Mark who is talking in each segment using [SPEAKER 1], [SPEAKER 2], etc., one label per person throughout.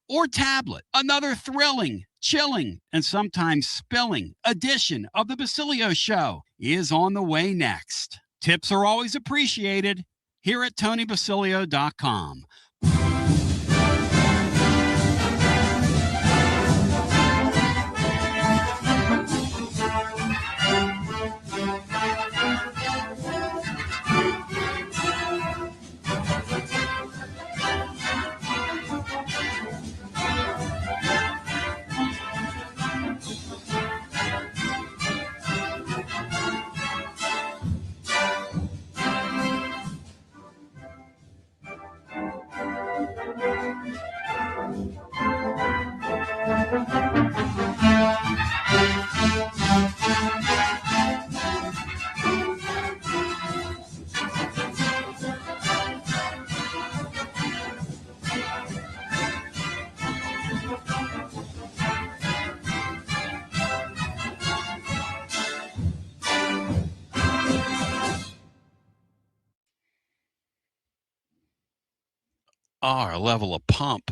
[SPEAKER 1] or tablet. Another thrilling, chilling, and sometimes spilling edition of the Basilio Show is on the way next. Tips are always appreciated here at TonyBasilio.com. Our level of pump.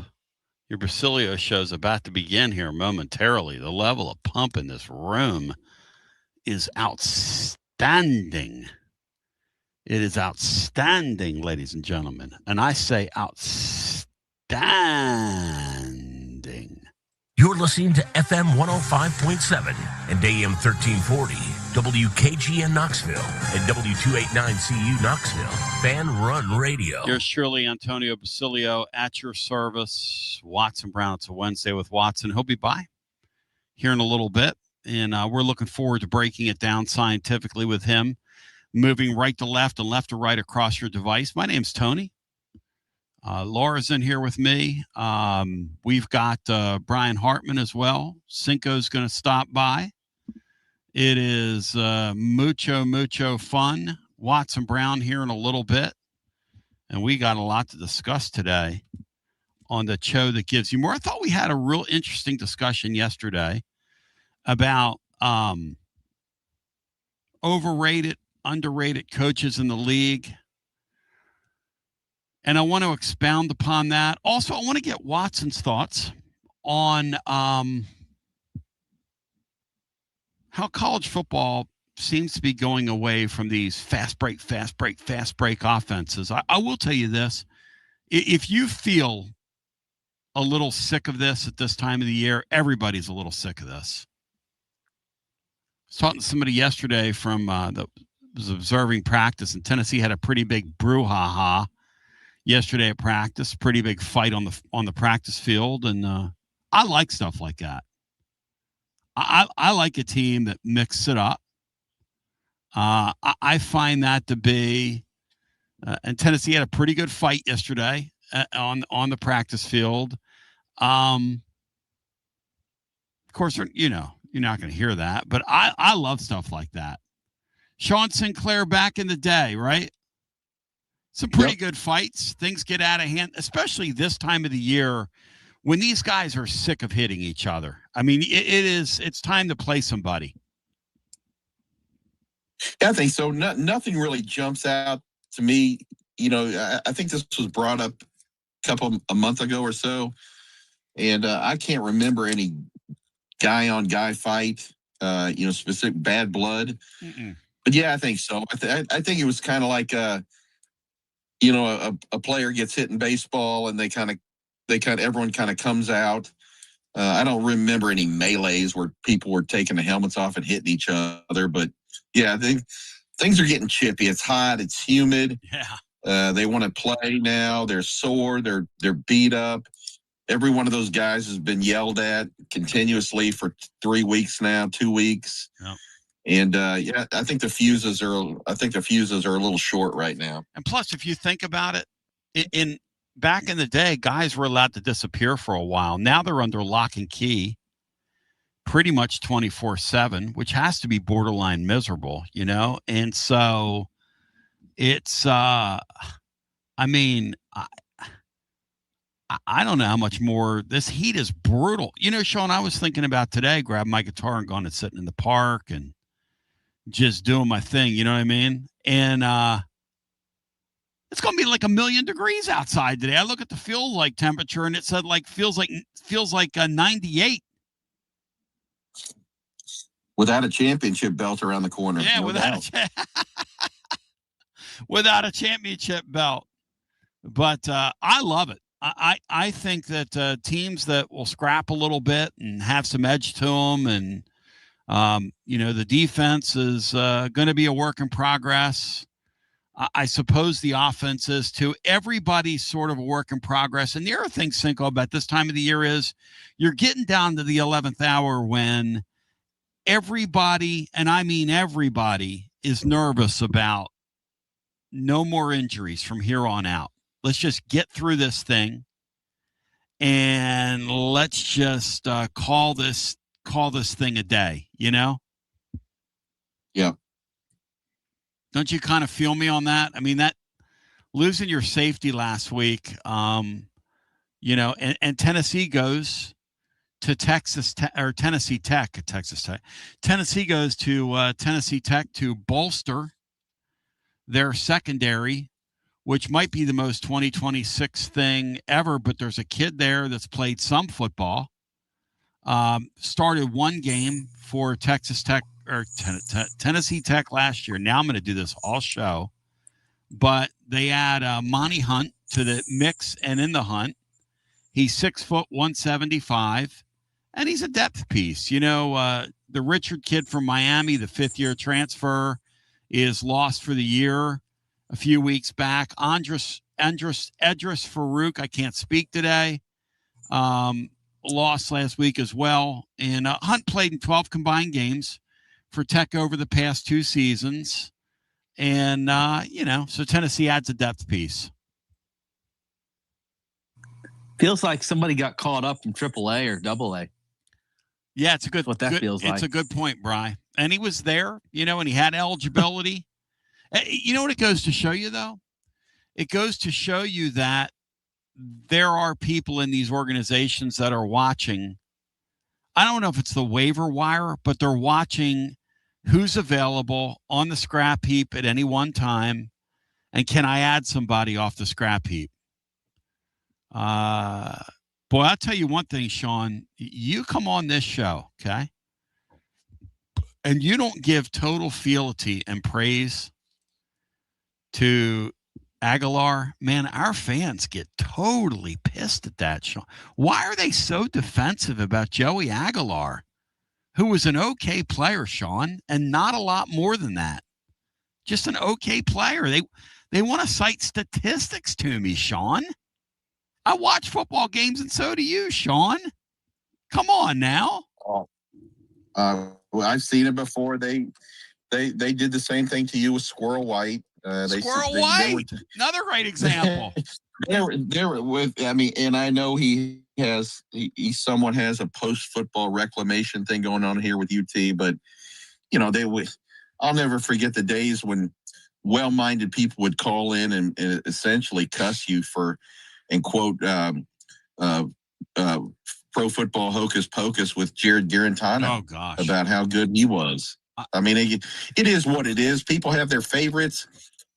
[SPEAKER 1] Your Basilio show is about to begin here momentarily. The level of pump in this room is outstanding. It is outstanding, ladies and gentlemen. And I say outstanding.
[SPEAKER 2] You're listening to FM 105.7 and AM 1340, WKGN Knoxville, and W289CU Knoxville, Fan Run Radio.
[SPEAKER 1] Yours surely, Antonio Basilio, at your service. Watson Brown. It's a Wednesday with Watson. He'll be by here in a little bit, and we're looking forward to breaking it down scientifically with him, moving right to left and left to right across your device. My name's Tony. Laura's in here with me. We've got Brian Hartman as well. Cinco's going to stop by. It is mucho fun. Watson Brown here in a little bit. And we got a lot to discuss today on the show that gives you more. I thought we had a real interesting discussion yesterday about overrated, underrated coaches in the league. And I want to expound upon that. Also, I want to get Watson's thoughts on how college football seems to be going away from these fast break offenses. I will tell you this. If you feel a little sick of this at this time of the year, everybody's a little sick of this. I was talking to somebody yesterday from that was observing practice, and Tennessee had a pretty big brouhaha yesterday at practice, pretty big fight on the practice field, and I like stuff like that. I like a team that mixes it up. I find that to be, and Tennessee had a pretty good fight yesterday on the practice field. Of course, you're not going to hear that, but I love stuff like that. Sean Sinclair back in the day, right? Some pretty good fights. Things get out of hand, especially this time of the year when these guys are sick of hitting each other. I mean, it's time to play somebody.
[SPEAKER 3] Yeah, I think so. Nothing really jumps out to me. I think this was brought up a month ago or so, and I can't remember any guy-on-guy fight, specific bad blood. Mm-mm. But yeah, I think so. I think it was kind of like a player gets hit in baseball, and everyone kind of comes out. I don't remember any melees where people were taking the helmets off and hitting each other, but yeah, things are getting chippy. It's hot. It's humid.
[SPEAKER 1] Yeah.
[SPEAKER 3] They want to play now. They're sore. They're beat up. Every one of those guys has been yelled at continuously for 3 weeks now, 2 weeks.
[SPEAKER 1] Yeah.
[SPEAKER 3] And I think the fuses are a little short right now.
[SPEAKER 1] And plus, if you think about it, back in the day, guys were allowed to disappear for a while. Now they're under lock and key pretty much 24/7, which has to be borderline miserable, And so it's, I don't know how much more. This heat is brutal. Sean, I was thinking about today, grabbing my guitar and going and sitting in the park and just doing my thing. You know what I mean? And It's going to be like 1,000,000 degrees outside today. I look at the feel like temperature and it said like feels like 98.
[SPEAKER 3] Without a championship belt around the corner.
[SPEAKER 1] Yeah,
[SPEAKER 3] no doubt.
[SPEAKER 1] Without a championship belt. But I love it. I think that teams that will scrap a little bit and have some edge to them, and the defense is going to be a work in progress. I suppose the offense is too. Everybody's sort of a work in progress. And the other thing, Cinco, about this time of the year is you're getting down to the 11th hour when everybody, and I mean everybody, is nervous about no more injuries from here on out. Let's just get through this thing, and let's just call this thing a day.
[SPEAKER 3] Yeah.
[SPEAKER 1] Don't you kind of feel me on that? I mean, that losing your safety last week, and Tennessee goes to Tennessee Tech. Tennessee goes to Tennessee Tech to bolster their secondary, which might be the most 2026 thing ever, but there's a kid there that's played some football, started one game for Texas Tech or Tennessee Tech last year. Now I'm going to do this all show, but they add Monty Hunt to the mix and in the hunt. He's 6 foot 175, and he's a depth piece. The Richard kid from Miami, the 5th-year transfer, is lost for the year a few weeks back. Idris Farouk, I can't speak today, lost last week as well. And Hunt played in 12 combined games for Tech over the past 2 seasons. And, so Tennessee adds a depth piece.
[SPEAKER 4] Feels like somebody got caught up from AAA or AA.
[SPEAKER 1] Yeah, it's a good.
[SPEAKER 4] What that feels like.
[SPEAKER 1] It's a good point, Bri. And he was there, and he had eligibility. You know what it goes to show you, though? It goes to show you that there are people in these organizations that are watching. I don't know if it's the waiver wire, but they're watching who's available on the scrap heap at any one time, and can I add somebody off the scrap heap? Boy, I'll tell you one thing, Sean. You come on this show, okay, and you don't give total fealty and praise to Aguilar, man, our fans get totally pissed at that, Sean. Why are they so defensive about Joey Aguilar, who was an okay player, Sean, and not a lot more than that? Just an okay player. They want to cite statistics to me, Sean. I watch football games, and so do you, Sean. Come on now.
[SPEAKER 3] Well, I've seen it before. They did the same thing to you with Squirrel White.
[SPEAKER 1] Squirrel White, another great example.
[SPEAKER 3] they were with. I mean, and I know he somewhat has a post-football reclamation thing going on here with UT, but they would. I'll never forget the days when well-minded people would call in and essentially cuss you for, and quote, pro football hocus pocus with Jared Garantano.
[SPEAKER 1] Oh gosh,
[SPEAKER 3] about how good he was. I mean, it is what it is. People have their favorites.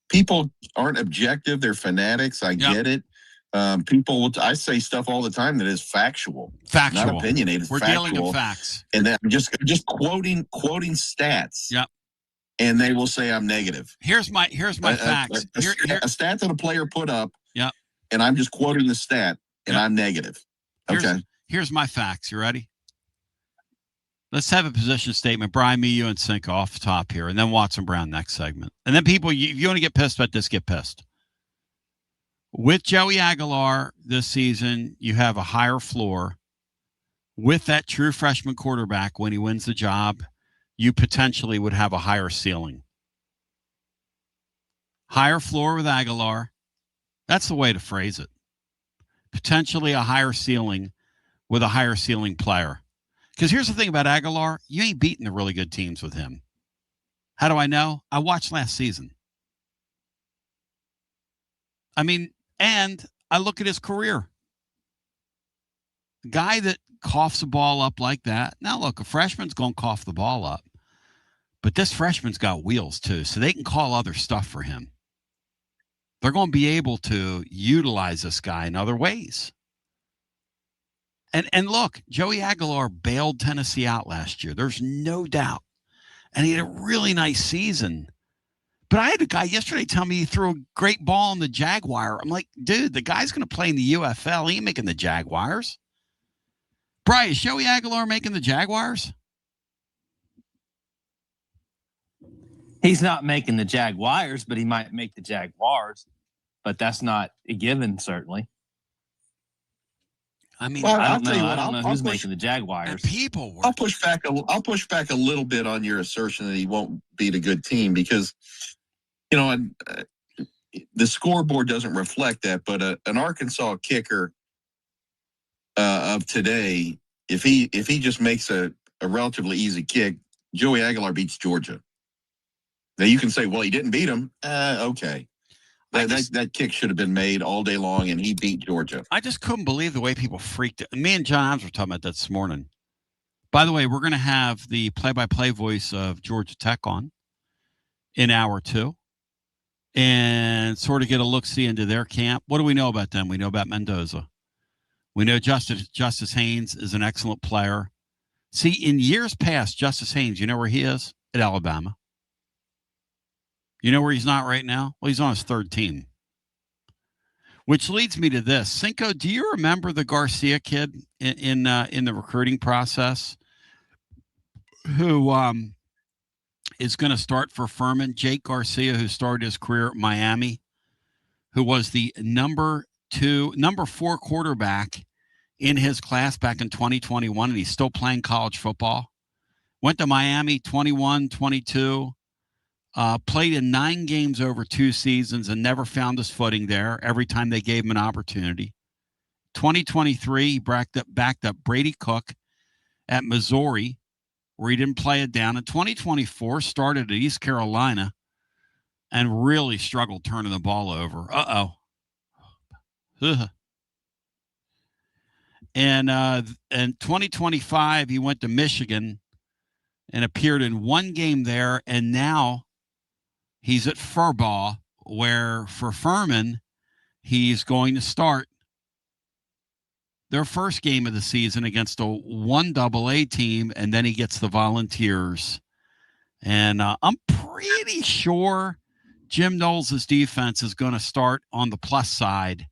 [SPEAKER 3] People aren't objective. They're fanatics. I get it. I say stuff all the time that is factual, not opinionated.
[SPEAKER 1] We're
[SPEAKER 3] factual.
[SPEAKER 1] Dealing in facts,
[SPEAKER 3] and then I'm just quoting stats.
[SPEAKER 1] Yep.
[SPEAKER 3] And they will say I'm negative.
[SPEAKER 1] Here's my facts.
[SPEAKER 3] A stat that a player put up.
[SPEAKER 1] Yep.
[SPEAKER 3] And I'm just quoting the stat, and I'm negative. Okay.
[SPEAKER 1] Here's my facts. You ready? Let's have a position statement. Brian, me, you, and Cinco off the top here, and then Watson Brown next segment. And then people, if you want to get pissed about this, get pissed. With Joey Aguilar this season, you have a higher floor. With that true freshman quarterback, when he wins the job, you potentially would have a higher ceiling. Higher floor with Aguilar. That's the way to phrase it. Potentially a higher ceiling with a higher ceiling player. Because here's the thing about Aguilar, you ain't beating the really good teams with him. How do I know? I watched last season. I mean, and I look at his career. The guy that coughs the ball up like that. Now, look, a freshman's going to cough the ball up. But this freshman's got wheels, too, so they can call other stuff for him. they're going to be able to utilize this guy in other ways. And look, Joey Aguilar bailed Tennessee out last year. There's no doubt. And he had a really nice season. But I had a guy yesterday tell me he threw a great ball in the Jaguar. I'm like, dude, the guy's going to play in the UFL. He ain't making the Jaguars. Brian, is Joey Aguilar making the Jaguars?
[SPEAKER 4] He's not making the Jaguars, but he might make the Jaguars. But that's not a given, certainly.
[SPEAKER 1] I mean,
[SPEAKER 3] Well,
[SPEAKER 4] I
[SPEAKER 3] I'll
[SPEAKER 4] don't
[SPEAKER 3] tell
[SPEAKER 4] know.
[SPEAKER 3] you what,
[SPEAKER 4] I don't know
[SPEAKER 3] I'll
[SPEAKER 4] who's
[SPEAKER 3] push-
[SPEAKER 4] making the Jaguars.
[SPEAKER 1] people were.
[SPEAKER 3] I'll push back a little bit on your assertion that he won't beat a good team because, the scoreboard doesn't reflect that. But an Arkansas kicker of today, if he just makes a relatively easy kick, Joey Aguilar beats Georgia. Now you can say, well, he didn't beat him. Okay. That kick should have been made all day long, and he beat Georgia.
[SPEAKER 1] I just couldn't believe the way people freaked out. Me and John Adams were talking about that this morning. By the way, we're going to have the play-by-play voice of Georgia Tech on in hour 2 and sort of get a look-see into their camp. What do we know about them? We know about Mendoza. We know Justice Haynes is an excellent player. See, in years past, Justice Haynes, you know where he is? At Alabama. You know where he's not right now? Well, he's on his third team. Which leads me to this. Cinco, do you remember the Garcia kid in the recruiting process who is going to start for Furman? Jake Garcia, who started his career at Miami, who was the number 4 quarterback in his class back in 2021, and he's still playing college football. Went to Miami 21, 22. Played in 9 games over 2 seasons and never found his footing there every time they gave him an opportunity. 2023, he backed up Brady Cook at Missouri, where he didn't play it down. In 2024, started at East Carolina and really struggled turning the ball over. And in 2025, he went to Michigan and appeared in 1 game there, and now he's at Furbaugh, where for Furman, he's going to start their first game of the season against a 1AA team, and then he gets the Volunteers. And I'm pretty sure Jim Knowles' defense is going to start on the plus side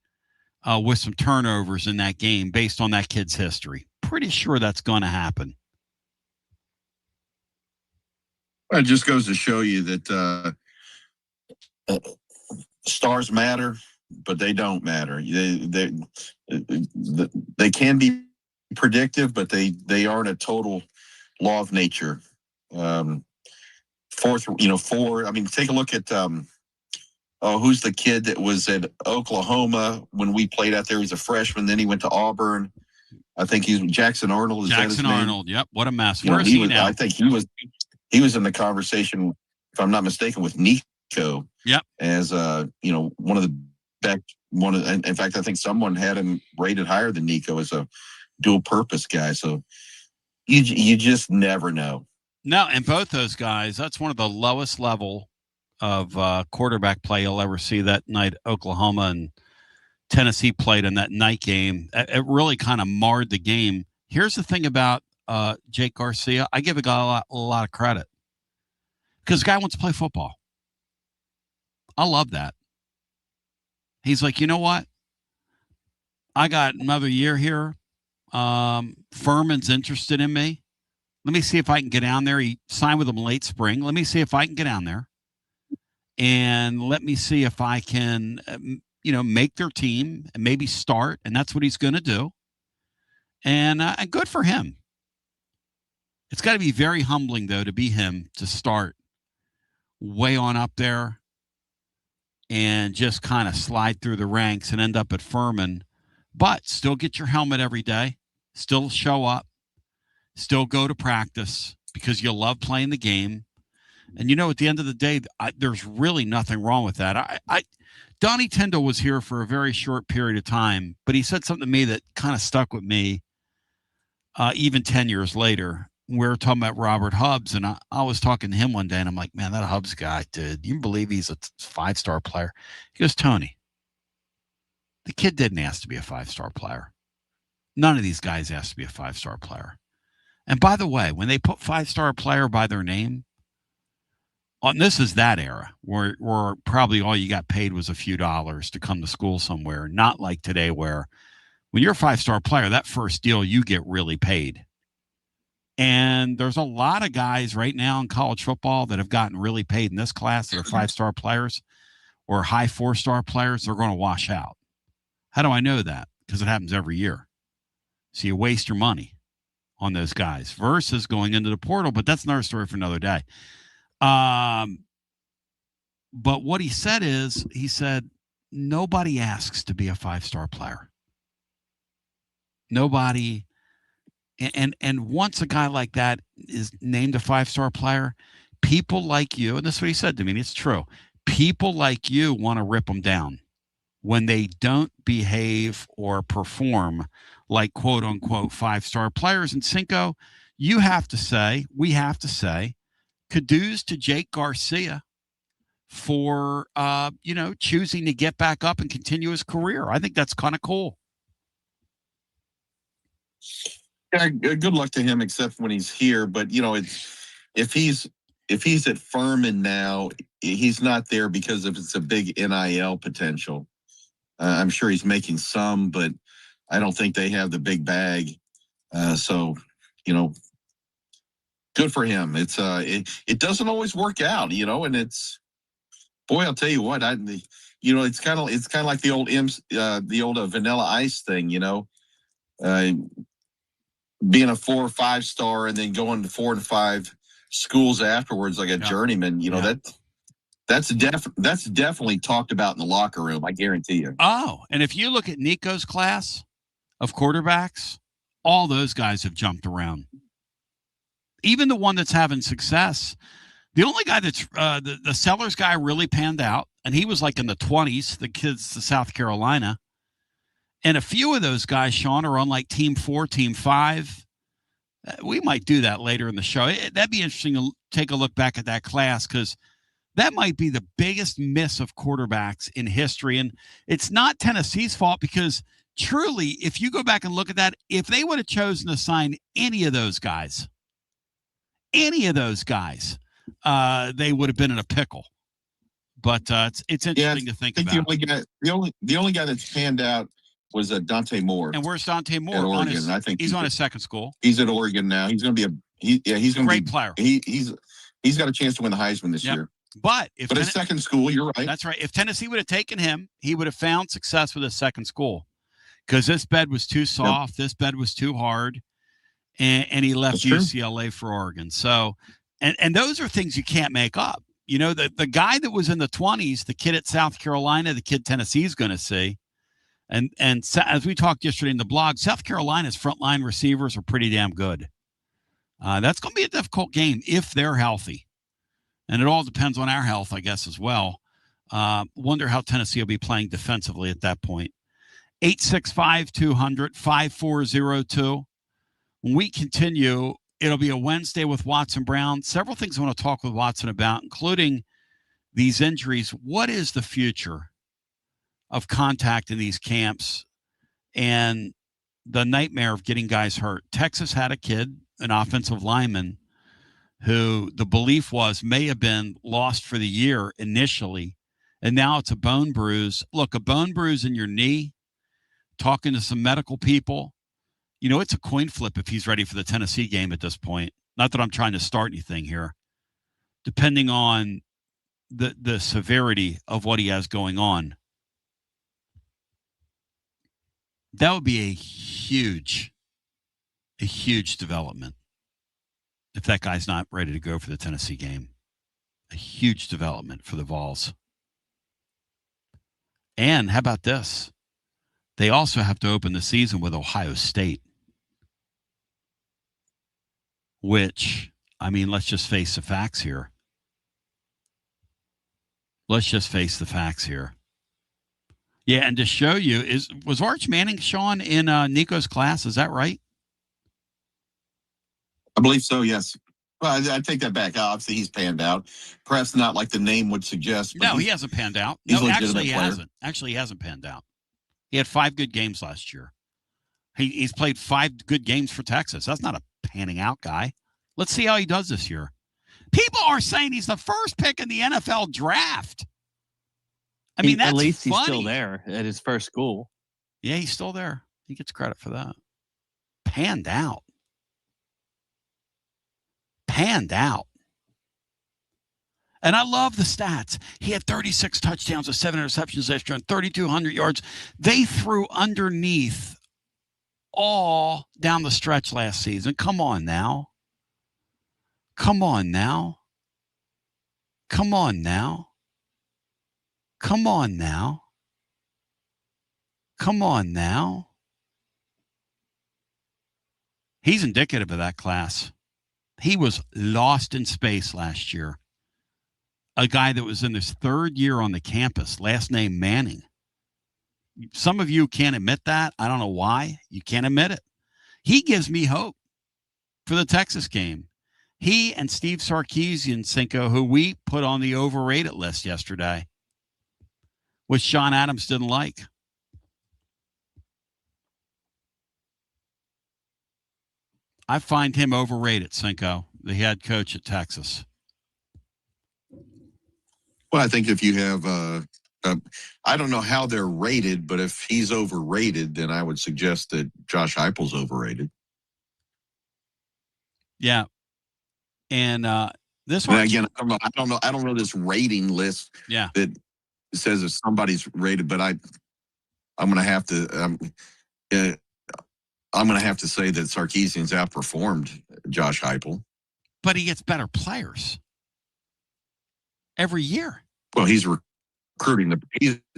[SPEAKER 1] with some turnovers in that game based on that kid's history. Pretty sure that's going to happen.
[SPEAKER 3] Well, it just goes to show you that stars matter, but they don't matter. They can be predictive, but they aren't a total law of nature. Four. I mean, take a look at who's the kid that was at Oklahoma when we played out there? He's a freshman. Then he went to Auburn. I think he's Jackson Arnold. Is
[SPEAKER 1] Jackson Arnold. Yep. What a mess.
[SPEAKER 3] Where
[SPEAKER 1] is he now?
[SPEAKER 3] I think he was in the conversation, if I'm not mistaken, with Nico.
[SPEAKER 1] Yep.
[SPEAKER 3] As one of the best. In fact, I think someone had him rated higher than Nico as a dual purpose guy. So you just never know.
[SPEAKER 1] No, and both those guys, that's one of the lowest level of quarterback play you'll ever see. That night Oklahoma and Tennessee played in that night game. It really kind of marred the game. Here's the thing about Jake Garcia. I give a guy a lot of credit because the guy wants to play football. I love that. He's like, you know what? I got another year here. Furman's interested in me. Let me see if I can get down there. He signed with them late spring. Let me see if I can get down there. And let me see if I can, make their team and maybe start. And that's what he's going to do. And good for him. It's got to be very humbling, though, to be him to start way on up there and just kind of slide through the ranks and end up at Furman. But still get your helmet every day. Still show up. Still go to practice because you love playing the game. And, at the end of the day, there's really nothing wrong with that. Donnie Tyndall was here for a very short period of time, but he said something to me that kind of stuck with me even 10 years later. we were talking about Robert Hubbs, and I was talking to him one day, and I'm like, man, that Hubbs guy, dude, you believe he's a 5-star player? He goes, Tony, the kid didn't ask to be a 5-star player. None of these guys asked to be a 5-star player. And by the way, when they put 5-star player by their name, and this is that era where probably all you got paid was a few dollars to come to school somewhere, not like today where when you're a 5-star player, that first deal, you get really paid. And there's a lot of guys right now in college football that have gotten really paid in this class that are 5-star players or high 4-star players. They're going to wash out. How do I know that? Because it happens every year. So you waste your money on those guys versus going into the portal, but that's another story for another day. But what he said is, he said, nobody asks to be a 5-star player. Nobody. And once a guy like that is named a 5-star player, people like you, and this is what he said to me, and it's true, people like you want to rip them down when they don't behave or perform like quote unquote 5-star players. And Cinco, we have to say, kudos to Jake Garcia for choosing to get back up and continue his career. I think that's kind of cool.
[SPEAKER 3] Yeah, good luck to him, except when he's here. But if he's at Furman now, he's not there because if it's a big NIL potential. I'm sure he's making some, but I don't think they have the big bag. So, good for him. It's it doesn't always work out, and it's, boy, I'll tell you what, it's kind of like the old Vanilla Ice thing, being a 4 or 5-star and then going to 4 to 5 schools afterwards like a journeyman. That's definitely talked about in the locker room. I guarantee you.
[SPEAKER 1] Oh, and if you look at Nico's class of quarterbacks, all those guys have jumped around. Even the one that's having success, the only guy that's the Sellers guy really panned out, and he was like in the 20s. The kid's to South Carolina, and a few of those guys, Sean, are on like Team 4, Team 5. We might do that later in the show. That'd be interesting to take a look back at that class because that might be the biggest miss of quarterbacks in history. And it's not Tennessee's fault because truly, if you go back and look at that, if they would have chosen to sign any of those guys, they would have been in a pickle. But it's interesting to think about.
[SPEAKER 3] The only guy that's panned out was Dante Moore.
[SPEAKER 1] And where's Dante Moore?
[SPEAKER 3] At Oregon. I think
[SPEAKER 1] he's on his second school.
[SPEAKER 3] He's at Oregon now. He's going to be he's going to be
[SPEAKER 1] great player.
[SPEAKER 3] He's got a chance to win the Heisman this year.
[SPEAKER 1] But
[SPEAKER 3] his second school, you're right.
[SPEAKER 1] That's right. If Tennessee would have taken him, he would have found success with his second school because this bed was too soft. Yep. This bed was too hard. And he left UCLA for Oregon. So, and those are things you can't make up. The guy that was in the 20s, the kid at South Carolina, the kid Tennessee's going to see. And as we talked yesterday in the blog, South Carolina's frontline receivers are pretty damn good. That's going to be a difficult game if they're healthy. And it all depends on our health, I guess, as well. Wonder how Tennessee will be playing defensively at that point. 865-200-5402. When we continue, it'll be a Wednesday with Watson Brown. Several things I want to talk with Watson about, including these injuries. What is the future of contact in these camps and the nightmare of getting guys hurt? Texas had a kid, an offensive lineman, who the belief was may have been lost for the year initially, and now it's a bone bruise. Look, a bone bruise in your knee, talking to some medical people, it's a coin flip if he's ready for the Tennessee game at this point. Not that I'm trying to start anything here. Depending on the severity of what he has going on, that would be a huge development. If that guy's not ready to go for the Tennessee game, a huge development for the Vols. And how about this? They also have to open the season with Ohio State, which, let's just face the facts here. Yeah, and to show you, was Arch Manning, Sean, in Nico's class? Is that right?
[SPEAKER 3] I believe so. Yes. Well, I take that back. Obviously, he's panned out. Perhaps not like the name would suggest, but
[SPEAKER 1] No, he hasn't panned out.
[SPEAKER 3] he's a
[SPEAKER 1] No, actually,
[SPEAKER 3] legitimate
[SPEAKER 1] he
[SPEAKER 3] player.
[SPEAKER 1] hasn't. Actually, he hasn't panned out. He had 5 good games last year. He's played 5 good games for Texas. That's not a panning out guy. Let's see how he does this year. People are saying he's the first pick in the NFL draft. I mean, that's
[SPEAKER 4] at least
[SPEAKER 1] funny.
[SPEAKER 4] He's still there at his first school.
[SPEAKER 1] Yeah, he's still there. He gets credit for that. Panned out. Panned out. And I love the stats. He had 36 touchdowns with 7 interceptions last year and 3,200 yards. They threw underneath all down the stretch last season. Come on now. Come on now. Come on now. Come on now. Come on now. He's indicative of that class. He was lost in space last year. A guy that was in his 3rd year on the campus, last name Manning. Some of you can't admit that. I don't know why. You can't admit it. He gives me hope for the Texas game. He and Steve Sarkisian, Cinco, who we put on the overrated list yesterday, which Sean Adams didn't like. I find him overrated, Cinco, the head coach at Texas.
[SPEAKER 3] Well, I think if you have, I don't know how they're rated, but if he's overrated, then I would suggest that Josh Heupel's overrated.
[SPEAKER 1] Yeah, and this
[SPEAKER 3] one
[SPEAKER 1] one
[SPEAKER 3] again, I don't know this rating list.
[SPEAKER 1] Yeah,
[SPEAKER 3] that says if somebody's rated, but I'm going to have to. I'm going to have to say that Sarkisian's outperformed Josh Heupel.
[SPEAKER 1] But he gets better players every year.
[SPEAKER 3] Well, he's recruiting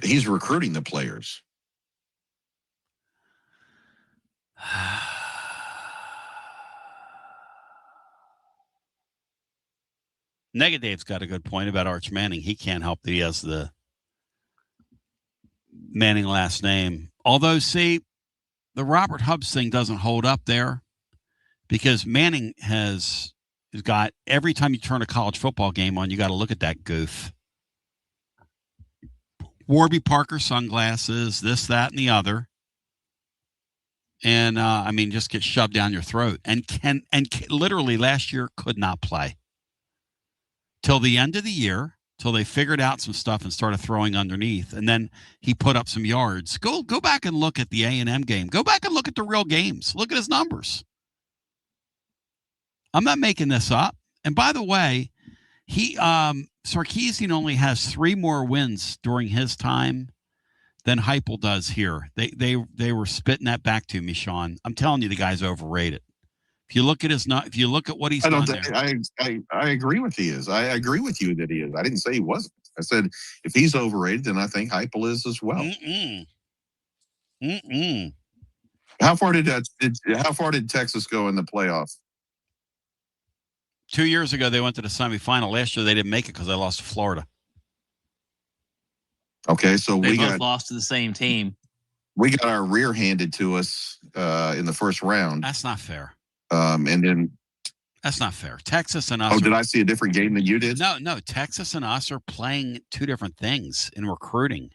[SPEAKER 3] he's recruiting the players.
[SPEAKER 1] Negadave's got a good point about Arch Manning. He can't help that he has the Manning last name. Although, see, the Robert Hubbs thing doesn't hold up there because Manning has got, every time you turn a college football game on, you got to look at that goof. Warby Parker sunglasses, this, that, and the other. And, I mean, just get shoved down your throat. And literally last year could not play. Till the end of the year, till they figured out some stuff and started throwing underneath. And then he put up some yards. Go back and look at the A&M game. Go back and look at the real games. Look at his numbers. I'm not making this up. And by the way, Sarkisian only has 3 more wins during his time than Heupel does here. They were spitting that back to me, Sean. I'm telling you, the guy's overrated. If you look at what he's done there.
[SPEAKER 3] I agree with he is. I agree with you that he is. I didn't say he wasn't. I said if he's overrated, then I think Heupel is as well. How far did Texas go in the playoffs?
[SPEAKER 1] 2 years ago, they went to the semifinal. Last year, they didn't make it because they lost to Florida.
[SPEAKER 3] Okay, so
[SPEAKER 4] they both lost to the same team.
[SPEAKER 3] We got our rear handed to us in the first round.
[SPEAKER 1] That's not fair.
[SPEAKER 3] And then
[SPEAKER 1] that's not fair. Texas and us.
[SPEAKER 3] Oh, did I see a different game than you did?
[SPEAKER 1] No. Texas and us are playing 2 different things in recruiting.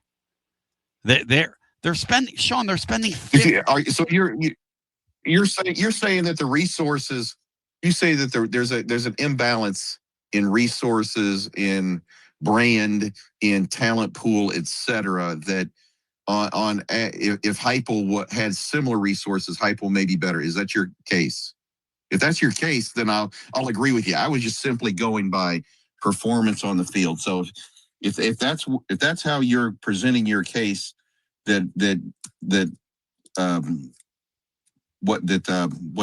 [SPEAKER 1] They're spending, Sean. They're spending.
[SPEAKER 3] So you're saying that the resources. You say that there's an imbalance in resources, in brand, in talent pool, etc. That if Heupel had similar resources, Heupel may be better. Is that your case? If that's your case, then I'll agree with you. I was just simply going by performance on the field. So if that's how you're presenting your case, what's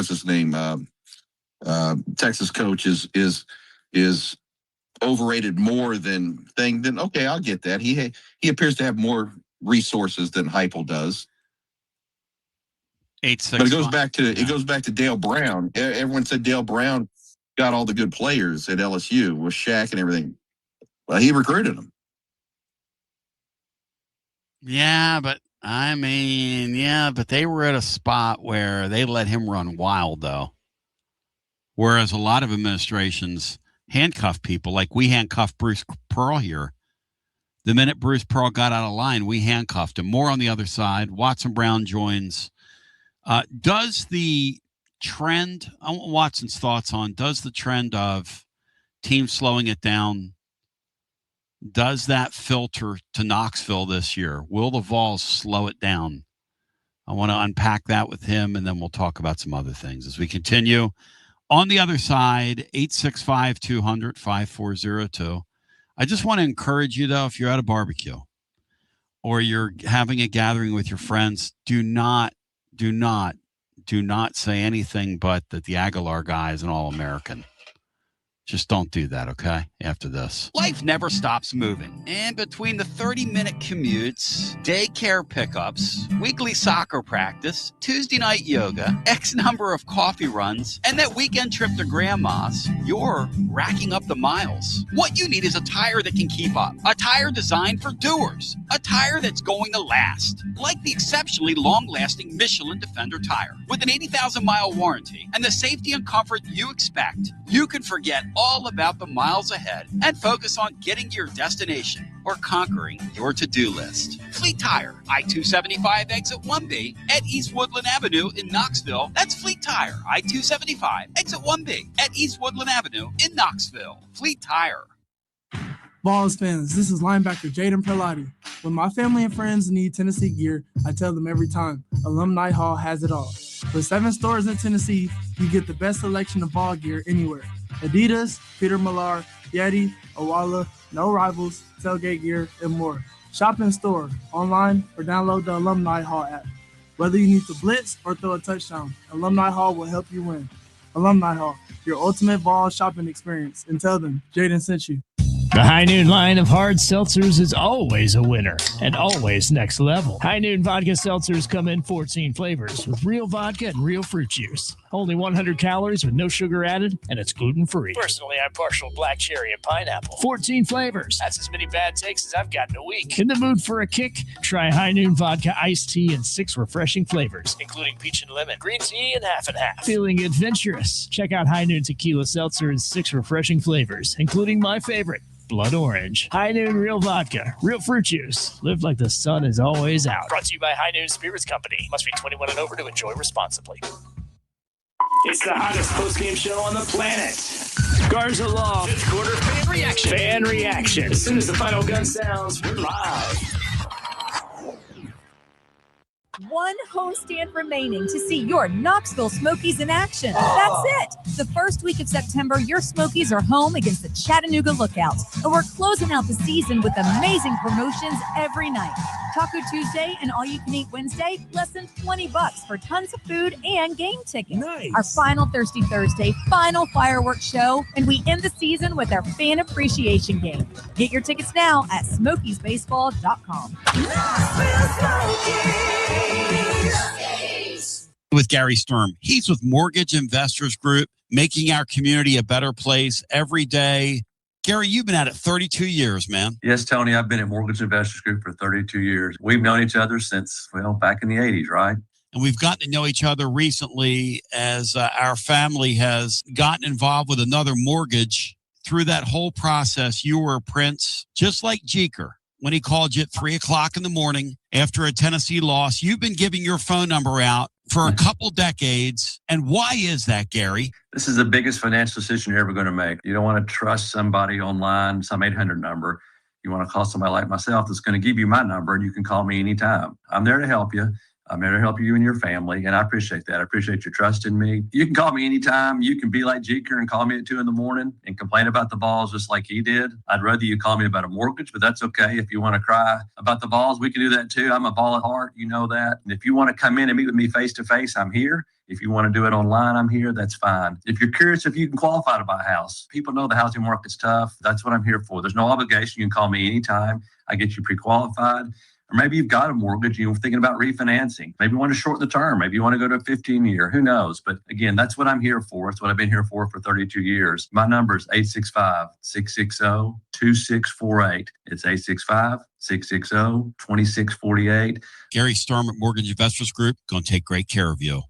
[SPEAKER 3] his name? Texas coach is overrated more than thing. Then okay, I'll get that. He appears to have more resources than Heupel does.
[SPEAKER 1] 8-6.
[SPEAKER 3] But it goes back to Dale Brown. Everyone said Dale Brown got all the good players at LSU with Shaq and everything. Well, he recruited them.
[SPEAKER 1] Yeah, but they were at a spot where they let him run wild, though. Whereas a lot of administrations handcuff people, like we handcuffed Bruce Pearl here. The minute Bruce Pearl got out of line, we handcuffed him. More on the other side. Watson Brown joins. Does the trend, I want Watson's thoughts on, does the trend of teams slowing it down, does that filter to Knoxville this year? Will the Vols slow it down? I want to unpack that with him, and then we'll talk about some other things as we continue. On the other side, 865-200-5402. I just want to encourage you, though, if you're at a barbecue or you're having a gathering with your friends, do not say anything but that the Aguilar guy is an All-American. Just don't do that, okay, after this. Life never stops moving. And between the 30-minute commutes, daycare pickups, weekly soccer practice, Tuesday night yoga, X number of coffee runs, and that weekend trip to Grandma's, you're racking up the miles. What you need is a tire that can keep up. A tire designed for doers. A tire that's going to last. Like the exceptionally long-lasting Michelin Defender tire. With an 80,000-mile warranty and the safety and comfort you expect, you can forget all about the miles ahead and focus on getting to your destination or conquering your to-do list. Fleet Tire, I-275 exit 1B at East Woodland Avenue in Knoxville. That's Fleet Tire, I-275 exit 1B at East Woodland Avenue in Knoxville. Fleet Tire.
[SPEAKER 5] Vols fans, this is linebacker Jaden Perlotti. When my family and friends need Tennessee gear, I tell them every time, Alumni Hall has it all. With 7 stores in Tennessee, you get the best selection of Vol gear anywhere. Adidas, Peter Millar, Yeti, Owala, No Rivals, Tailgate Gear, and more. Shop in store, online, or download the Alumni Hall app. Whether you need to blitz or throw a touchdown, Alumni Hall will help you win. Alumni Hall, your ultimate Vol shopping experience. And tell them Jaden sent you.
[SPEAKER 6] The High Noon line of hard seltzers is always a winner and always next level. High Noon vodka seltzers come in 14 flavors with real vodka and real fruit juice. Only 100 calories with no sugar added, and it's gluten-free. Personally, I'm partial black cherry and pineapple. 14 flavors. That's as many bad takes as I've got in a week. In the mood for a kick? Try High Noon vodka iced tea in 6 refreshing flavors, including peach and lemon, green tea, and half and half. Feeling adventurous? Check out High Noon tequila seltzer in 6 refreshing flavors, including my favorite, Blood Orange. High Noon Real Vodka. Real fruit juice. Live like the sun is always out. Brought to you by High Noon Spirits Company. Must be 21 and over to enjoy responsibly. It's the hottest post-game show on the planet. Garza Law. 5th quarter fan reaction. Fan reaction. As soon as the final gun sounds, we're live.
[SPEAKER 7] One homestand remaining to see your Knoxville Smokies in action. That's it. The first week of September, your Smokies are home against the Chattanooga Lookouts. And we're closing out the season with amazing promotions every night. Taco Tuesday and All You Can Eat Wednesday, less than $20 for tons of food and game tickets.
[SPEAKER 6] Nice.
[SPEAKER 7] Our final Thirsty Thursday, final fireworks show, and we end the season with our fan appreciation game. Get your tickets now at SmokiesBaseball.com.
[SPEAKER 1] With Gary Sturm. He's with Mortgage Investors Group, making our community a better place every day. Gary, you've been at it 32 years, man.
[SPEAKER 8] Yes, Tony, I've been at Mortgage Investors Group for 32 years. We've known each other since, back in the 80s, right?
[SPEAKER 1] And we've gotten to know each other recently as our family has gotten involved with another mortgage. Through that whole process, you were a prince, just like Jeker. When he called you at 3 o'clock in the morning after a Tennessee loss, you've been giving your phone number out for a couple decades. And why is that, Gary?
[SPEAKER 8] This is the biggest financial decision you're ever going to make. You don't want to trust somebody online, some 800 number. You want to call somebody like myself that's going to give you my number, and you can call me anytime. I'm there to help you. I'm there to help you and your family, and I appreciate that. I appreciate your trust in me. You can call me anytime. You can be like Jeker and call me at 2 in the morning and complain about the Vols just like he did. I'd rather you call me about a mortgage, but that's okay. If you want to cry about the Vols, we can do that too. I'm a Vol at heart. You know that. And if you want to come in and meet with me face-to-face, I'm here. If you want to do it online, I'm here. That's fine. If you're curious if you can qualify to buy a house, people know the housing market's tough. That's what I'm here for. There's no obligation. You can call me anytime. I get you pre-qualified. Or maybe you've got a mortgage, you're thinking about refinancing. Maybe you want to shorten the term. Maybe you want to go to a 15-year. Who knows? But again, that's what I'm here for. It's what I've been here for 32 years. My number is 865-660-2648. It's 865-660-2648.
[SPEAKER 1] Gary Sturm at Mortgage Investors Group, going to take great care of you.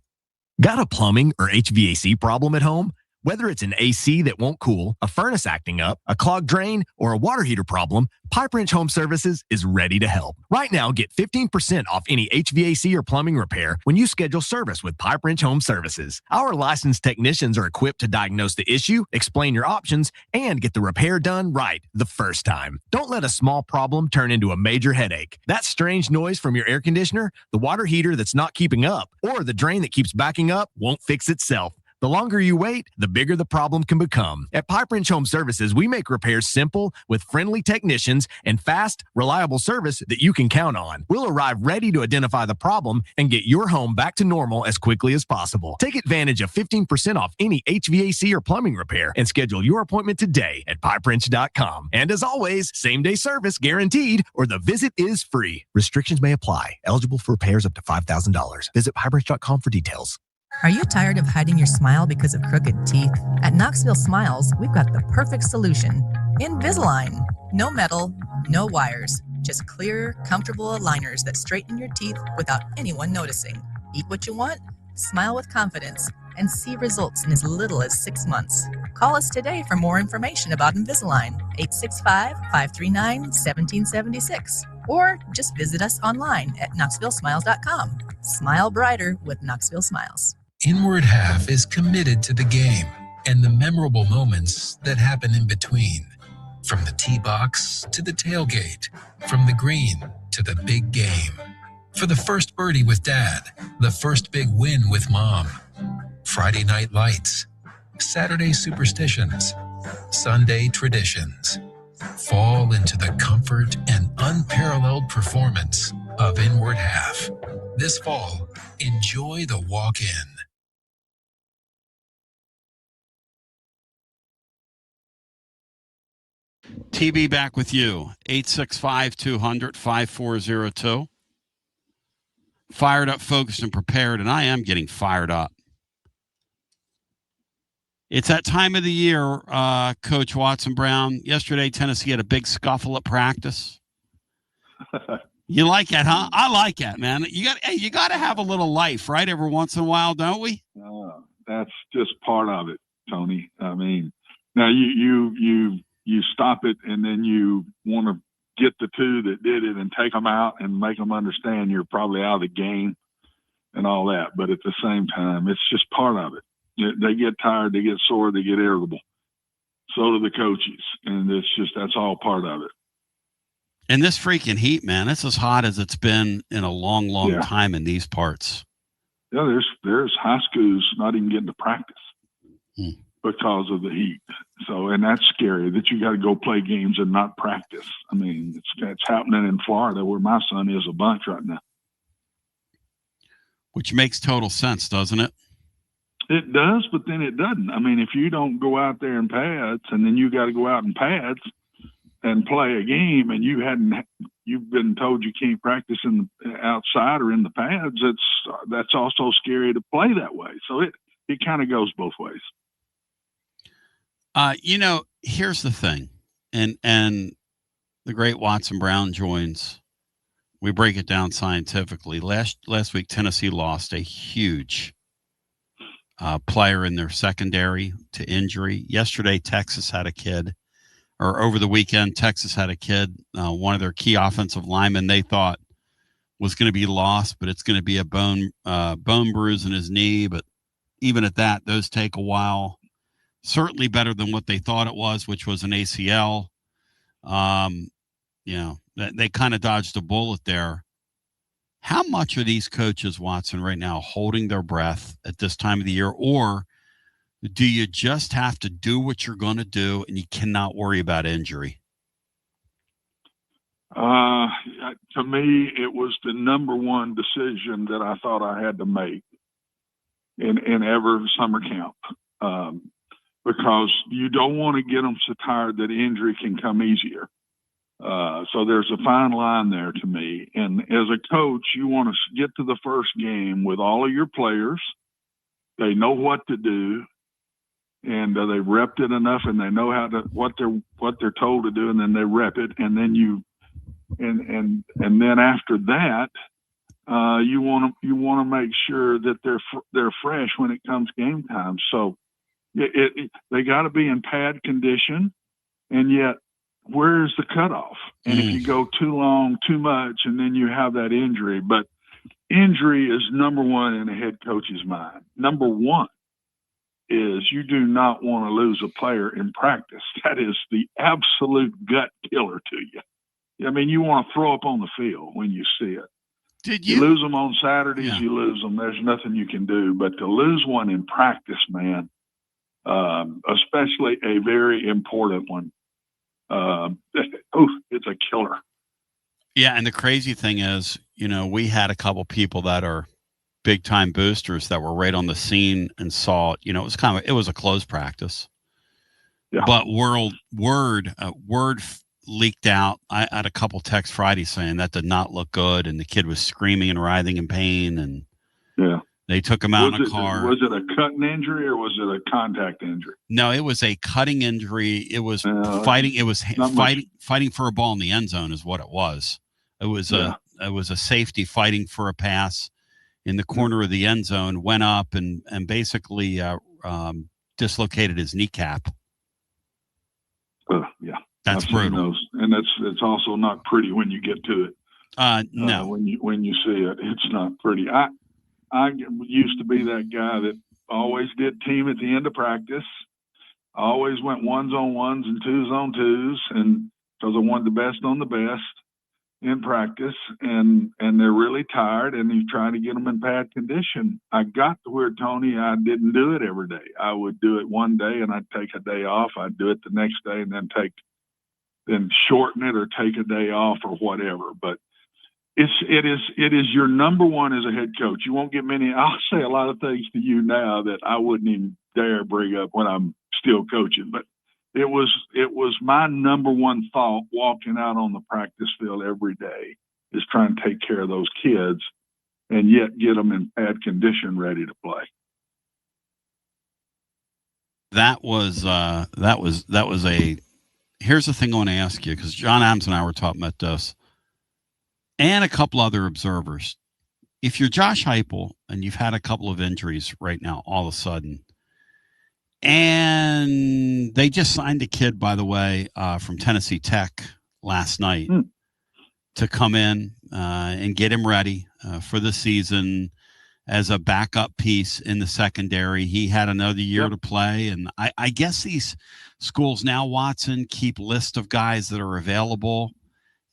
[SPEAKER 9] Got a plumbing or HVAC problem at home? Whether it's an AC that won't cool, a furnace acting up, a clogged drain, or a water heater problem, Pipe Wrench Home Services is ready to help. Right now, get 15% off any HVAC or plumbing repair when you schedule service with Pipe Wrench Home Services. Our licensed technicians are equipped to diagnose the issue, explain your options, and get the repair done right the first time. Don't let a small problem turn into a major headache. That strange noise from your air conditioner, the water heater that's not keeping up, or the drain that keeps backing up won't fix itself. The longer you wait, the bigger the problem can become. At Pipe Wrench Home Services, we make repairs simple with friendly technicians and fast, reliable service that you can count on. We'll arrive ready to identify the problem and get your home back to normal as quickly as possible. Take advantage of 15% off any HVAC or plumbing repair and schedule your appointment today at pipewrench.com. And as always, same-day service guaranteed or the visit is free. Restrictions may apply. Eligible for repairs up to $5,000. Visit pipewrench.com for details.
[SPEAKER 10] Are you tired of hiding your smile because of crooked teeth? At Knoxville Smiles, we've got the perfect solution. Invisalign. No metal, no wires, just clear, comfortable aligners that straighten your teeth without anyone noticing. Eat what you want, smile with confidence, and see results in as little as 6 months. Call us today for more information about Invisalign, 865-539-1776. Or just visit us online at knoxvillesmiles.com. Smile brighter with Knoxville Smiles.
[SPEAKER 11] Inward Half is committed to the game and the memorable moments that happen in between. From the tee box to the tailgate, from the green to the big game. For the first birdie with Dad, the first big win with Mom. Friday night lights, Saturday superstitions, Sunday traditions. Fall into the comfort and unparalleled performance of Inward Half. This fall, enjoy the walk-in.
[SPEAKER 1] TB back with you. 865-200-5402. Fired up, focused, and prepared, and I am getting fired up. It's that time of the year, Coach Watson Brown. Yesterday, Tennessee had a big scuffle at practice. You like that, huh? I like that, man. You got to have a little life, right? Every once in a while, don't we?
[SPEAKER 12] That's just part of it, Tony. I mean, now you stop it, and then you want to get the two that did it and take them out and make them understand you're probably out of the game and all that. But at the same time, it's just part of it. They get tired, they get sore, they get irritable. So do the coaches, and that's all part of it.
[SPEAKER 1] And this freaking heat, man, it's as hot as it's been in a long, long time in these parts.
[SPEAKER 12] Yeah, there's high schools not even getting to practice because of the heat. So, and that's scary that you got to go play games and not practice. I mean, it's happening in Florida where my son is a bunch right now.
[SPEAKER 1] Which makes total sense, doesn't it?
[SPEAKER 12] It does, but then it doesn't. I mean, if you don't go out there in pads and then you got to go out in pads and play a game and you've been told you can't practice in the outside or in the pads, that's also scary to play that way. So it kind of goes both ways.
[SPEAKER 1] Here's the thing, and the great Watson Brown joins. We break it down scientifically. Last week, Tennessee lost a huge player in their secondary to injury. Yesterday, Texas had a kid, or over the weekend, Texas had a kid, one of their key offensive linemen they thought was going to be lost, but it's going to be a bone bruise in his knee. But even at that, those take a while. Certainly better than what they thought it was, which was an ACL. They kind of dodged a bullet there. How much are these coaches, Watson, right now holding their breath at this time of the year? Or do you just have to do what you're going to do and you cannot worry about injury?
[SPEAKER 12] To me, it was the number one decision that I thought I had to make in every summer camp. Because you don't want to get them so tired that injury can come easier. So there's a fine line there to me. And as a coach, you want to get to the first game with all of your players. They know what to do, and they've repped it enough, and they know what they're told to do, and then they rep it, and then and then after that, you want to make sure that they're fresh when it comes game time. So They got to be in pad condition, and yet where's the cutoff? And if you go too long, too much, and then you have that injury. But injury is number one in a head coach's mind. Number one is you do not want to lose a player in practice. That is the absolute gut killer to you. I mean, you want to throw up on the field when you see it.
[SPEAKER 1] Did
[SPEAKER 12] you lose them on Saturdays? Yeah. You lose them. There's nothing you can do. But to lose one in practice, man, especially a very important one, it's a killer.
[SPEAKER 1] Yeah, and the crazy thing is, we had a couple people that are big time boosters that were right on the scene and saw, it was a closed practice. Yeah. But word leaked out. I had a couple texts Friday saying that did not look good, and the kid was screaming and writhing in pain, and they took him out in a car.
[SPEAKER 12] Was it a cutting injury or was it a contact injury?
[SPEAKER 1] No, it was a cutting injury. It was fighting. It was fighting for a ball in the end zone is what it was. It was a safety fighting for a pass in the corner of the end zone. Went up and basically dislocated his kneecap.
[SPEAKER 12] Yeah.
[SPEAKER 1] That's brutal,
[SPEAKER 12] and it's also not pretty when you get to it.
[SPEAKER 1] No,
[SPEAKER 12] when you see it, it's not pretty. I used to be that guy that always did team at the end of practice. I always went 1s on 1s and 2s on 2s, and because I wanted the best on the best in practice, and they're really tired, and you try to get them in pad condition. I got to where, Tony, I didn't do it every day. I would do it one day, and I'd take a day off. I'd do it the next day, and then shorten it or take a day off or whatever. But it is your number one as a head coach. You won't get many. I'll say a lot of things to you now that I wouldn't even dare bring up when I'm still coaching. But it was my number one thought walking out on the practice field every day is trying to take care of those kids and yet get them in pad condition ready to play.
[SPEAKER 1] That was a. Here's the thing I want to ask you, because John Adams and I were talking about this, and a couple other observers. If you're Josh Heupel and you've had a couple of injuries right now, all of a sudden, and they just signed a kid, by the way, from Tennessee Tech last night to come in and get him ready for the season as a backup piece in the secondary. He had another year to play. And I guess these schools now, Watson, keep lists of guys that are available.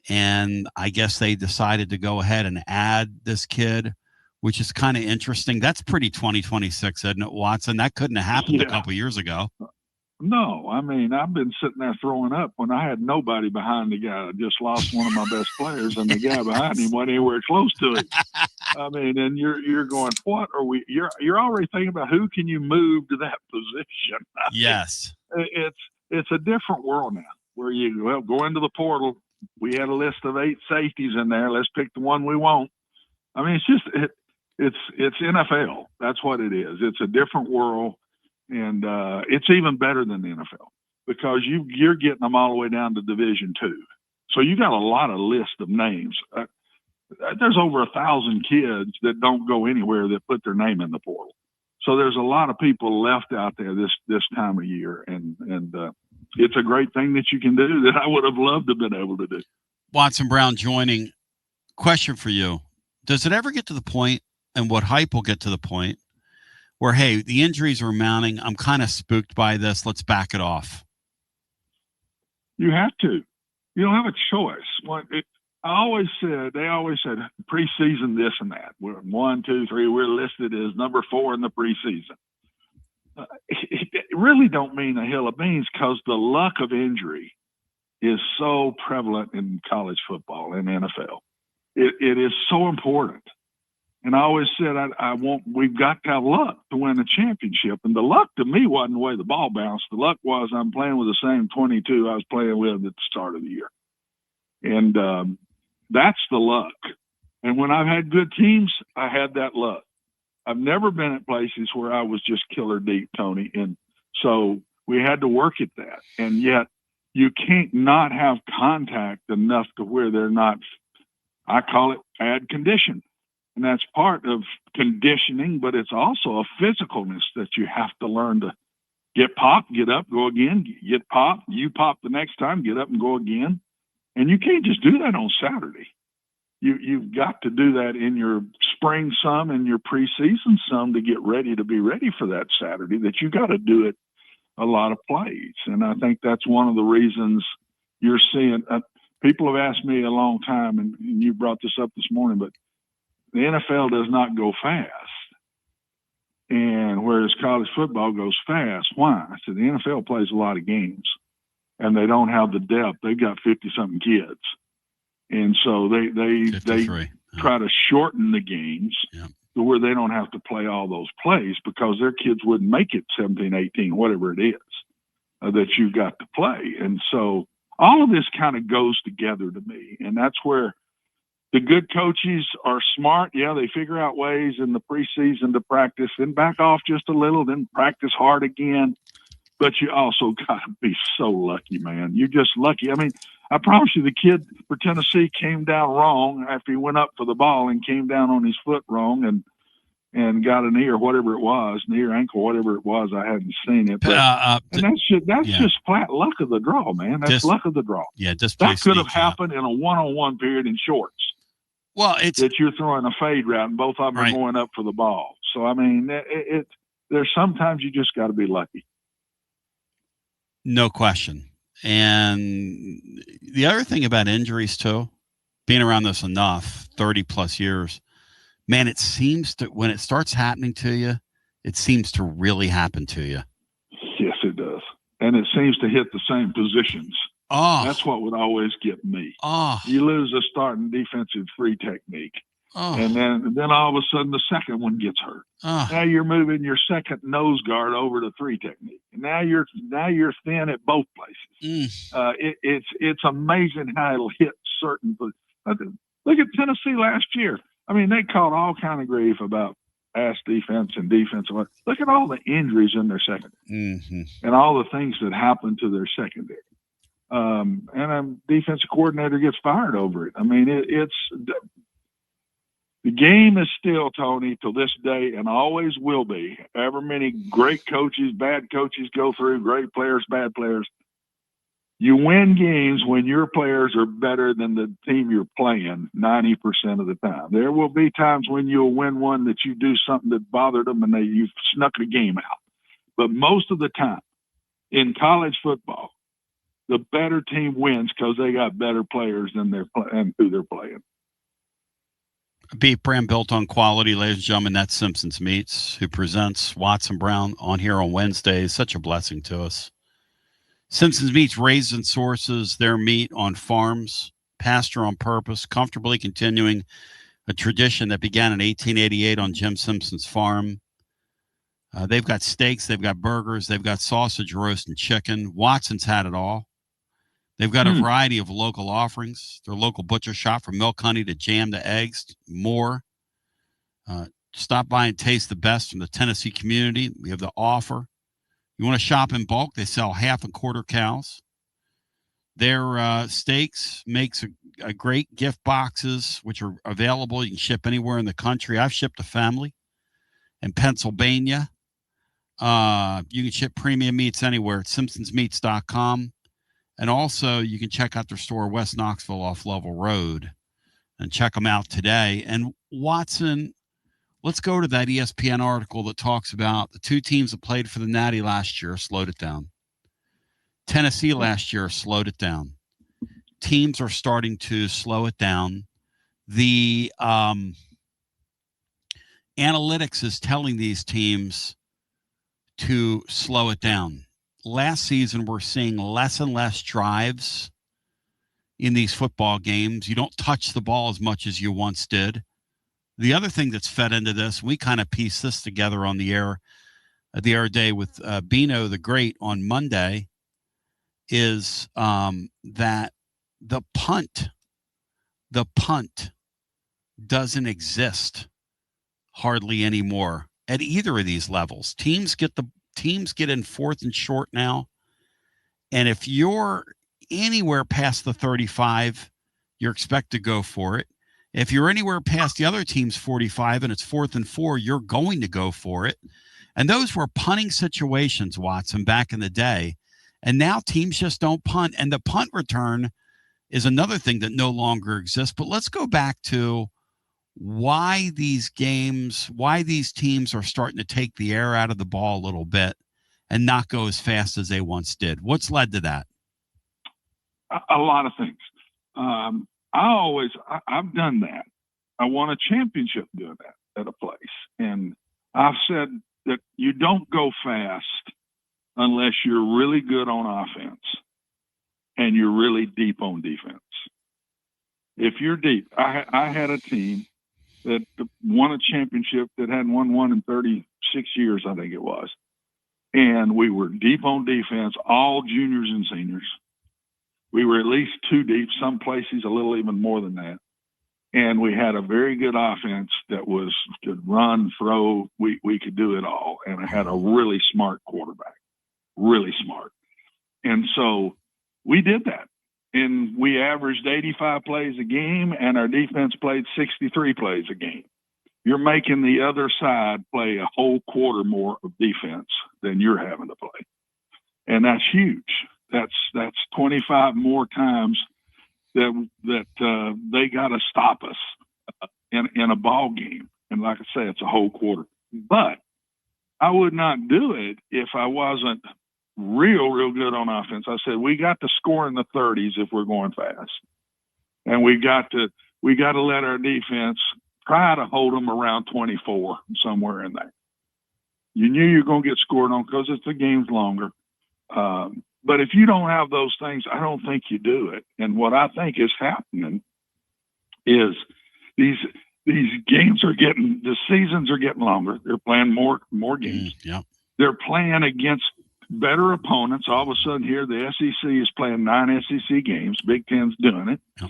[SPEAKER 1] And I guess they decided to go ahead and add this kid, which is kind of interesting. That's pretty 2026, isn't it, Watson? That couldn't have happened a couple years ago.
[SPEAKER 12] No, I mean, I've been sitting there throwing up when I had nobody behind the guy. I just lost one of my best players, and the guy behind him wasn't anywhere close to it. I mean, and you're going, what are we? You're already thinking about who can you move to that position.
[SPEAKER 1] Yes,
[SPEAKER 12] it's a different world now where you go into the portal. We had a list of 8 safeties in there. Let's pick the one we want. I mean, it's NFL. That's what it is. It's a different world. And it's even better than the NFL because you're getting them all the way down to Division II. So you got a lot of list of names. There's over 1,000 kids that don't go anywhere that put their name in the portal. So there's a lot of people left out there this time of year, and it's a great thing that you can do that I would have loved to have been able to do.
[SPEAKER 1] Watson Brown joining. Question for you: does it ever get to the point, and would Heupel get to the point, where, hey, the injuries are mounting, I'm kind of spooked by this, let's back it off?
[SPEAKER 12] You have to. You don't have a choice. They always said preseason this and that. We're 1, 2, 3. We're listed as number 4 in the preseason. It really don't mean a hill of beans because the luck of injury is so prevalent in college football and NFL. It is so important. And I always said, we've got to have luck to win a championship. And the luck to me wasn't the way the ball bounced. The luck was I'm playing with the same 22 I was playing with at the start of the year. And that's the luck. And when I've had good teams, I had that luck. I've never been at places where I was just killer deep, Tony. And so we had to work at that. And yet you can't not have contact enough to where they're not, I call it pad condition. And that's part of conditioning, but it's also a physicalness that you have to learn Get popped, get up, go again. Get popped, you pop the next time, get up and go again. And you can't just do that on Saturday. You've got to do that in your spring some and your preseason some to get ready to be ready for that Saturday, that you got to do it a lot of plays. And I think that's one of the reasons you're seeing people have asked me a long time, and you brought this up this morning, but the NFL does not go fast. And whereas college football goes fast, why? I said the NFL plays a lot of games and they don't have the depth. They've got 50 something kids. And so they try to shorten the games to where they don't have to play all those plays, because their kids wouldn't make it 17, 18, whatever it is that you've got to play. And so all of this kind of goes together to me. And that's where the good coaches are smart. Yeah, they figure out ways in the preseason to practice, then back off just a little, then practice hard again. But you also got to be so lucky, man. You're just lucky. I mean, I promise you, the kid for Tennessee came down wrong after he went up for the ball and came down on his foot wrong and got a knee or whatever it was, knee or ankle, whatever it was. I hadn't seen it. But, and that's just flat luck of the draw, man. That's luck of the draw.
[SPEAKER 1] Yeah,
[SPEAKER 12] that could have happened in a one-on-one period in shorts.
[SPEAKER 1] Well, it's
[SPEAKER 12] that you're throwing a fade route and both of them are going up for the ball. So, I mean, there's sometimes you just got to be lucky.
[SPEAKER 1] No question. And the other thing about injuries, too, being around this enough, 30 plus years, man, it seems to, when it starts happening to you, it seems to really happen to you.
[SPEAKER 12] Yes, it does. And it seems to hit the same positions.
[SPEAKER 1] Oh,
[SPEAKER 12] that's what would always get me.
[SPEAKER 1] Oh,
[SPEAKER 12] you lose a starting defensive three technique.
[SPEAKER 1] Oh.
[SPEAKER 12] And then all of a sudden the second one gets hurt.
[SPEAKER 1] Oh.
[SPEAKER 12] Now you're moving your second nose guard over to three technique. And now you're thin at both places. It's amazing how it'll hit certain. Look at Tennessee last year. I mean, they caught all kind of grief about pass defense and defensive. Look at all the injuries in their secondary and all the things that happened to their secondary. And a defensive coordinator gets fired over it. I mean, the game is still, Tony, to this day, and always will be, however many great coaches, bad coaches go through, great players, bad players. You win games when your players are better than the team you're playing 90% of the time. There will be times when you'll win one that you do something that bothered them and you snuck the game out. But most of the time in college football, the better team wins because they got better players than and who they're playing.
[SPEAKER 1] A beef brand built on quality, ladies and gentlemen. That's Simpson's Meats, who presents Watson Brown on here on Wednesdays. Such a blessing to us. Simpson's Meats raises and sources their meat on farms, pasture on purpose, comfortably continuing a tradition that began in 1888 on Jim Simpson's farm. They've got steaks, they've got burgers, they've got sausage, roast, and chicken. Watson's had it all. They've got a variety of local offerings. Their local butcher shop, from milk honey to jam to eggs, more. Stop by and taste the best from the Tennessee community. We have the offer. You want to shop in bulk? They sell half and quarter cows. Their steaks makes a great gift boxes, which are available. You can ship anywhere in the country. I've shipped a family in Pennsylvania. You can ship premium meats anywhere at simpsonsmeats.com. And also, you can check out their store, West Knoxville off Level Road, and check them out today. And Watson, let's go to that ESPN article that talks about the two teams that played for the Natty last year slowed it down. Tennessee last year slowed it down. Teams are starting to slow it down. The analytics is telling these teams to slow it down. Last season, we're seeing less and less drives in these football games. You don't touch the ball as much as you once did. The other thing that's fed into this, we kind of pieced this together on the air day with Bino the Great on Monday, is that the punt doesn't exist hardly anymore at either of these levels. Teams get in fourth and short now, and if you're anywhere past the 35, you're expected to go for it. If you're anywhere past the other team's 45 and it's 4th and 4, you're going to go for it. And those were punting situations, Watson, back in the day. And now teams just don't punt. And the punt return is another thing that no longer exists. But let's go back to why these teams are starting to take the air out of the ball a little bit and not go as fast as they once did. What's led to that?
[SPEAKER 12] A lot of things. I've done that. I won a championship doing that at a place. And I've said that you don't go fast unless you're really good on offense and you're really deep on defense. If you're deep, I had a team that won a championship that hadn't won one in 36 years, I think it was. And we were deep on defense, all juniors and seniors. We were at least 2 deep, some places a little even more than that. And we had a very good offense that could run, throw. We could do it all. And I had a really smart quarterback, really smart. And so we did that. And we averaged 85 plays a game, and our defense played 63 plays a game. You're making the other side play a whole quarter more of defense than you're having to play. And that's huge. That's 25 more times that they got to stop us in a ball game. And like I say, it's a whole quarter. But I would not do it if I wasn't real good on offense. I said, we got to score in the 30s if we're going fast. And we got to let our defense try to hold them around 24, somewhere in there. You knew you were going to get scored on because the game's longer. But if you don't have those things, I don't think you do it. And what I think is happening is these games the seasons are getting longer. They're playing more games.
[SPEAKER 1] Yeah.
[SPEAKER 12] They're playing against better opponents. All of a sudden here, the SEC is playing 9 SEC games. Big Ten's doing it.
[SPEAKER 1] Yeah.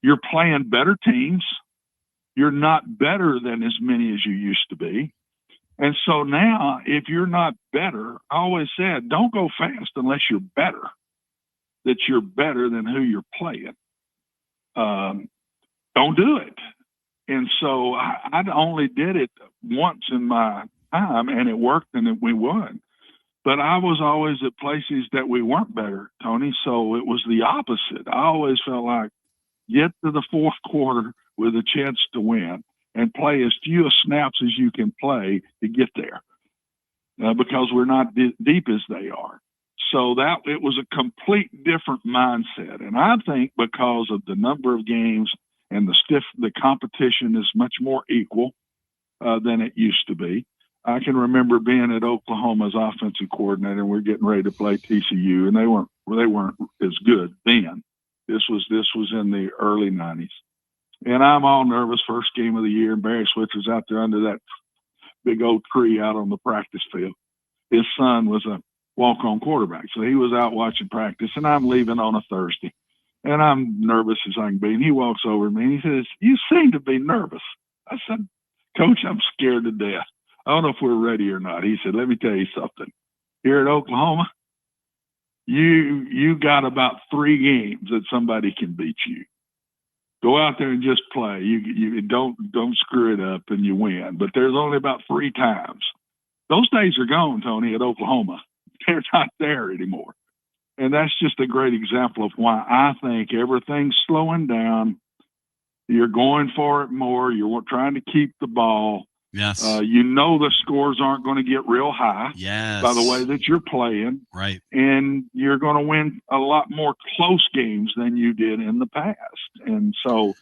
[SPEAKER 12] You're playing better teams. You're not better than as many as you used to be. And so now, if you're not better, I always said, don't go fast unless you're better, that you're better than who you're playing. Don't do it. And so I only did it once in my time, and it worked, and we won. But I was always at places that we weren't better, Tony, so it was the opposite. I always felt like get to the fourth quarter with a chance to win and play as few snaps as you can play to get there because we're not deep as they are. So it was a complete different mindset. And I think because of the number of games and the competition is much more equal than it used to be. I can remember being at Oklahoma's offensive coordinator, and we're getting ready to play TCU, and they weren't as good then. This was in the early 90s. And I'm all nervous, first game of the year, and Barry Switzer's out there under that big old tree out on the practice field. His son was a walk-on quarterback, so he was out watching practice, and I'm leaving on a Thursday. And I'm nervous as I can be. And he walks over to me, and he says, "You seem to be nervous." I said, "Coach, I'm scared to death. I don't know if we're ready or not." He said, "Let me tell you something. Here at Oklahoma, you got about 3 games that somebody can beat you. Go out there and just play. You don't screw it up and you win. But there's only about 3 times." Those days are gone, Tony, at Oklahoma. They're not there anymore. And that's just a great example of why I think everything's slowing down. You're going for it more. You're trying to keep the ball.
[SPEAKER 1] Yes.
[SPEAKER 12] The scores aren't going to get real high.
[SPEAKER 1] Yes.
[SPEAKER 12] By the way that you're playing.
[SPEAKER 1] Right.
[SPEAKER 12] And you're going to win a lot more close games than you did in the past. And so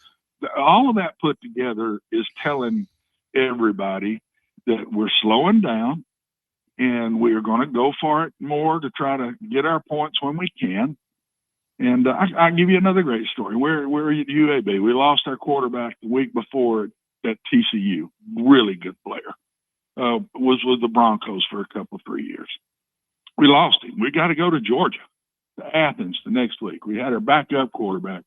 [SPEAKER 12] all of that put together is telling everybody that we're slowing down and we're going to go for it more to try to get our points when we can. And I'll give you another great story. We're at UAB. We lost our quarterback the week before at TCU. Really good player. Was with the Broncos for a couple, 3 years. We lost him. We got to go to Georgia, to Athens the next week. We had our backup quarterback.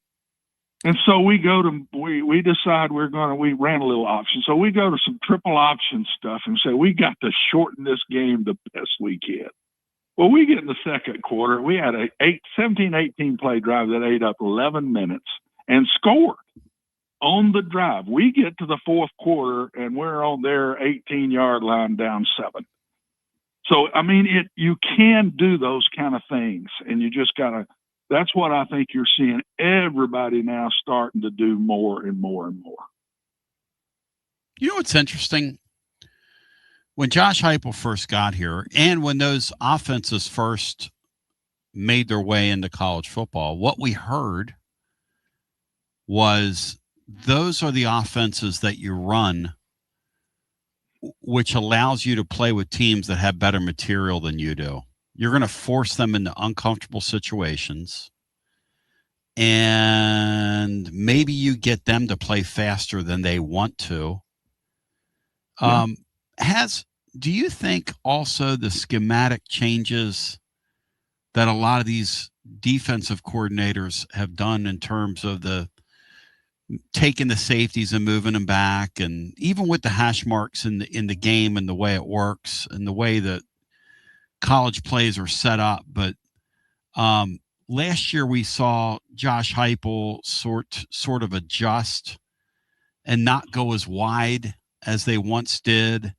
[SPEAKER 12] And so we decide we ran a little option. So we go to some triple option stuff and say, we got to shorten this game the best we can. Well, we get in the second quarter. We had a 17-18 play drive that ate up 11 minutes and scored on the drive. We get to the fourth quarter and we're on their 18-yard line down 7. So, I mean, you can do those kind of things, and you just got to – that's what I think you're seeing everybody now starting to do more and more and more.
[SPEAKER 1] You know what's interesting? When Josh Heupel first got here and when those offenses first made their way into college football, what we heard was those are the offenses that you run, which allows you to play with teams that have better material than you do. You're going to force them into uncomfortable situations, and maybe you get them to play faster than they want to.
[SPEAKER 12] Yeah.
[SPEAKER 1] Do you think also the schematic changes that a lot of these defensive coordinators have done in terms of the taking the safeties and moving them back, and even with the hash marks in the game and the way it works and the way that college plays are set up, but last year we saw Josh Heupel sort of adjust and not go as wide as they once did.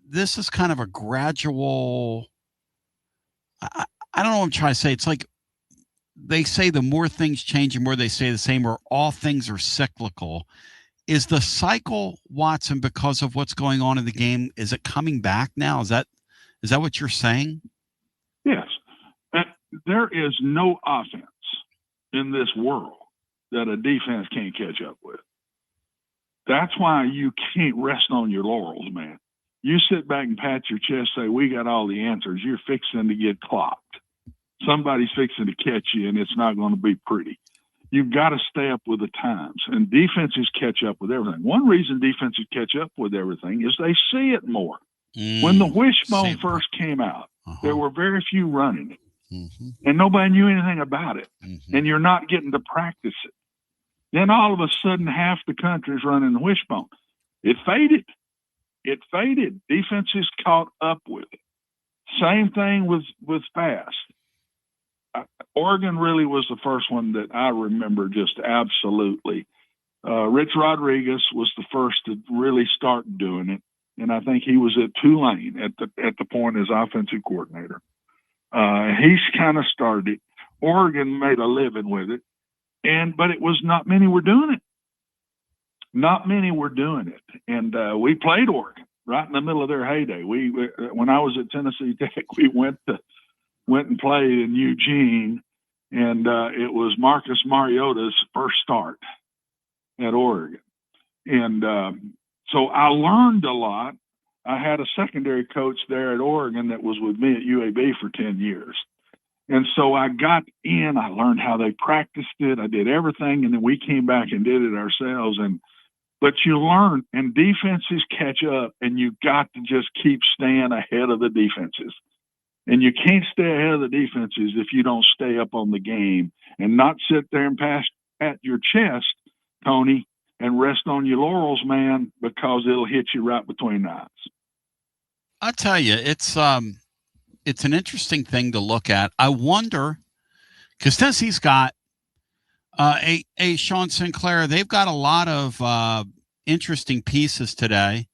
[SPEAKER 1] This is kind of a gradual. I don't know what I'm trying to say. It's like they say the more things change, the more they stay the same, or all things are cyclical. Is the cycle, Watson, because of what's going on in the game, is it coming back now? Is that what you're saying?
[SPEAKER 12] Yes. There is no offense in this world that a defense can't catch up with. That's why you can't rest on your laurels, man. You sit back and pat your chest, say, we got all the answers. You're fixing to get clocked. Somebody's fixing to catch you, and it's not going to be pretty. You've got to stay up with the times, and defenses catch up with everything. One reason defenses catch up with everything is they see it more. When the wishbone first came out, there were very few running it, and nobody knew anything about it, and you're not getting to practice it. Then all of a sudden, half the country's running the wishbone. It faded. Defenses caught up with it. Same thing with fast. Oregon really was the first one that I remember just absolutely. Rich Rodriguez was the first to really start doing it, and I think he was at Tulane at the point as offensive coordinator. He's kind of started it. Oregon made a living with it, but it was not many were doing it. Not many were doing it, and we played Oregon right in the middle of their heyday. When I was at Tennessee Tech, we went and played in Eugene, and it was Marcus Mariota's first start at Oregon. And so I learned a lot. I had a secondary coach there at Oregon that was with me at UAB for 10 years. And so I got in, I learned how they practiced it. I did everything. And then we came back and did it ourselves. But you learn, and defenses catch up, and you got to just keep staying ahead of the defenses. And you can't stay ahead of the defenses if you don't stay up on the game and not sit there and pat your chest, Tony, and rest on your laurels, man, because it'll hit you right between the eyes.
[SPEAKER 1] I'll tell you, it's an interesting thing to look at. I wonder, because Tennessee's got Sean Sinclair, they've got a lot of interesting pieces today.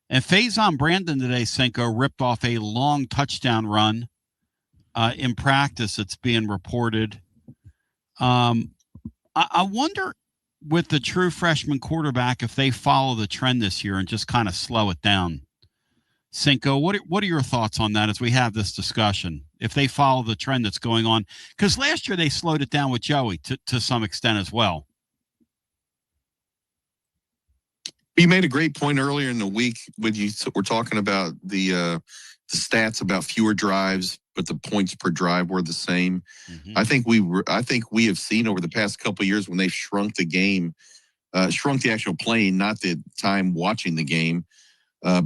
[SPEAKER 1] And Faison Brandon today, Cinco, ripped off a long touchdown run in practice. It's being reported. I wonder with the true freshman quarterback if they follow the trend this year and just kind of slow it down. Cinco, what are your thoughts on that as we have this discussion? If they follow the trend that's going on, because last year they slowed it down with Joey to some extent as well.
[SPEAKER 3] You made a great point earlier in the week when you were talking about the stats about fewer drives, but the points per drive were the same. I think we have seen over the past couple of years when they've shrunk the game, shrunk the actual playing, not the time watching the game,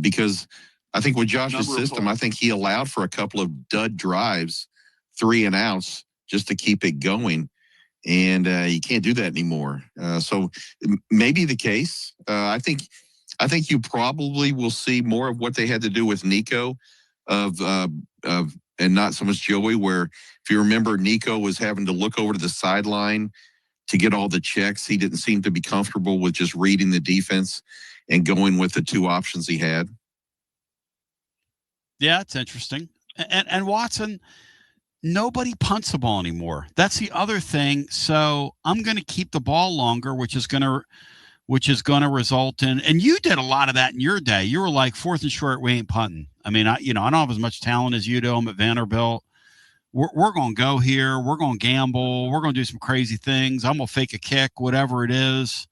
[SPEAKER 3] because I think with Josh's system, I think he allowed for a couple of dud drives, 3 and outs, just to keep it going. And you can't do that anymore. So maybe the case. I think you probably will see more of what they had to do with Nico, and not so much Joey. Where if you remember, Nico was having to look over to the sideline to get all the checks. He didn't seem to be comfortable with just reading the defense and going with the 2 options he had.
[SPEAKER 1] Yeah, it's interesting. And Watson, nobody punts the ball anymore. That's the other thing. So I'm going to keep the ball longer, which is going to result in. And you did a lot of that in your day. You were like 4th and short, we ain't punting. I mean, I don't have as much talent as you do. I'm at Vanderbilt. We're going to go here. We're going to gamble. We're going to do some crazy things. I'm going to fake a kick, whatever it is.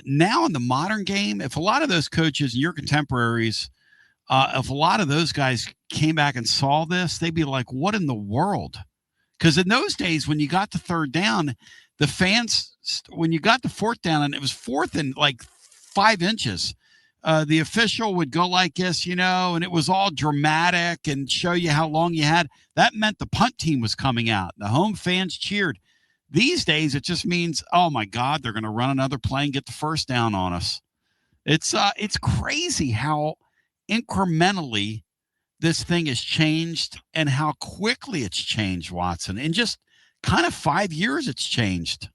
[SPEAKER 1] Now in the modern game, if a lot of those coaches and your contemporaries, if a lot of those guys came back and saw this, they'd be like, what in the world? Because in those days, when you got to 3rd down, the fans, when you got to 4th down and it was 4th and like 5 inches, the official would go like this, and it was all dramatic and show you how long you had. That meant the punt team was coming out. The home fans cheered. These days, it just means, oh my God, they're going to run another play and get the 1st down on us. It's crazy how incrementally this thing has changed and how quickly it's changed, Watson. In just kind of 5 years, it's changed.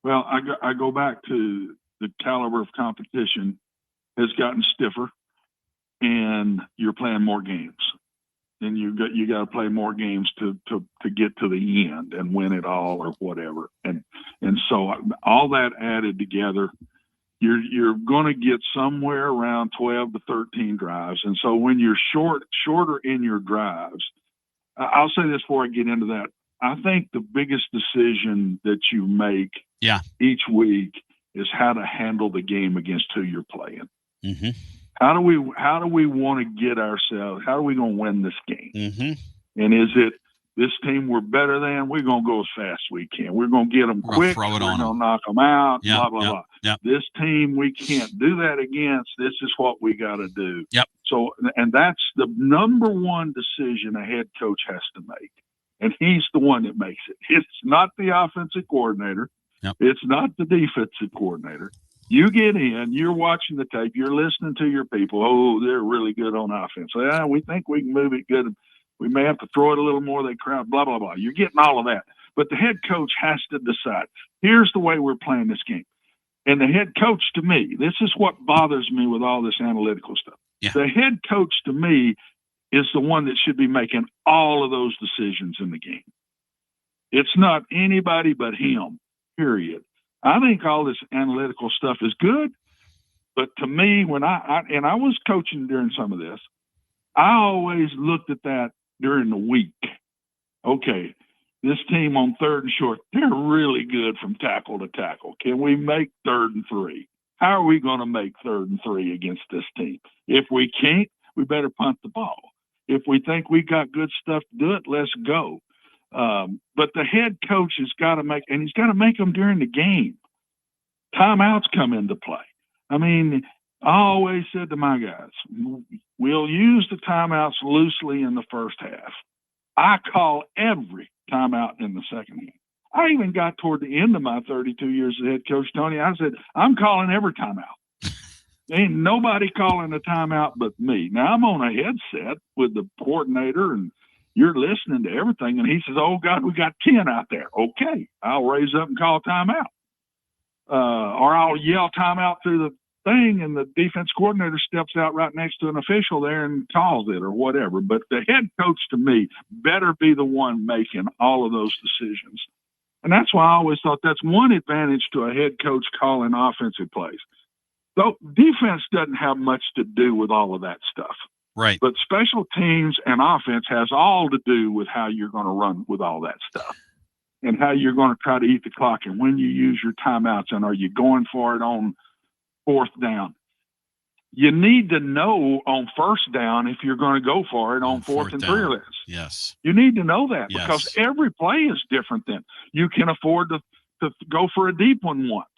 [SPEAKER 12] Well, I go back to the caliber of competition has gotten stiffer, and you're playing more games, and you got to play more games to get to the end and win it all or whatever. And so all that added together, you're going to get somewhere around 12 to 13 drives. And so when you're shorter in your drives, I'll say this before I get into that. I think the biggest decision that you make each week is how to handle the game against who you're playing.
[SPEAKER 1] Mm-hmm.
[SPEAKER 12] How do we want to get ourselves? How are we going to win this game?
[SPEAKER 1] Mm-hmm.
[SPEAKER 12] And is it this team we're better than? We're going to go as fast as we can. We're going to get them quick. We're going to knock them out.
[SPEAKER 1] Yep,
[SPEAKER 12] blah blah
[SPEAKER 1] yep,
[SPEAKER 12] blah.
[SPEAKER 1] Yep.
[SPEAKER 12] This team we can't do that against. This is what we got to do.
[SPEAKER 1] Yep.
[SPEAKER 12] So, and that's the number one decision a head coach has to make, and he's the one that makes it. It's not the offensive coordinator.
[SPEAKER 1] Yep.
[SPEAKER 12] It's not the defensive coordinator. You get in, you're watching the tape, you're listening to your people. Oh, they're really good on offense. We think we can move it good. We may have to throw it a little more. They crowd, blah, blah, blah. You're getting all of that. But the head coach has to decide, here's the way we're playing this game. And the head coach, to me, this is what bothers me with all this analytical stuff.
[SPEAKER 1] Yeah.
[SPEAKER 12] The head coach, to me, is the one that should be making all of those decisions in the game. It's not anybody but him, period. I think all this analytical stuff is good, but to me, when I was coaching during some of this, I always looked at that during the week. Okay, this team on 3rd and short, they're really good from tackle to tackle. Can we make 3rd and 3? How are we going to make 3rd and 3 against this team? If we can't, we better punt the ball. If we think we got good stuff to do it, let's go. But the head coach has got to make, and he's got to make them during the game. Timeouts come into play. I mean, I always said to my guys, we'll use the timeouts loosely in the first half. I call every timeout in the second half. I even got toward the end of my 32 years as head coach, Tony. I said, I'm calling every timeout. Ain't nobody calling a timeout but me. Now, I'm on a headset with the coordinator, and you're listening to everything. And he says, oh, God, we got 10 out there. Okay, I'll raise up and call timeout. Or I'll yell timeout through the thing, and the defense coordinator steps out right next to an official there and calls it or whatever. But the head coach, to me, better be the one making all of those decisions. And that's why I always thought that's one advantage to a head coach calling offensive plays. Though defense doesn't have much to do with all of that stuff.
[SPEAKER 1] Right.
[SPEAKER 12] But special teams and offense has all to do with how you're going to run with all that stuff and how you're going to try to eat the clock and when you use your timeouts, and are you going for it on 4th down. You need to know on 1st down if you're going to go for it on 4th and 3 or less.
[SPEAKER 1] Yes.
[SPEAKER 12] You need to know that
[SPEAKER 1] Yes.
[SPEAKER 12] because every play is different then. You can afford to go for a deep one once.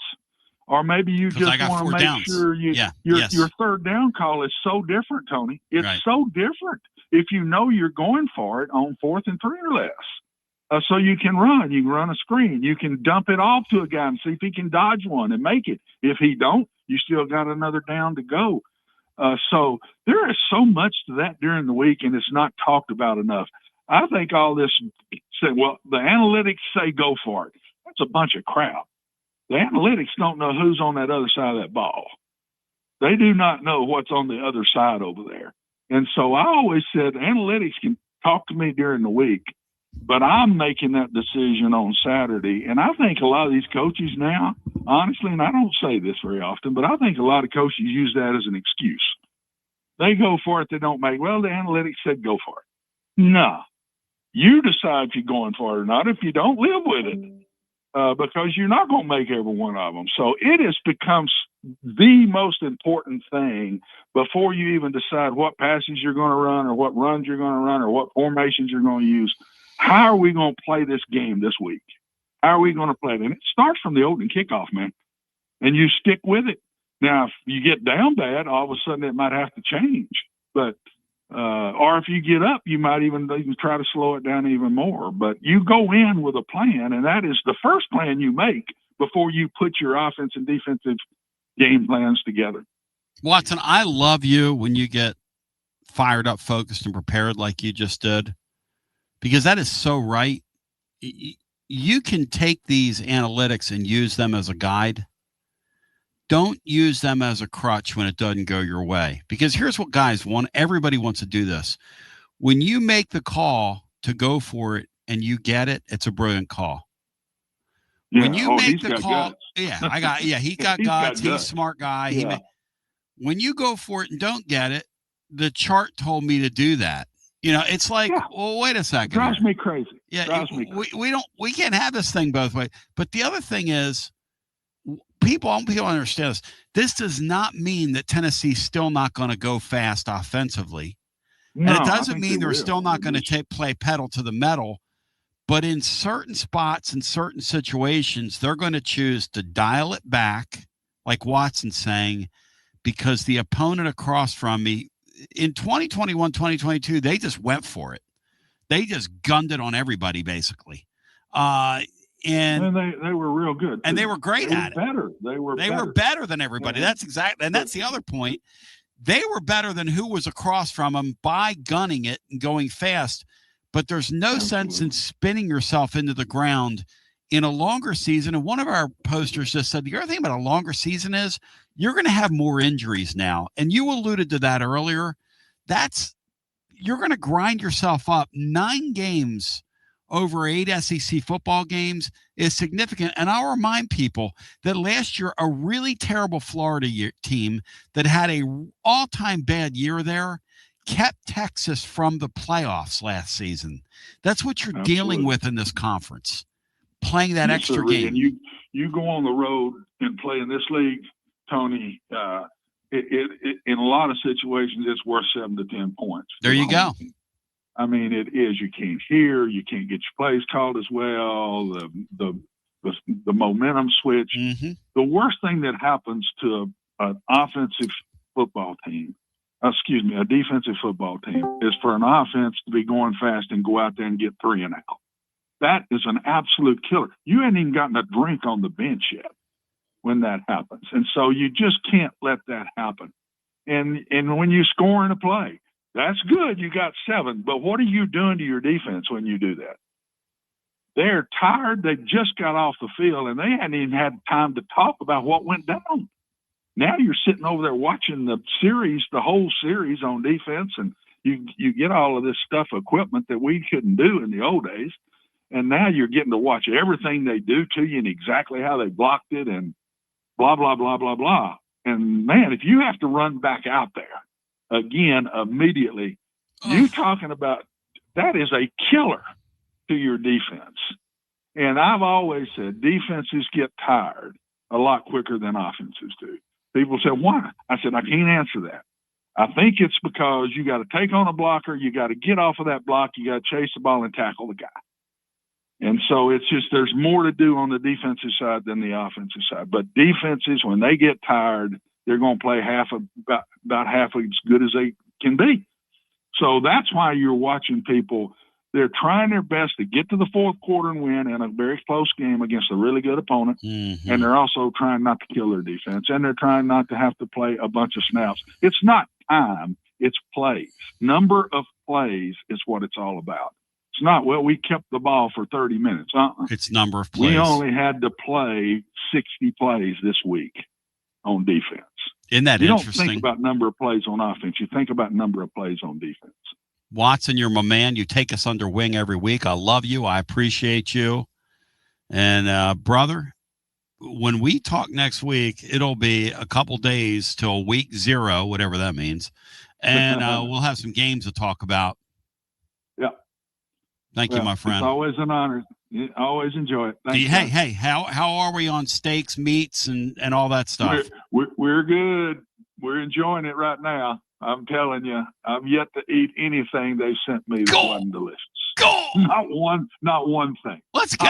[SPEAKER 12] Or maybe you just want to make sure your 3rd down call is so different, Tony. It's
[SPEAKER 1] right.
[SPEAKER 12] so different if you know you're going for it on 4th and 3 or less. So you can run. You can run a screen. You can dump it off to a guy and see if he can dodge one and make it. If he don't, you still got another down to go. So there is so much to that during the week, and it's not talked about enough. I think all this say, well, the analytics say go for it. That's a bunch of crap. The analytics don't know who's on that other side of that ball. They do not know what's on the other side over there. And so I always said analytics can talk to me during the week, but I'm making that decision on Saturday. And I think a lot of these coaches now, honestly, and I don't say this very often, but I think a lot of coaches use that as an excuse. They go for it. They don't make, well, the analytics said go for it. No, you decide if you're going for it or not. If you don't, live with it. Because you're not going to make every one of them. So it has become the most important thing before you even decide what passes you're going to run or what runs you're going to run or what formations you're going to use. How are we going to play this game this week? How are we going to play it? And it starts from the opening kickoff, man. And you stick with it. Now, if you get down bad, all of a sudden it might have to change. But or if you get up, you might even try to slow it down even more. But you go in with a plan, and that is the first plan you make before you put your offense and defensive game plans together.
[SPEAKER 1] Watson, I love you when you get fired up, focused, and prepared like you just did, because that is so right. You can take these analytics and use them as a guide. Don't use them as a crutch when it doesn't go your way. Because here's what guys want. Everybody wants to do this. When you make the call to go for it and you get it, it's a brilliant call.
[SPEAKER 12] Yeah.
[SPEAKER 1] When you make the call,
[SPEAKER 12] guts.
[SPEAKER 1] he got guts. He's a smart guy.
[SPEAKER 12] Yeah.
[SPEAKER 1] When you go for it and don't get it, the chart told me to do that. It's like, well, wait a second.
[SPEAKER 12] Drives me crazy.
[SPEAKER 1] Yeah.
[SPEAKER 12] Drives me crazy.
[SPEAKER 1] We can't have this thing both ways. But the other thing is, people understand this. This does not mean that Tennessee's still not going to go fast offensively.
[SPEAKER 12] No,
[SPEAKER 1] and it doesn't mean they're still not going to play pedal to the metal. But in certain spots, in certain situations, they're going to choose to dial it back, like Watson's saying, because the opponent across from me in 2021, 2022, they just went for it. They just gunned it on everybody, basically. And
[SPEAKER 12] they were real good.
[SPEAKER 1] And they were great at it.
[SPEAKER 12] They were
[SPEAKER 1] better than everybody.
[SPEAKER 12] Yeah.
[SPEAKER 1] That's the other point. They were better than who was across from them by gunning it and going fast. But there's no sense in spinning yourself into the ground in a longer season. And one of our posters just said, the other thing about a longer season is you're going to have more injuries now. And you alluded to that earlier. You're going to grind yourself up. 9 games over 8 SEC football games is significant. And I'll remind people that last year, a really terrible Florida team that had a all-time bad year there kept Texas from the playoffs last season. That's what you're dealing with in this conference, playing that extra game.
[SPEAKER 12] And you go on the road and play in this league, Tony, in a lot of situations, it's worth 7 to 10 points.
[SPEAKER 1] There you go.
[SPEAKER 12] I mean, it is. You can't hear. You can't get your plays called as well. The momentum switch.
[SPEAKER 1] Mm-hmm.
[SPEAKER 12] The worst thing that happens to an offensive football team, a defensive football team, is for an offense to be going fast and go out there and get 3 and out. That is an absolute killer. You hadn't even gotten a drink on the bench yet when that happens. And so you just can't let that happen. And when you score in a play, that's good. You got 7. But what are you doing to your defense when you do that? They're tired. They just got off the field, and they hadn't even had time to talk about what went down. Now you're sitting over there watching the whole series on defense, and you get all of this equipment that we couldn't do in the old days. And now you're getting to watch everything they do to you and exactly how they blocked it and blah, blah, blah, blah, blah. And, man, if you have to run back out there again immediately, you talking about that is a killer to your defense. And I've always said defenses get tired a lot quicker than offenses do. People say, why? I said, I can't answer that. I think it's because you got to take on a blocker, you got to get off of that block, you got to chase the ball and tackle the guy. And so it's just there's more to do on the defensive side than the offensive side. But defenses, when they get tired, they're going to play about half as good as they can be. So that's why you're watching people. They're trying their best to get to the fourth quarter and win in a very close game against a really good opponent.
[SPEAKER 1] Mm-hmm.
[SPEAKER 12] And they're also trying not to kill their defense. And they're trying not to have to play a bunch of snaps. It's not time. It's plays. Number of plays is what it's all about. It's not, well, we kept the ball for 30 minutes.
[SPEAKER 1] It's number of plays.
[SPEAKER 12] We only had to play 60 plays this week on defense.
[SPEAKER 1] Isn't that
[SPEAKER 12] You don't
[SPEAKER 1] interesting?
[SPEAKER 12] think about number of plays on offense. You think about number of plays on defense.
[SPEAKER 1] Watson, you're my man. You take us under wing every week. I love you. I appreciate you. And, brother, when we talk next week, it'll be a couple days till week 0, whatever that means. And we'll have some games to talk about.
[SPEAKER 12] Yeah.
[SPEAKER 1] Thank you, my friend.
[SPEAKER 12] It's always an honor. I always enjoy it. Thank you.
[SPEAKER 1] Hey, how are we on steaks, meats, and all that stuff?
[SPEAKER 12] We're good. We're enjoying it right now. I'm telling you, I'm yet to eat anything they sent me that wasn't delicious.
[SPEAKER 1] Go!
[SPEAKER 12] Not one thing.
[SPEAKER 1] Let's go.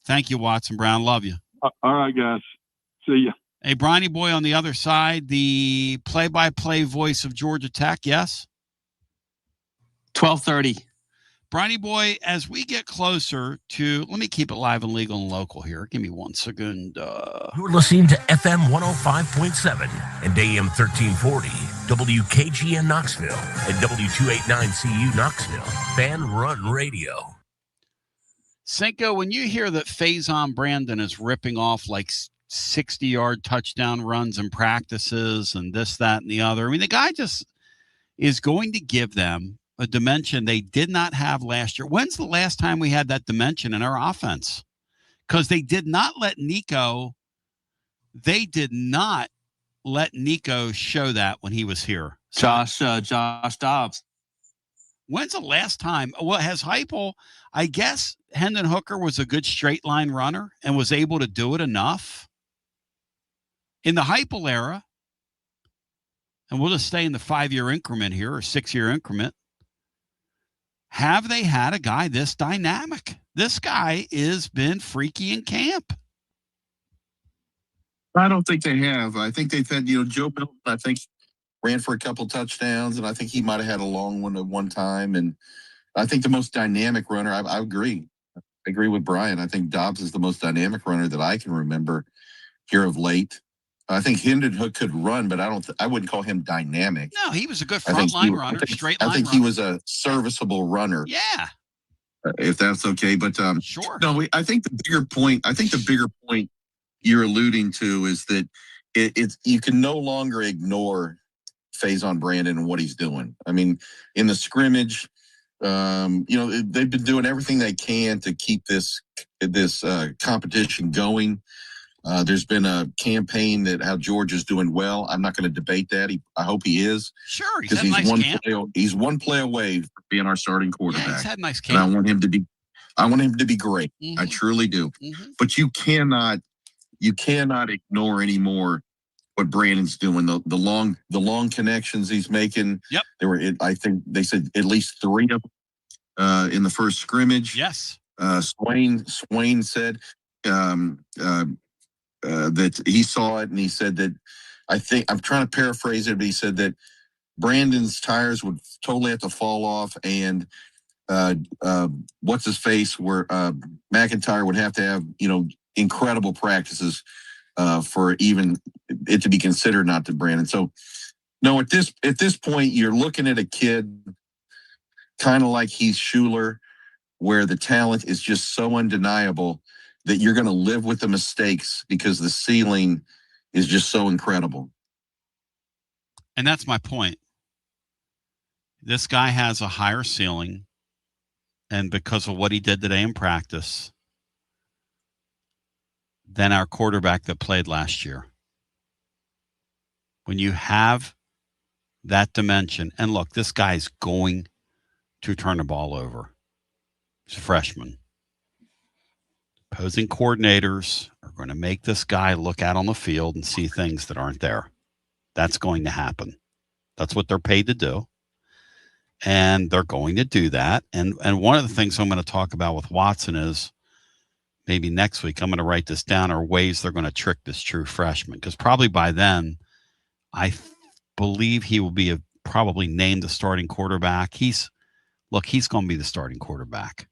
[SPEAKER 1] Thank you, Watson Brown. Love you.
[SPEAKER 12] All right, guys. See ya.
[SPEAKER 1] Hey, Bronny Boy on the other side, the play-by-play voice of Georgia Tech, yes?
[SPEAKER 4] 12:30.
[SPEAKER 1] Bronny Boy, as we get closer to, let me keep it live and legal and local here. Give me 1 second.
[SPEAKER 2] You're listening to FM 105.7 and AM 1340, WKGN Knoxville, and W289CU Knoxville, Fan Run Radio.
[SPEAKER 1] Cinco, when you hear that Faison Brandon is ripping off like 60-yard touchdown runs and practices and this, that, and the other, I mean, the guy just is going to give them a dimension they did not have last year. When's the last time we had that dimension in our offense? Because they did not let Nico show that when he was here.
[SPEAKER 4] Josh Dobbs.
[SPEAKER 1] When's the last time? Well, has Heupel, I guess Hendon Hooker was a good straight line runner and was able to do it enough. In the Heupel era, and we'll just stay in the 5-year increment here or 6-year increment, have they had a guy this dynamic? This guy has been freaky in camp.
[SPEAKER 3] I don't think they have. I think they've had, Joe Milton, I think, ran for a couple touchdowns, and I think he might have had a long one at one time. And I think the most dynamic runner, I agree. I agree with Brian. I think Dobbs is the most dynamic runner that I can remember here of late. I think Hendon Hook could run, but I wouldn't call him dynamic.
[SPEAKER 1] No, he was a good front line runner, straight line runner.
[SPEAKER 3] I think he was a serviceable runner.
[SPEAKER 1] Yeah.
[SPEAKER 3] If that's okay. But
[SPEAKER 1] sure.
[SPEAKER 3] No, I think the bigger point you're alluding to is that it's you can no longer ignore Faison Brandon and what he's doing. I mean, in the scrimmage, they've been doing everything they can to keep this competition going. There's been a campaign that how Georgia's doing well. I'm not going to debate that. I hope he is.
[SPEAKER 1] Sure,
[SPEAKER 3] because he's one play away from being our starting quarterback.
[SPEAKER 1] Yeah, he's had a nice camp.
[SPEAKER 3] And I want him to be great. Mm-hmm. I truly do. Mm-hmm. But you cannot ignore anymore what Brandon's doing. The long connections he's making.
[SPEAKER 1] Yep.
[SPEAKER 3] I think they said at least 3 of them in the first scrimmage.
[SPEAKER 1] Yes.
[SPEAKER 3] Swain said that he saw it, and he said that I'm trying to paraphrase it, but he said that Brandon's tires would totally have to fall off, and what's his face where McIntyre would have to have incredible practices for even it to be considered not to Brandon. So no, at this point you're looking at a kid kind of like Heath Schuler, where the talent is just so undeniable that you're going to live with the mistakes because the ceiling is just so incredible.
[SPEAKER 1] And that's my point. This guy has a higher ceiling, and because of what he did today in practice, than our quarterback that played last year. When you have that dimension, and look, this guy's going to turn the ball over. He's a freshman. Opposing coordinators are going to make this guy look out on the field and see things that aren't there. That's going to happen. That's what they're paid to do. And they're going to do that. And one of the things I'm going to talk about with Watson is maybe next week, I'm going to write this down, are ways they're going to trick this true freshman. Because probably by then, I believe he will be probably named the starting quarterback. He's going to be the starting quarterback.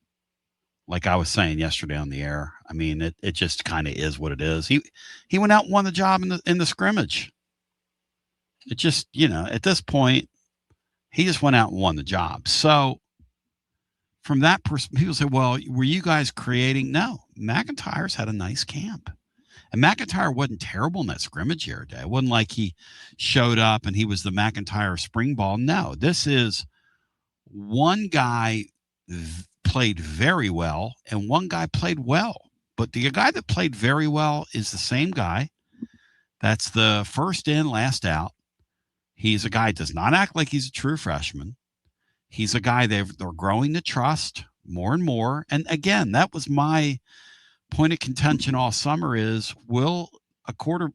[SPEAKER 1] Like I was saying yesterday on the air, I mean, it just kind of is what it is. He went out and won the job in the scrimmage. It just, at this point, he just went out and won the job. So from that perspective, people say, well, were you guys creating? No, McIntyre's had a nice camp. And McIntyre wasn't terrible in that scrimmage here today. It wasn't like he showed up and he was the McIntyre spring ball. No, this is one guy played very well and one guy played well. But the guy that played very well is the same guy. That's the first in, last out. He's a guy that does not act like he's a true freshman. He's a guy they're growing to trust more and more. And again, that was my point of contention all summer is, will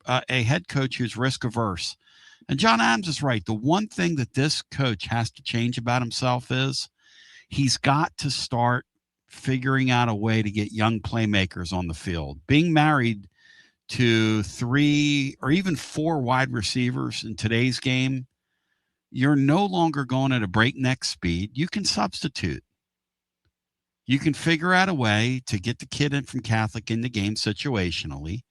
[SPEAKER 1] a head coach who's risk averse, and John Adams is right. The one thing that this coach has to change about himself is he's got to start figuring out a way to get young playmakers on the field. Being married to 3 or even 4 wide receivers in today's game, you're no longer going at a breakneck speed. You can substitute. You can figure out a way to get the kid in from Catholic in the game situationally.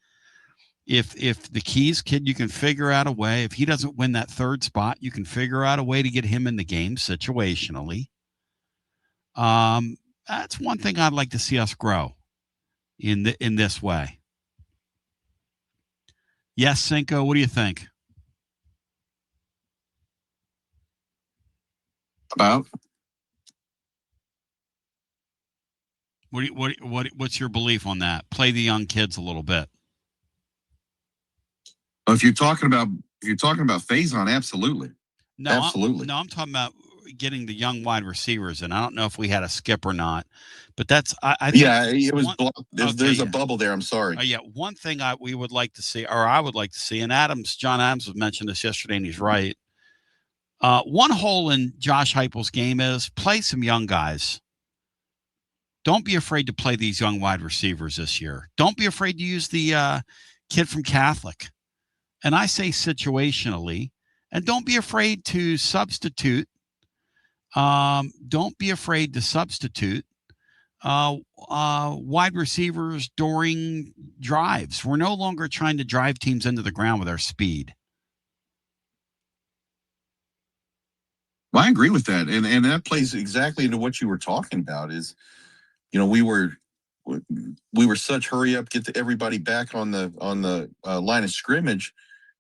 [SPEAKER 1] If the Keys kid, you can figure out a way. If he doesn't win that 3rd spot, you can figure out a way to get him in the game situationally. That's one thing I'd like to see us grow in this way. Yes, Cinco, what do you think?
[SPEAKER 3] About?
[SPEAKER 1] What's your belief on that? Play the young kids a little bit.
[SPEAKER 3] If you're talking about Faison, absolutely.
[SPEAKER 1] No,
[SPEAKER 3] absolutely.
[SPEAKER 1] I'm talking about getting the young wide receivers, and I don't know if we had a skip or not, but that's I think
[SPEAKER 3] it was there's a bubble there. I'm sorry.
[SPEAKER 1] Yeah, one thing we would like to see, or I would like to see, and John Adams was mentioned this yesterday, and he's right. One hole in Josh Heupel's game is play some young guys. Don't be afraid to play these young wide receivers this year. Don't be afraid to use the kid from Catholic. And I say situationally. And don't be afraid to substitute. Don't be afraid to substitute wide receivers during drives. We're no longer trying to drive teams into the ground with our speed.
[SPEAKER 3] Well, I agree with that. And that plays exactly into what you were talking about is, we were such hurry up, get everybody back on the line of scrimmage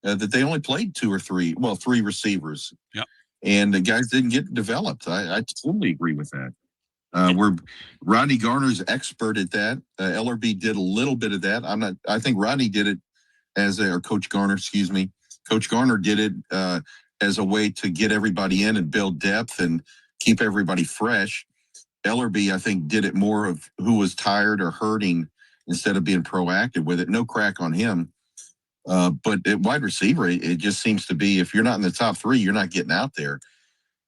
[SPEAKER 3] that they only played 2 or 3, 3 receivers.
[SPEAKER 1] Yep.
[SPEAKER 3] And the guys didn't get developed. I totally agree with that. Rodney Garner's expert at that. LRB did a little bit of that. I think Rodney did it or Coach Garner, excuse me. Coach Garner did it as a way to get everybody in and build depth and keep everybody fresh. Ellerby, I think, did it more of who was tired or hurting instead of being proactive with it. No crack on him. But at wide receiver, it just seems to be, if you're not in the top 3, you're not getting out there.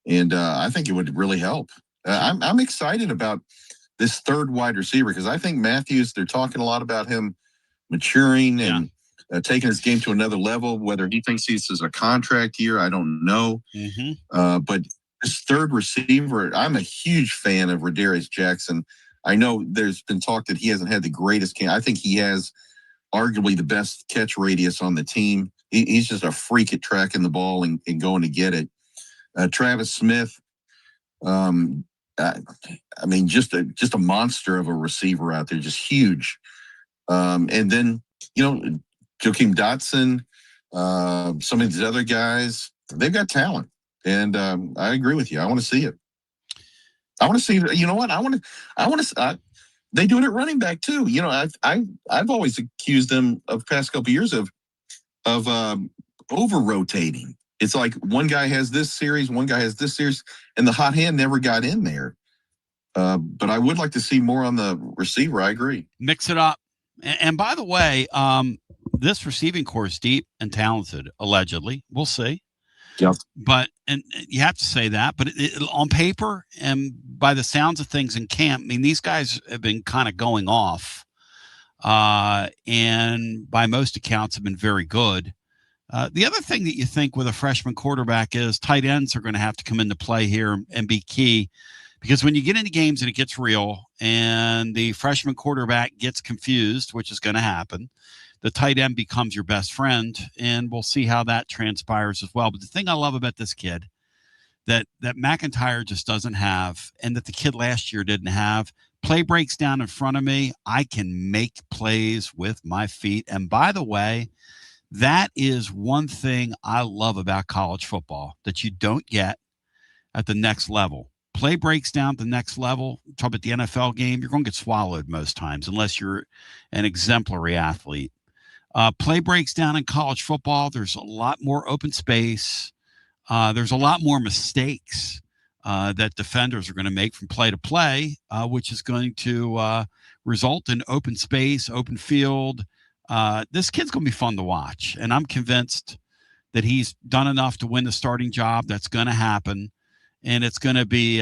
[SPEAKER 3] And I think it would really help. I'm excited about this 3rd wide receiver because I think Matthews, they're talking a lot about him maturing and taking his game to another level. Whether he thinks this is a contract year, I don't know.
[SPEAKER 1] Mm-hmm.
[SPEAKER 3] But this 3rd receiver, I'm a huge fan of Radarius Jackson. I know there's been talk that he hasn't had the greatest game. I think he has arguably the best catch radius on the team. He's just a freak at tracking the ball and going to get it. Travis Smith, just a monster of a receiver out there, just huge. And then, Joakim Dotson, some of these other guys, they've got talent. And I agree with you. I want to see it. I want to see. You know what? I want to. They do it at running back too. I've always accused them of past couple of years of over rotating. It's like one guy has this series, one guy has this series, and the hot hand never got in there. But I would like to see more on the receiver. I agree.
[SPEAKER 1] Mix it up. And by the way, this receiving core is deep and talented. Allegedly, we'll see.
[SPEAKER 3] Yep.
[SPEAKER 1] But and you have to say that, but on paper and by the sounds of things in camp, I mean, these guys have been kind of going off, and by most accounts have been very good. The other thing that you think with a freshman quarterback is tight ends are going to have to come into play here and be key, because when you get into games and it gets real and the freshman quarterback gets confused, which is going to happen, the tight end becomes your best friend, and we'll see how that transpires as well. But the thing I love about this kid that McIntyre just doesn't have, and that the kid last year didn't have, Play breaks down in front of me. I can make plays with my feet. And by the way, that is one thing I love about college football that you don't get at the next level. Play breaks down at the next level. Talk about the NFL game. You're going to get swallowed most times unless you're an exemplary athlete. Play breaks down in college football. There's a lot more open space. There's a lot more mistakes that defenders are going to make from play to play, which is going to result in open space, open field. This kid's going to be fun to watch, and I'm convinced that he's done enough to win the starting job. That's going to happen, and it's going to be,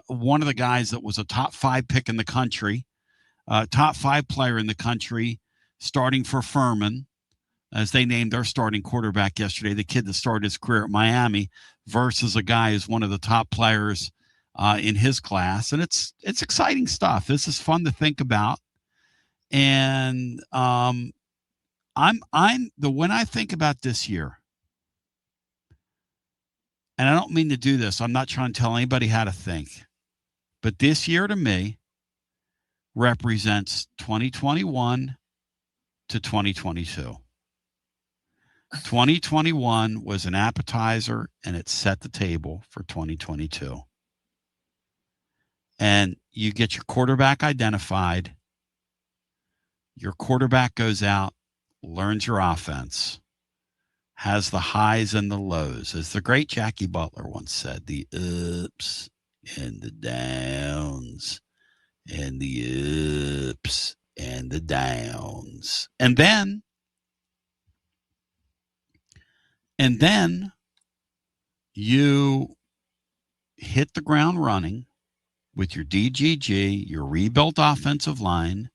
[SPEAKER 1] one of the guys that was a top 5 pick in the country, top 5 player in the country, starting for Furman, as they named their starting quarterback yesterday, the kid that started his career at Miami, versus a guy who's one of the top players in his class. And it's exciting stuff. This is fun to think about. And when I think about this year, and I don't mean to do this, I'm not trying to tell anybody how to think, but this year to me represents 2021 to 2022. 2021 was an appetizer, and it set the table for 2022. And you get your quarterback identified. Your quarterback goes out, learns your offense, has the highs and the lows. As the great Jackie Butler once said, the ups and the downs, and the ups and the downs. And then you hit the ground running with your DGG, your rebuilt offensive line,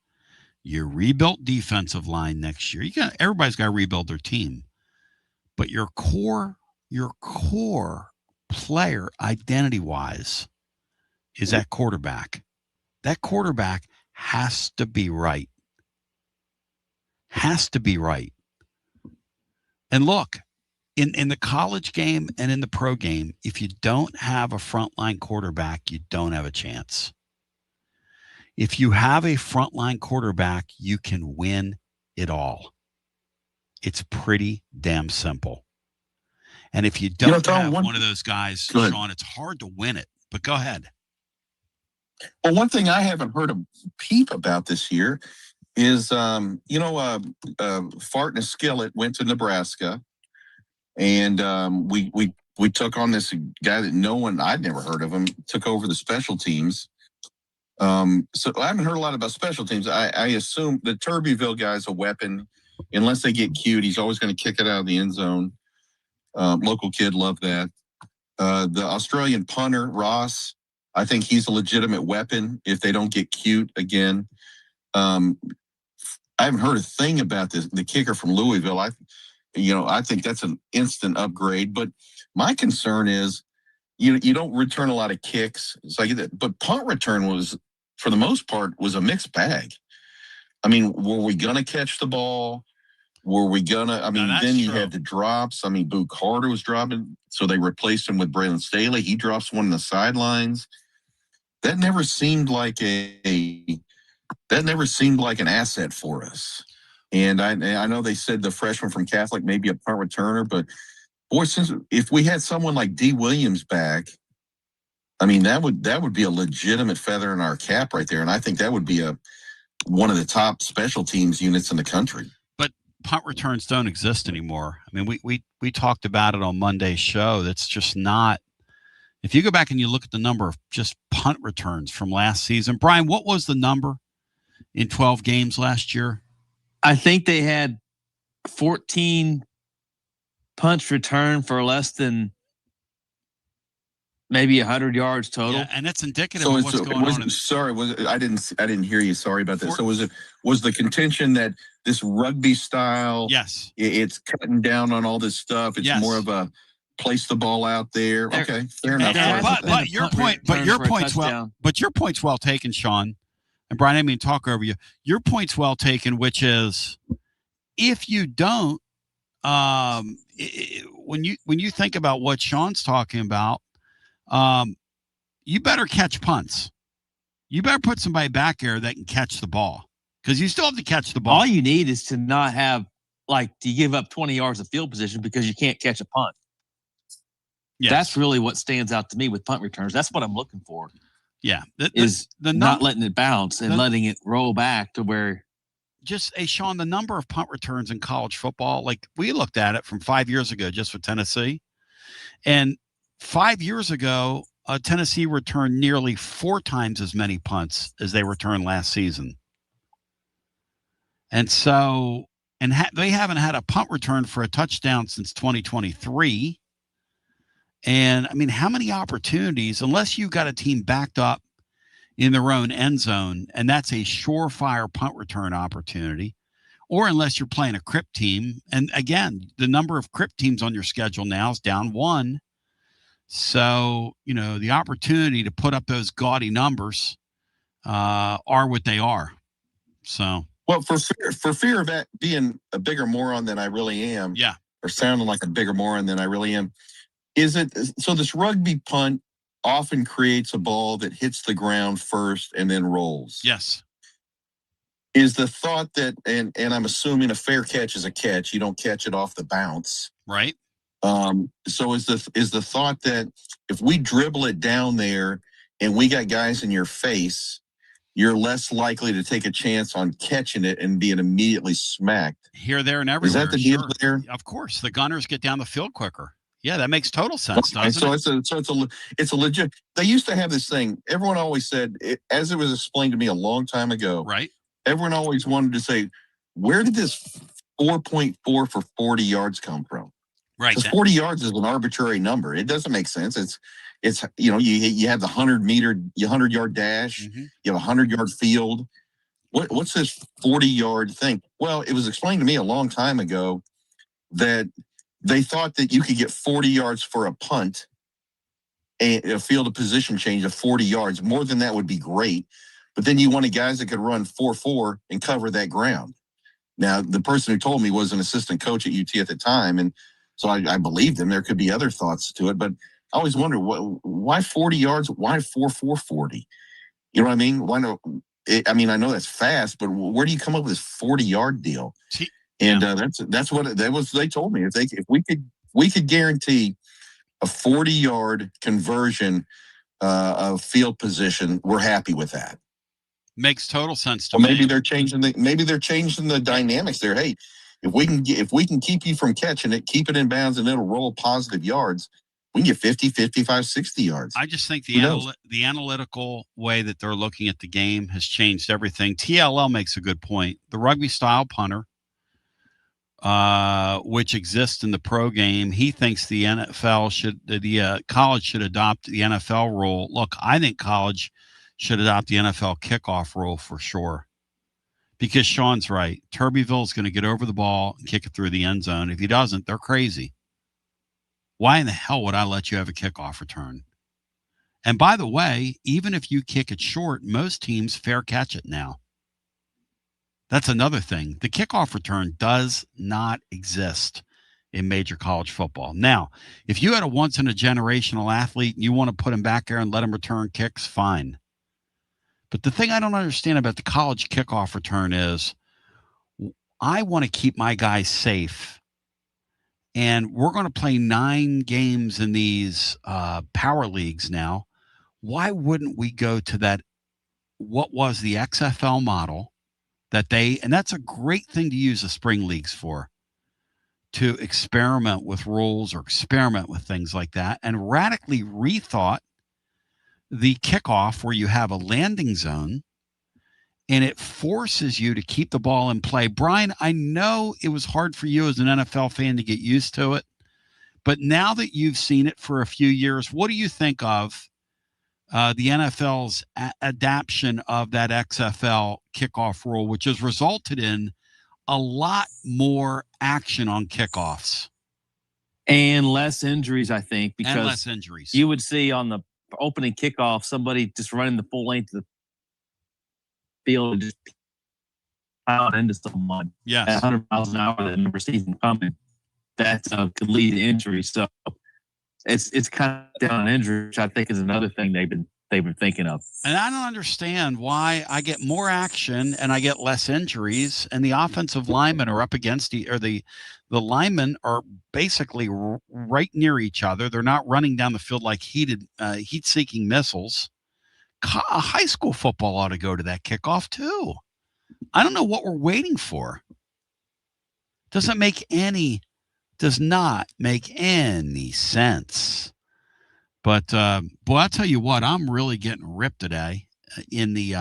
[SPEAKER 1] your rebuilt defensive line next year. Everybody's got to rebuild their team. But your core player identity-wise is that quarterback. That quarterback has to be right. Has to be right. And look, in the college game and in the pro game, if you don't have a frontline quarterback, you don't have a chance. If you have a frontline quarterback, you can win it all. It's pretty damn simple. And if you don't have one of those guys, Sean, it's hard to win it. But go ahead.
[SPEAKER 3] Well, one thing I haven't heard a peep about this year is, Fart in a Skillet went to Nebraska. And we took on this guy that I'd never heard of him, took over the special teams. So I haven't heard a lot about special teams. I assume the Turbyville guy's a weapon. Unless they get cute, he's always going to kick it out of the end zone. Local kid, love that. The Australian punter, Ross, I think he's a legitimate weapon if they don't get cute again. I haven't heard a thing about the kicker from Louisville. I think that's an instant upgrade. But my concern is, you don't return a lot of kicks. But punt return was, for the most part, was a mixed bag. I mean, were we going to catch the ball? Were we going to? I mean, then you had the drops. I mean, Boo Carter was dropping, so they replaced him with Braylon Staley. He drops one on the sidelines. That never seemed like an asset for us. And I know they said the freshman from Catholic may be a punt returner, but boy, if we had someone like D. Williams back, I mean, that would be a legitimate feather in our cap right there. And I think that would be one of the top special teams units in the country.
[SPEAKER 1] But punt returns don't exist anymore. I mean, we talked about it on Monday's show. That's just not. If you go back and you look at the number of just punt returns from last season, Brian, what was the number in 12 games last year?
[SPEAKER 4] I think they had 14 punts returned for less than maybe 100 yards total.
[SPEAKER 1] Yeah, and that's indicative of what's going on.
[SPEAKER 3] Sorry, I didn't hear you. Sorry about that. So was the contention that this rugby style?
[SPEAKER 1] Yes,
[SPEAKER 3] it's cutting down on all this stuff. It's more of a place the ball out there. Okay, fair enough.
[SPEAKER 1] But your point's well taken, Sean. And Brian, I didn't mean to talk over you. Your point's well taken, which is if you don't, when you think about what Sean's talking about, you better catch punts. You better put somebody back there that can catch the ball, because you still have to catch the ball.
[SPEAKER 4] All you need is to not have, to give up 20 yards of field position because you can't catch a punt.
[SPEAKER 1] Yes.
[SPEAKER 4] That's really what stands out to me with punt returns. That's what I'm looking for.
[SPEAKER 1] Yeah.
[SPEAKER 4] Not letting it bounce and letting it roll back to where.
[SPEAKER 1] Just, hey, Sean, the number of punt returns in college football, we looked at it from 5 years ago just for Tennessee. And 5 years ago, Tennessee returned nearly 4 times as many punts as they returned last season. And so, they haven't had a punt return for a touchdown since 2023. And, I mean, how many opportunities, unless you've got a team backed up in their own end zone, and that's a surefire punt return opportunity, or unless you're playing a Crip team. And, again, the number of Crip teams on your schedule now is down 1. So, the opportunity to put up those gaudy numbers are what they are. So,
[SPEAKER 3] well, for fear of that being a bigger moron than I really am, or sounding like a bigger moron than I really am, is it so? This rugby punt often creates a ball that hits the ground first and then rolls.
[SPEAKER 1] Yes.
[SPEAKER 3] Is the thought that, and I'm assuming a fair catch is a catch. You don't catch it off the bounce,
[SPEAKER 1] right?
[SPEAKER 3] So is the thought that if we dribble it down there and we got guys in your face, you're less likely to take a chance on catching it and being immediately smacked
[SPEAKER 1] here, there, and everywhere?
[SPEAKER 3] Is that the deal there?
[SPEAKER 1] Of course, the gunners get down the field quicker. Yeah, that makes total sense, doesn't
[SPEAKER 3] it? It's a legit. They used to have this thing. Everyone always said, as it was explained to me a long time ago.
[SPEAKER 1] Right.
[SPEAKER 3] Everyone always wanted to say, where did this 4.4 for 40 yards come from?
[SPEAKER 1] Right.
[SPEAKER 3] Because 40 yards is an arbitrary number. It doesn't make sense. It's you have the 100-yard dash.
[SPEAKER 1] Mm-hmm.
[SPEAKER 3] You have a 100-yard field. What's this 40-yard thing? Well, it was explained to me a long time ago that they thought that you could get 40 yards for a punt, a field of position change of 40 yards. More than that would be great. But then you wanted guys that could run 4.4 and cover that ground. Now, the person who told me was an assistant coach at UT at the time, and so I believed him. There could be other thoughts to it, but I always wondered, why 40 yards? Why 4.40? You know what I mean? Why no? I know that's fast, but where do you come up with this 40-yard deal? And that's what they told me. If we could guarantee a 40-yard conversion of field position, we're happy with that.
[SPEAKER 1] Makes total sense to me.
[SPEAKER 3] Maybe they're changing the dynamics there. Hey, if we can keep you from catching it, keep it in bounds, and it'll roll positive yards, we can get 50, 55, 60 yards.
[SPEAKER 1] I just think the analytical way that they're looking at the game has changed everything. TLL makes a good point. The rugby style punter, which exists in the pro game, he thinks the college should adopt the NFL rule. Look, I think college should adopt the NFL kickoff rule for sure. Because Sean's right. Turbeville's going to get over the ball and kick it through the end zone. If he doesn't, they're crazy. Why in the hell would I let you have a kickoff return? And by the way, even if you kick it short, most teams fair catch it now. That's another thing. The kickoff return does not exist in major college football. Now, if you had a once-in-a-generational athlete and you want to put him back there and let him return kicks, fine. But the thing I don't understand about the college kickoff return is I want to keep my guys safe. And we're going to play 9 games in these power leagues now. Why wouldn't we go to that, what was the XFL model and that's a great thing to use the spring leagues for, to experiment with rules or experiment with things like that, and radically rethought the kickoff where you have a landing zone and it forces you to keep the ball in play. Brian, I know it was hard for you as an NFL fan to get used to it, but now that you've seen it for a few years, what do you think of the NFL's adaptation of that XFL kickoff rule, which has resulted in a lot more action on kickoffs?
[SPEAKER 4] And less injuries, I think, because
[SPEAKER 1] and less injuries.
[SPEAKER 4] You would see on the opening kickoff somebody just running the full length of the field and just out into someone at 100 miles an hour that never sees them coming. That could lead to injury. So it's kind of down on injury, which I think is another thing they've been they were thinking of.
[SPEAKER 1] And I don't understand why I get more action and I get less injuries, and the offensive linemen are up against the linemen are basically right near each other. They're not running down the field like heat-seeking missiles. High school football ought to go to that kickoff too. I don't know what we're waiting for. Does not make any sense. But boy, I'll tell you what, I'm really getting ripped today in the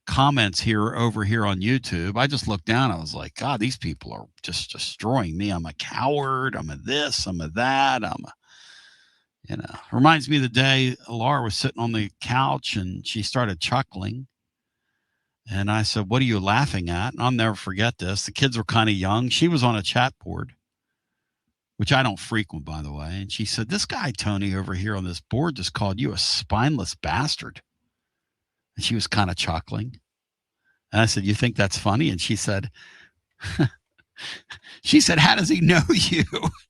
[SPEAKER 1] comments over here on YouTube. I just looked down. I was like, God, these people are just destroying me. I'm a coward. I'm a this. I'm a that. Reminds me of the day Laura was sitting on the couch and she started chuckling. And I said, what are you laughing at? And I'll never forget this. The kids were kind of young. She was on a chat board, which I don't frequent, by the way. And she said, this guy, Tony, over here on this board just called you a spineless bastard. And she was kind of chuckling. And I said, you think that's funny? And she said, how does he know you?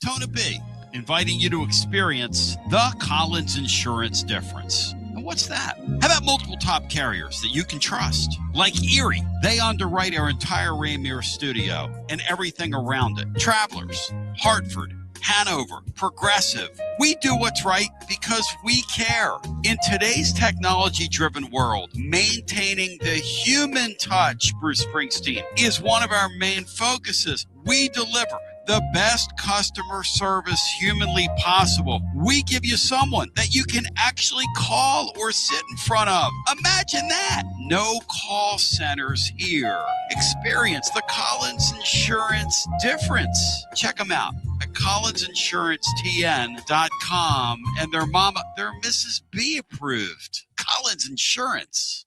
[SPEAKER 1] Tony B, inviting you to experience the Collins Insurance difference. And what's that? How about multiple top carriers that you can trust? Like Erie, they underwrite our entire Rainier studio and everything around it. Travelers, Hartford, Hanover, Progressive. We do what's right because we care. In today's technology-driven world, maintaining the human touch, Bruce Springsteen, is one of our main focuses. We deliver the best customer service humanly possible. We give you someone that you can actually call or sit in front of. Imagine that. No call centers here. Experience the Collins Insurance difference. Check them out at collinsinsuranceTN.com, and they're Mrs. B approved. Collins Insurance.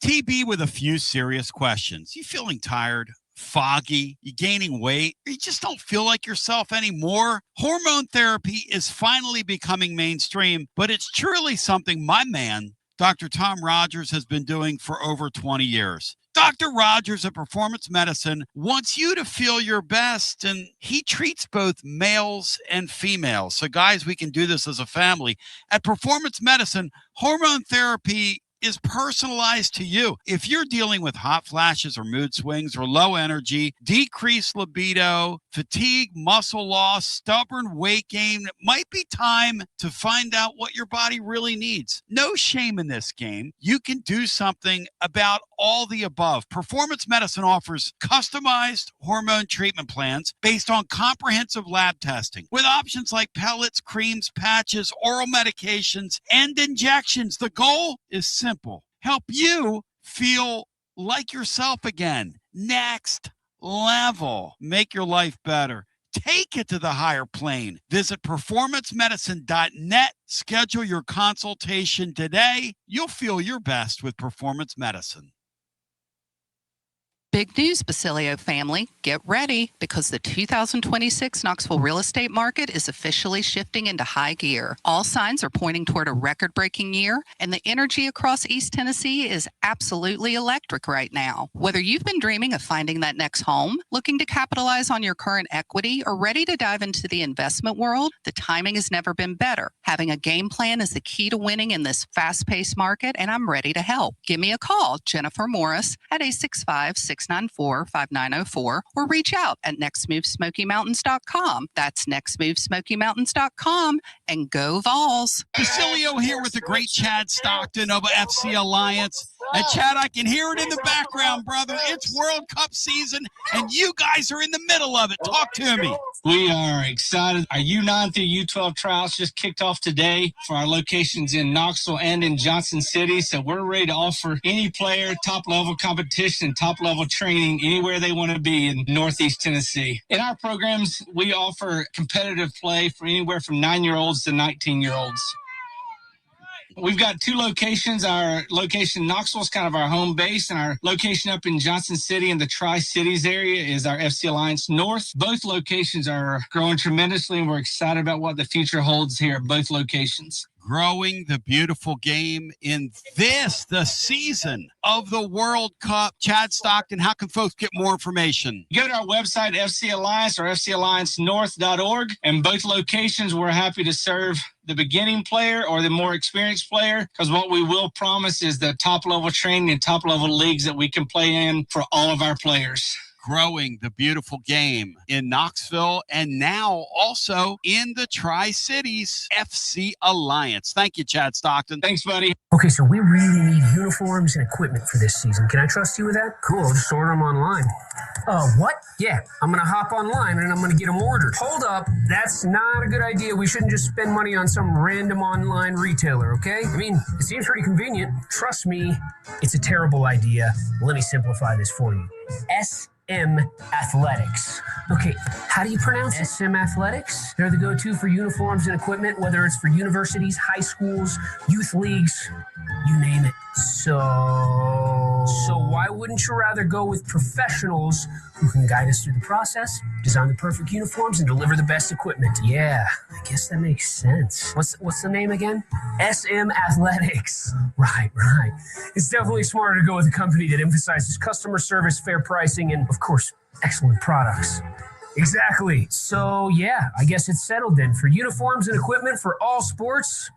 [SPEAKER 1] TB with a few serious questions. You feeling tired? Foggy, you gaining weight, or you just don't feel like yourself anymore? Hormone therapy is finally becoming mainstream, but it's truly something my man, Dr. Tom Rogers, has been doing for over 20 years. Dr. Rogers at Performance Medicine wants you to feel your best, and he treats both males and females. So guys, we can do this as a family. At Performance Medicine, hormone therapy is personalized to you. If you're dealing with hot flashes or mood swings or low energy, decreased libido, fatigue, muscle loss, stubborn weight gain, it might be time to find out what your body really needs. No shame in this game. You can do something about all the above. Performance Medicine offers customized hormone treatment plans based on comprehensive lab testing with options like pellets, creams, patches, oral medications, and injections. The goal is simple. Help you feel like yourself again. Next level. Make your life better. Take it to the higher plane. Visit performancemedicine.net. Schedule your consultation today. You'll feel your best with Performance Medicine.
[SPEAKER 13] Big news, Basilio family. Get ready because the 2026 Knoxville real estate market is officially shifting into high gear. All signs are pointing toward a record-breaking year, and the energy across East Tennessee is absolutely electric right now. Whether you've been dreaming of finding that next home, looking to capitalize on your current equity, or ready to dive into the investment world, the timing has never been better. Having a game plan is the key to winning in this fast-paced market, and I'm ready to help. Give me a call, Jennifer Morris, at 865-694-5904, or reach out at nextmovesmokymountains.com. That's nextmovesmokymountains.com, and go Vols.
[SPEAKER 1] Basilio here with the great Chad Stockton of FC Alliance. And Chad, I can hear it in the background, brother. It's World Cup season, and you guys are in the middle of it. Talk to me.
[SPEAKER 14] We are excited. Our U9 through U12 trials just kicked off today for our locations in Knoxville and in Johnson City. So we're ready to offer any player top-level competition, top-level training anywhere they want to be in Northeast Tennessee. In our programs, we offer competitive play for anywhere from 9-year-olds to 19-year-olds. We've got two locations. Our location in Knoxville is kind of our home base, and our location up in Johnson City in the Tri-Cities area is our FC Alliance North. Both locations are growing tremendously, and we're excited about what the future holds here at both locations.
[SPEAKER 1] growing the beautiful game in the season of the World Cup. Chad Stockton, how can folks get more information?
[SPEAKER 14] Go to our website, FC Alliance or FCAllianceNorth.org. And both locations, we're happy to serve the beginning player or the more experienced player, because what we will promise is the top-level training and top-level leagues that we can play in for all of our players.
[SPEAKER 1] Growing the beautiful game in Knoxville and now also in the Tri-Cities. FC Alliance. Thank you, Chad Stockton.
[SPEAKER 14] Thanks, buddy.
[SPEAKER 15] Okay, so we really need uniforms and equipment for this season. Can I trust you with that? Cool, I'll just order them online. What? Yeah, I'm going to hop online and I'm going to get them ordered. Hold up, that's not a good idea. We shouldn't just spend money on some random online retailer, okay? I mean, it seems pretty convenient. Trust me, it's a terrible idea. Let me simplify this for you. SM Athletics. Okay, how do you pronounce it? SM Athletics? They're the go-to for uniforms and equipment, whether it's for universities, high schools, youth leagues, you name it. So why wouldn't you rather go with professionals who can guide us through the process, design the perfect uniforms, and deliver the best equipment? Yeah, I guess that makes sense. What's the name again? SM Athletics. Right. It's definitely smarter to go with a company that emphasizes customer service, fair pricing, and, of course, excellent products. Exactly. So, yeah, I guess it's settled then. For uniforms and equipment for all sports,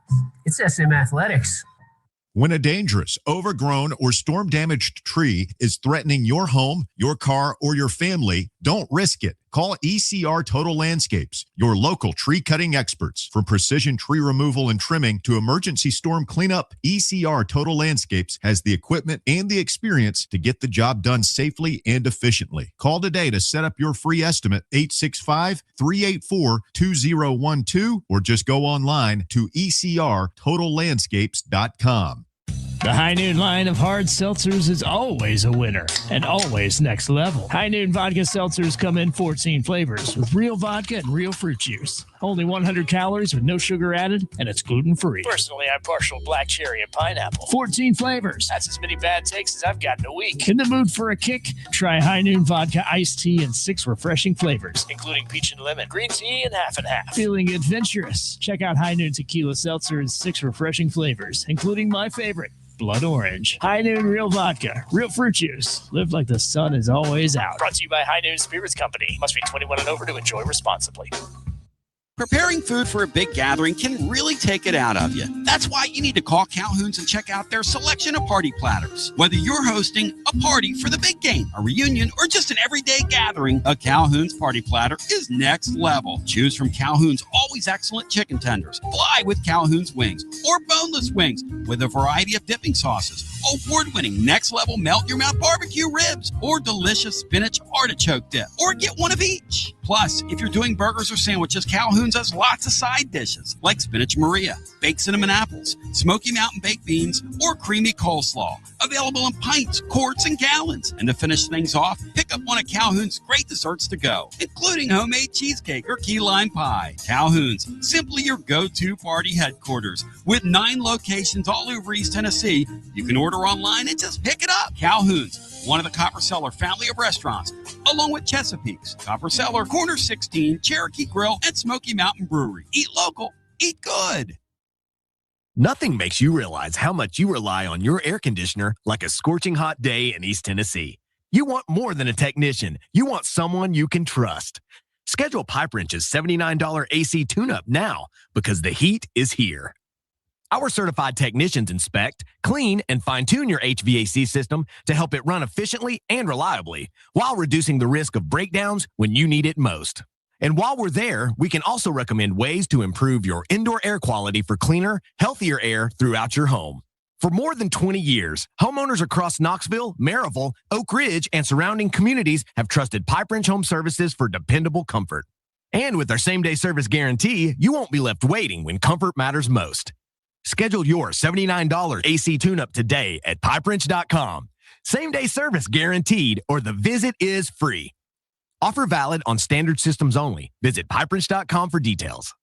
[SPEAKER 15] it's SM Athletics.
[SPEAKER 16] When a dangerous, overgrown, or storm-damaged tree is threatening your home, your car, or your family, don't risk it. Call ECR Total Landscapes, your local tree-cutting experts. From precision tree removal and trimming to emergency storm cleanup, ECR Total Landscapes has the equipment and the experience to get the job done safely and efficiently. Call today to set up your free estimate, 865-384-2012, or just go online to ecrtotallandscapes.com.
[SPEAKER 6] The High Noon line of hard seltzers is always a winner and always next level. High Noon vodka seltzers come in 14 flavors with real vodka and real fruit juice. Only 100 calories with no sugar added, and it's gluten-free. Personally, I'm partial black cherry and pineapple. 14 flavors. That's as many bad takes as I've got in a week. In the mood for a kick? Try High Noon vodka iced tea in 6 refreshing flavors, including peach and lemon, green tea, and half and half. Feeling adventurous? Check out High Noon tequila seltzer in 6 refreshing flavors, including my favorite, blood orange. High Noon real vodka, real fruit juice. Live like the sun is always out. Brought to you by High Noon Spirits Company. Must be 21 and over to enjoy responsibly.
[SPEAKER 1] Preparing food for a big gathering can really take it out of you. That's why you need to call Calhoun's and check out their selection of party platters. Whether you're hosting a party for the big game, a reunion, or just an everyday gathering, a Calhoun's party platter is next level. Choose from Calhoun's always excellent chicken tenders, fly with Calhoun's wings, or boneless wings with a variety of dipping sauces, award-winning next-level melt-your-mouth barbecue ribs, or delicious spinach artichoke dip, or get one of each. Plus, if you're doing burgers or sandwiches, Calhoun's has lots of side dishes like spinach Maria, baked cinnamon apples, Smoky Mountain baked beans, or creamy coleslaw. Available in pints, quarts, and gallons. And to finish things off, pick up one of Calhoun's great desserts to go, including homemade cheesecake or key lime pie. Calhoun's, simply your go-to party headquarters. With 9 locations all over East Tennessee, you can order online and just pick it up. Calhoun's, one of the Copper Cellar family of restaurants, along with Chesapeake's, Copper Cellar, Corner 16, Cherokee Grill, and Smoky Mountain Brewery. Eat local, eat good.
[SPEAKER 9] Nothing makes you realize how much you rely on your air conditioner like a scorching hot day in East Tennessee. You want more than a technician. You want someone you can trust. Schedule Pipe Wrench's $79 AC tune-up now because the heat is here. Our certified technicians inspect, clean, and fine-tune your HVAC system to help it run efficiently and reliably while reducing the risk of breakdowns when you need it most. And while we're there, we can also recommend ways to improve your indoor air quality for cleaner, healthier air throughout your home. For more than 20 years, homeowners across Knoxville, Maryville, Oak Ridge, and surrounding communities have trusted Pipe Wrench Home Services for dependable comfort. And with our same-day service guarantee, you won't be left waiting when comfort matters most. Schedule your $79 AC tune-up today at PipeWrench.com. Same-day service guaranteed, or the visit is free. Offer valid on standard systems only. Visit PipeWrench.com for details.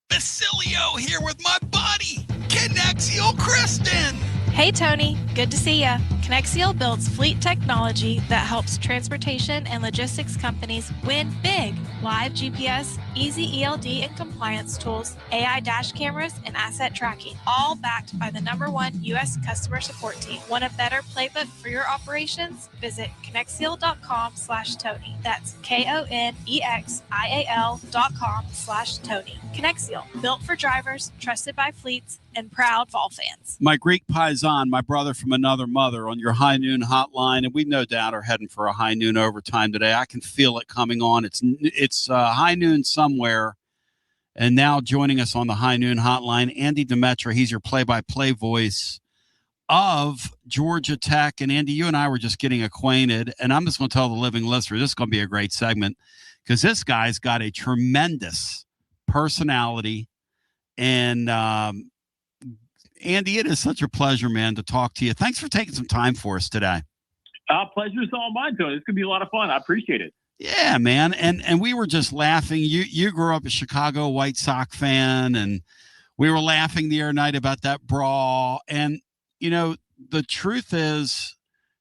[SPEAKER 1] Basilio here with my buddy, Connexio Kristen.
[SPEAKER 17] Hey, Tony. Good to see ya. Can Connexio builds fleet technology that helps transportation and logistics companies win big. Live GPS, easy ELD and compliance tools, AI dash cameras, and asset tracking, all backed by the .1 U.S. customer support team. Want a better playbook for your operations? Visit Connexio.com/Tony. That's KONEXIAL.com/Tony. Connexio, built for drivers, trusted by fleets, and proud Vol fans.
[SPEAKER 1] My Greek paisan, my brother from another mother, on your high noon hotline, and we no doubt are heading for a high noon overtime today. I can feel it coming on. It's high noon somewhere, and now joining us on the high noon hotline, Andy Demetra. He's your play-by-play voice of Georgia Tech. And Andy, you and I were just getting acquainted, and I'm just going to tell the living listener this is going to be a great segment because this guy's got a tremendous personality. And Andy, it is such a pleasure, man, to talk to you. Thanks for taking some time for us today.
[SPEAKER 18] Pleasure's all mine, Tony. It's going to be a lot of fun. I appreciate it.
[SPEAKER 1] Yeah, man. And we were just laughing. You grew up a Chicago White Sox fan, and we were laughing the other night about that brawl. And, you know, the truth is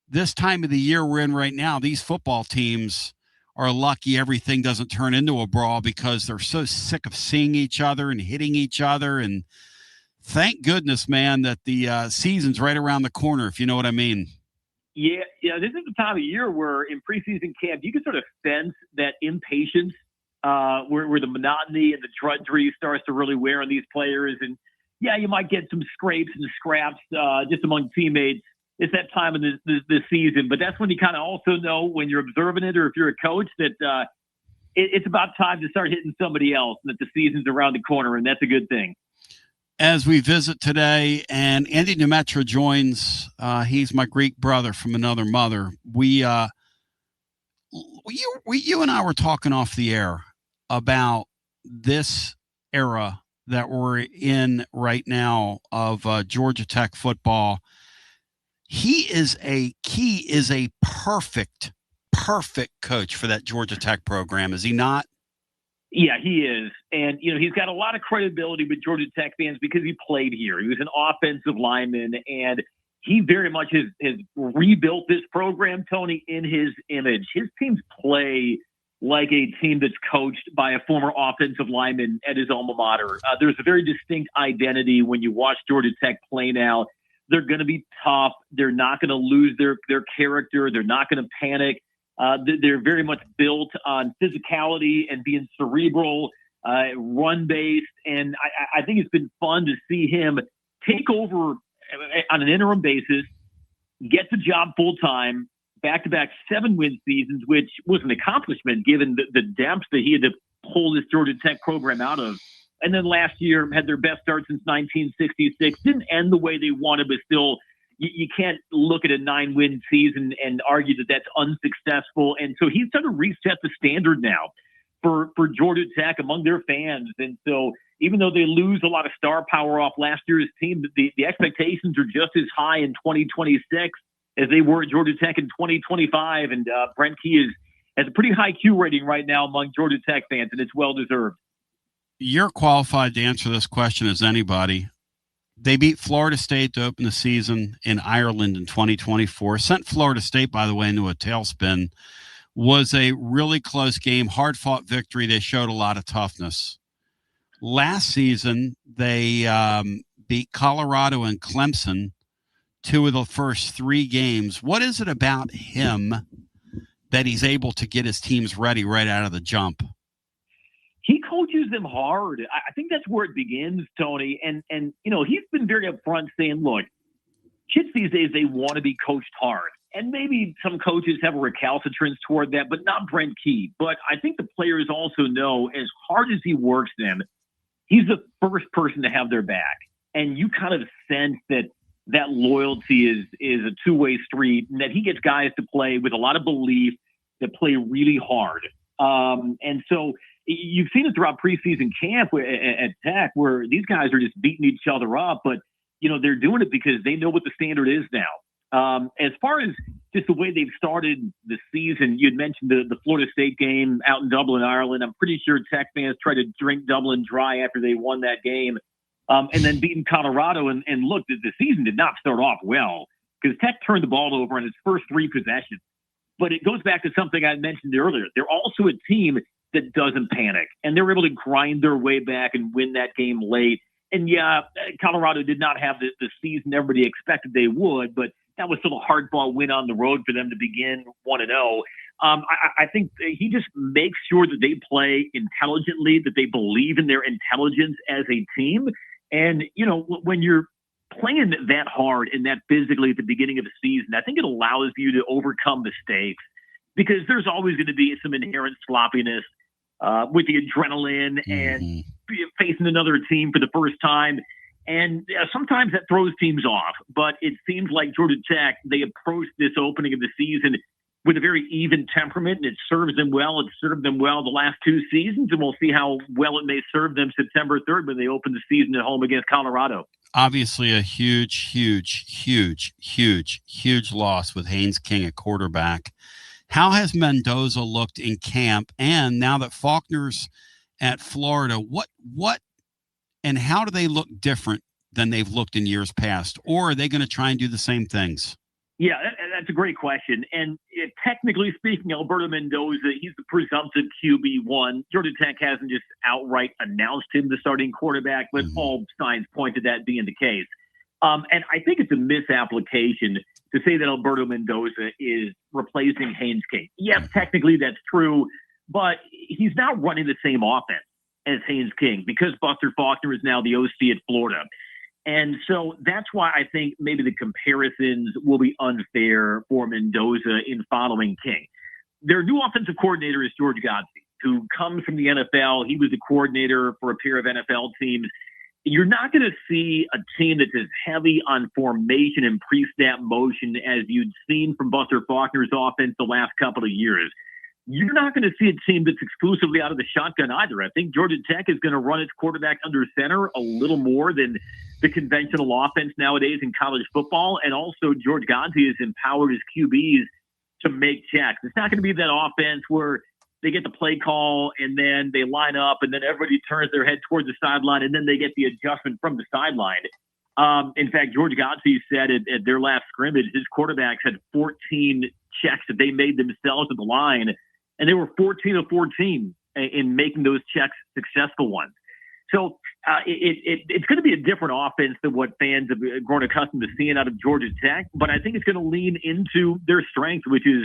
[SPEAKER 1] this time of the year we're in right now, these football teams are lucky everything doesn't turn into a brawl because they're so sick of seeing each other and hitting each other. And thank goodness, man, that the season's right around the corner, if you know what I mean.
[SPEAKER 18] Yeah, this is the time of year where in preseason camp, you can sort of sense that impatience where the monotony and the drudgery starts to really wear on these players. And, yeah, you might get some scrapes and scraps just among teammates. It's that time of the season. But that's when you kind of also know when you're observing it or if you're a coach that it's about time to start hitting somebody else and that the season's around the corner, and that's a good thing.
[SPEAKER 1] As we visit today, and Andy Demetra joins, he's my Greek brother from another mother. You and I were talking off the air about this era that we're in right now of Georgia Tech football. He is a perfect coach for that Georgia Tech program, is he not?
[SPEAKER 18] Yeah, he is. And, you know, he's got a lot of credibility with Georgia Tech fans because he played here. He was an offensive lineman, and he very much has rebuilt this program, Tony, in his image. His teams play like a team that's coached by a former offensive lineman at his alma mater. There's a very distinct identity when you watch Georgia Tech play now. They're going to be tough. They're not going to lose their character. They're not going to panic. They're very much built on physicality and being cerebral, run-based. And I think it's been fun to see him take over on an interim basis, get the job full-time, back-to-back 7-win seasons, which was an accomplishment given the depth that he had to pull this Georgia Tech program out of. And then last year had their best start since 1966. Didn't end the way they wanted, but still – you can't look at a 9-win season and argue that that's unsuccessful. And so he's trying to reset the standard now for Georgia Tech among their fans. And so even though they lose a lot of star power off last year's team, the expectations are just as high in 2026 as they were at Georgia Tech in 2025. And Brent Key has a pretty high Q rating right now among Georgia Tech fans, and it's well-deserved.
[SPEAKER 1] You're qualified to answer this question as anybody. They beat Florida State to open the season in Ireland in 2024. Sent Florida State, by the way, into a tailspin. Was a really close game, hard-fought victory. They showed a lot of toughness. Last season, they beat Colorado and Clemson, 2 of the first 3 games. What is it about him that he's able to get his teams ready right out of the jump?
[SPEAKER 18] He coaches them hard. I think that's where it begins, Tony. And you know, he's been very upfront saying, look, kids these days, they want to be coached hard. And maybe some coaches have a recalcitrance toward that, but not Brent Key. But I think the players also know as hard as he works them, he's the first person to have their back. And you kind of sense that loyalty is a two-way street, and that he gets guys to play with a lot of belief, that play really hard. And so you've seen it throughout preseason camp at Tech where these guys are just beating each other up, but, you know, they're doing it because they know what the standard is now. As far as just the way they've started the season, you'd mentioned the Florida State game out in Dublin, Ireland. I'm pretty sure Tech fans tried to drink Dublin dry after they won that game. And then beating Colorado. And look, the season did not start off well. because Tech turned the ball over on its first 3 possessions. But it goes back to something I mentioned earlier. They're also a team that doesn't panic, and they're able to grind their way back and win that game late. And yeah, Colorado did not have the season everybody expected they would, but that was still a hardball win on the road for them to begin 1-0. I think he just makes sure that they play intelligently, that they believe in their intelligence as a team. And, you know, when you're playing that hard and that physically at the beginning of the season, I think it allows you to overcome mistakes, because there's always going to be some inherent sloppiness with the adrenaline and facing another team for the first time. And sometimes that throws teams off, but it seems like Georgia Tech, they approached this opening of the season with a very even temperament, and it serves them well. It served them well the last 2 seasons, and we'll see how well it may serve them September 3rd when they open the season at home against Colorado.
[SPEAKER 1] Obviously a huge loss with Haynes King at quarterback. How has Mendoza looked in camp? And now that Faulkner's at Florida, what and how do they look different than they've looked in years past? Or are they going to try and do the same things?
[SPEAKER 18] Yeah, that's a great question. And technically speaking, Alberto Mendoza, he's the presumptive QB1. Georgia Tech hasn't just outright announced him the starting quarterback, but all signs point to that being the case. And I think it's a misapplication to say that Alberto Mendoza is replacing Haynes King. Yes, technically that's true, but he's not running the same offense as Haynes King because Buster Faulkner is now the OC at Florida. And so that's why I think maybe the comparisons will be unfair for Mendoza in following King. Their new offensive coordinator is George Godsey, who comes from the NFL. He was the coordinator for a pair of NFL teams. You're not going to see a team that's as heavy on formation and pre-snap motion as you'd seen from Buster Faulkner's offense the last couple of years. You're not going to see a team that's exclusively out of the shotgun either. I think Georgia Tech is going to run its quarterback under center a little more than the conventional offense nowadays in college football. And also George Godsey has empowered his QBs to make checks. It's not going to be that offense where they get the play call and then they line up and then everybody turns their head towards the sideline and then they get the adjustment from the sideline. In fact, George Godsey said at their last scrimmage, his quarterbacks had 14 checks that they made themselves at the line, and they were 14 of 14 in making those checks successful ones. So it's going to be a different offense than what fans have grown accustomed to seeing out of Georgia Tech, but I think it's going to lean into their strength, which is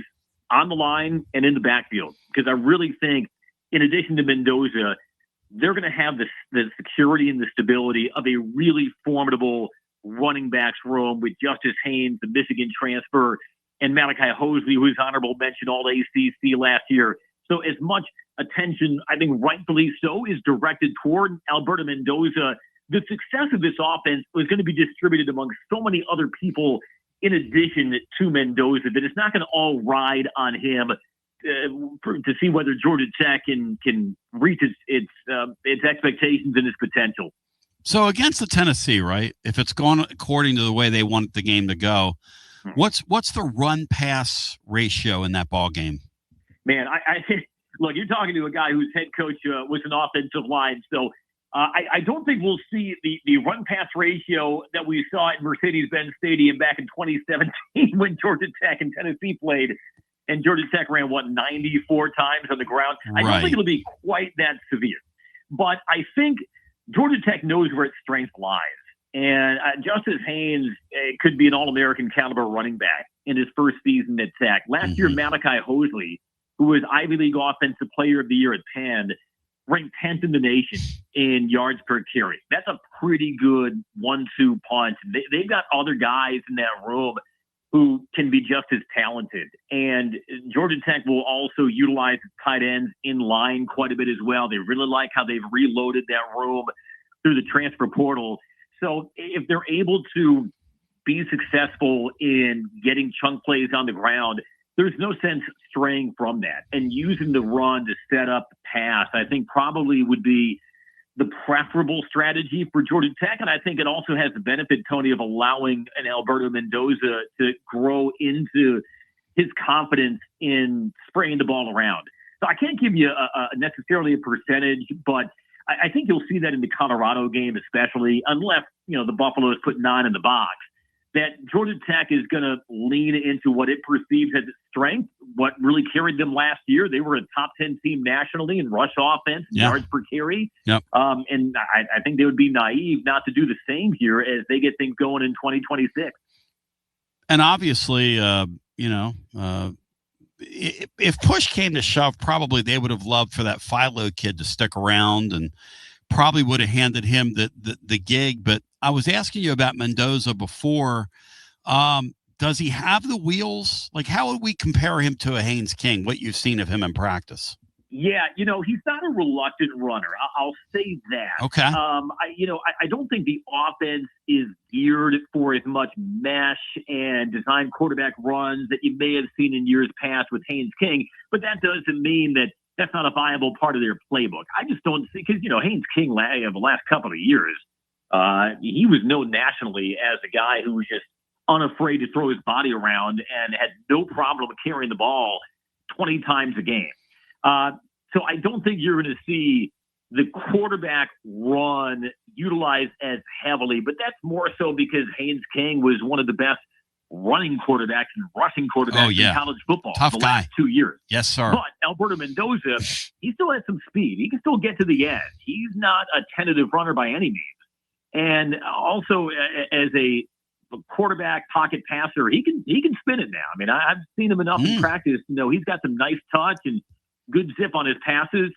[SPEAKER 18] on the line and in the backfield, because I really think, in addition to Mendoza, they're going to have the security and the stability of a really formidable running backs room with Justice Haynes, the Michigan transfer, and Malachi Hosley, who was honorable mention all ACC last year. So as much attention, I think rightfully so, is directed toward Alberto Mendoza, the success of this offense was going to be distributed among so many other people in addition to Mendoza, that it's not going to all ride on him to see whether Georgia Tech can reach its expectations and its potential.
[SPEAKER 1] So against the Tennessee, right? If it's gone according to the way they want the game to go, what's the run pass ratio in that ball game?
[SPEAKER 18] Man, I look, you're talking to a guy whose head coach was an offensive line, so I don't think we'll see the run pass ratio that we saw at Mercedes-Benz Stadium back in 2017 when Georgia Tech and Tennessee played, and Georgia Tech ran 94 times on the ground. I don't think it'll be quite that severe, but I think Georgia Tech knows where its strength lies. And Justice Haynes could be an All-American caliber running back in his first season at Tech. Last year, Malachi Hosley, who was Ivy League Offensive Player of the Year at Penn, ranked 10th in the nation in yards per carry. That's a pretty good 1-2 punch. They've got other guys in that room who can be just as talented. And Georgia Tech will also utilize tight ends in line quite a bit as well. They really like how they've reloaded that room through the transfer portal. So if they're able to be successful in getting chunk plays on the ground, there's no sense straying from that. And using the run to set up the pass, I think probably would be the preferable strategy for Georgia Tech. And I think it also has the benefit, Tony, of allowing an Alberto Mendoza to grow into his confidence in spraying the ball around. So I can't give you necessarily a percentage, but I think you'll see that in the Colorado game, especially, unless, the Buffaloes put 9 in the box. that Georgia Tech is going to lean into what it perceives as its strength, what really carried them last year. They were a top 10 team nationally in rush offense, yards per carry.
[SPEAKER 1] Yep.
[SPEAKER 18] And I think they would be naive not to do the same here as they get things going in 2026.
[SPEAKER 1] And obviously, if push came to shove, probably they would have loved for that Philo kid to stick around and probably would have handed him the gig. But I was asking you about Mendoza before. Does he have the wheels? Like, how would we compare him to a Haynes King, what you've seen of him in practice?
[SPEAKER 18] Yeah, he's not a reluctant runner. I'll say that.
[SPEAKER 1] Okay.
[SPEAKER 18] I don't think the offense is geared for as much mesh and design quarterback runs that you may have seen in years past with Haynes King, but that doesn't mean that that's not a viable part of their playbook. I just don't see, because, Haynes King, the last couple of years, he was known nationally as a guy who was just unafraid to throw his body around and had no problem carrying the ball 20 times a game. So I don't think you're going to see the quarterback run utilized as heavily, but that's more so because Haynes King was one of the best running quarterbacks and rushing quarterbacks in college football the last 2 years.
[SPEAKER 1] Yes, sir.
[SPEAKER 18] But Alberto Mendoza, he still has some speed. He can still get to the edge. He's not a tentative runner by any means. And also as a quarterback pocket passer, he can spin it now. I mean, I've seen him enough in practice. He's got some nice touch and good zip on his passes.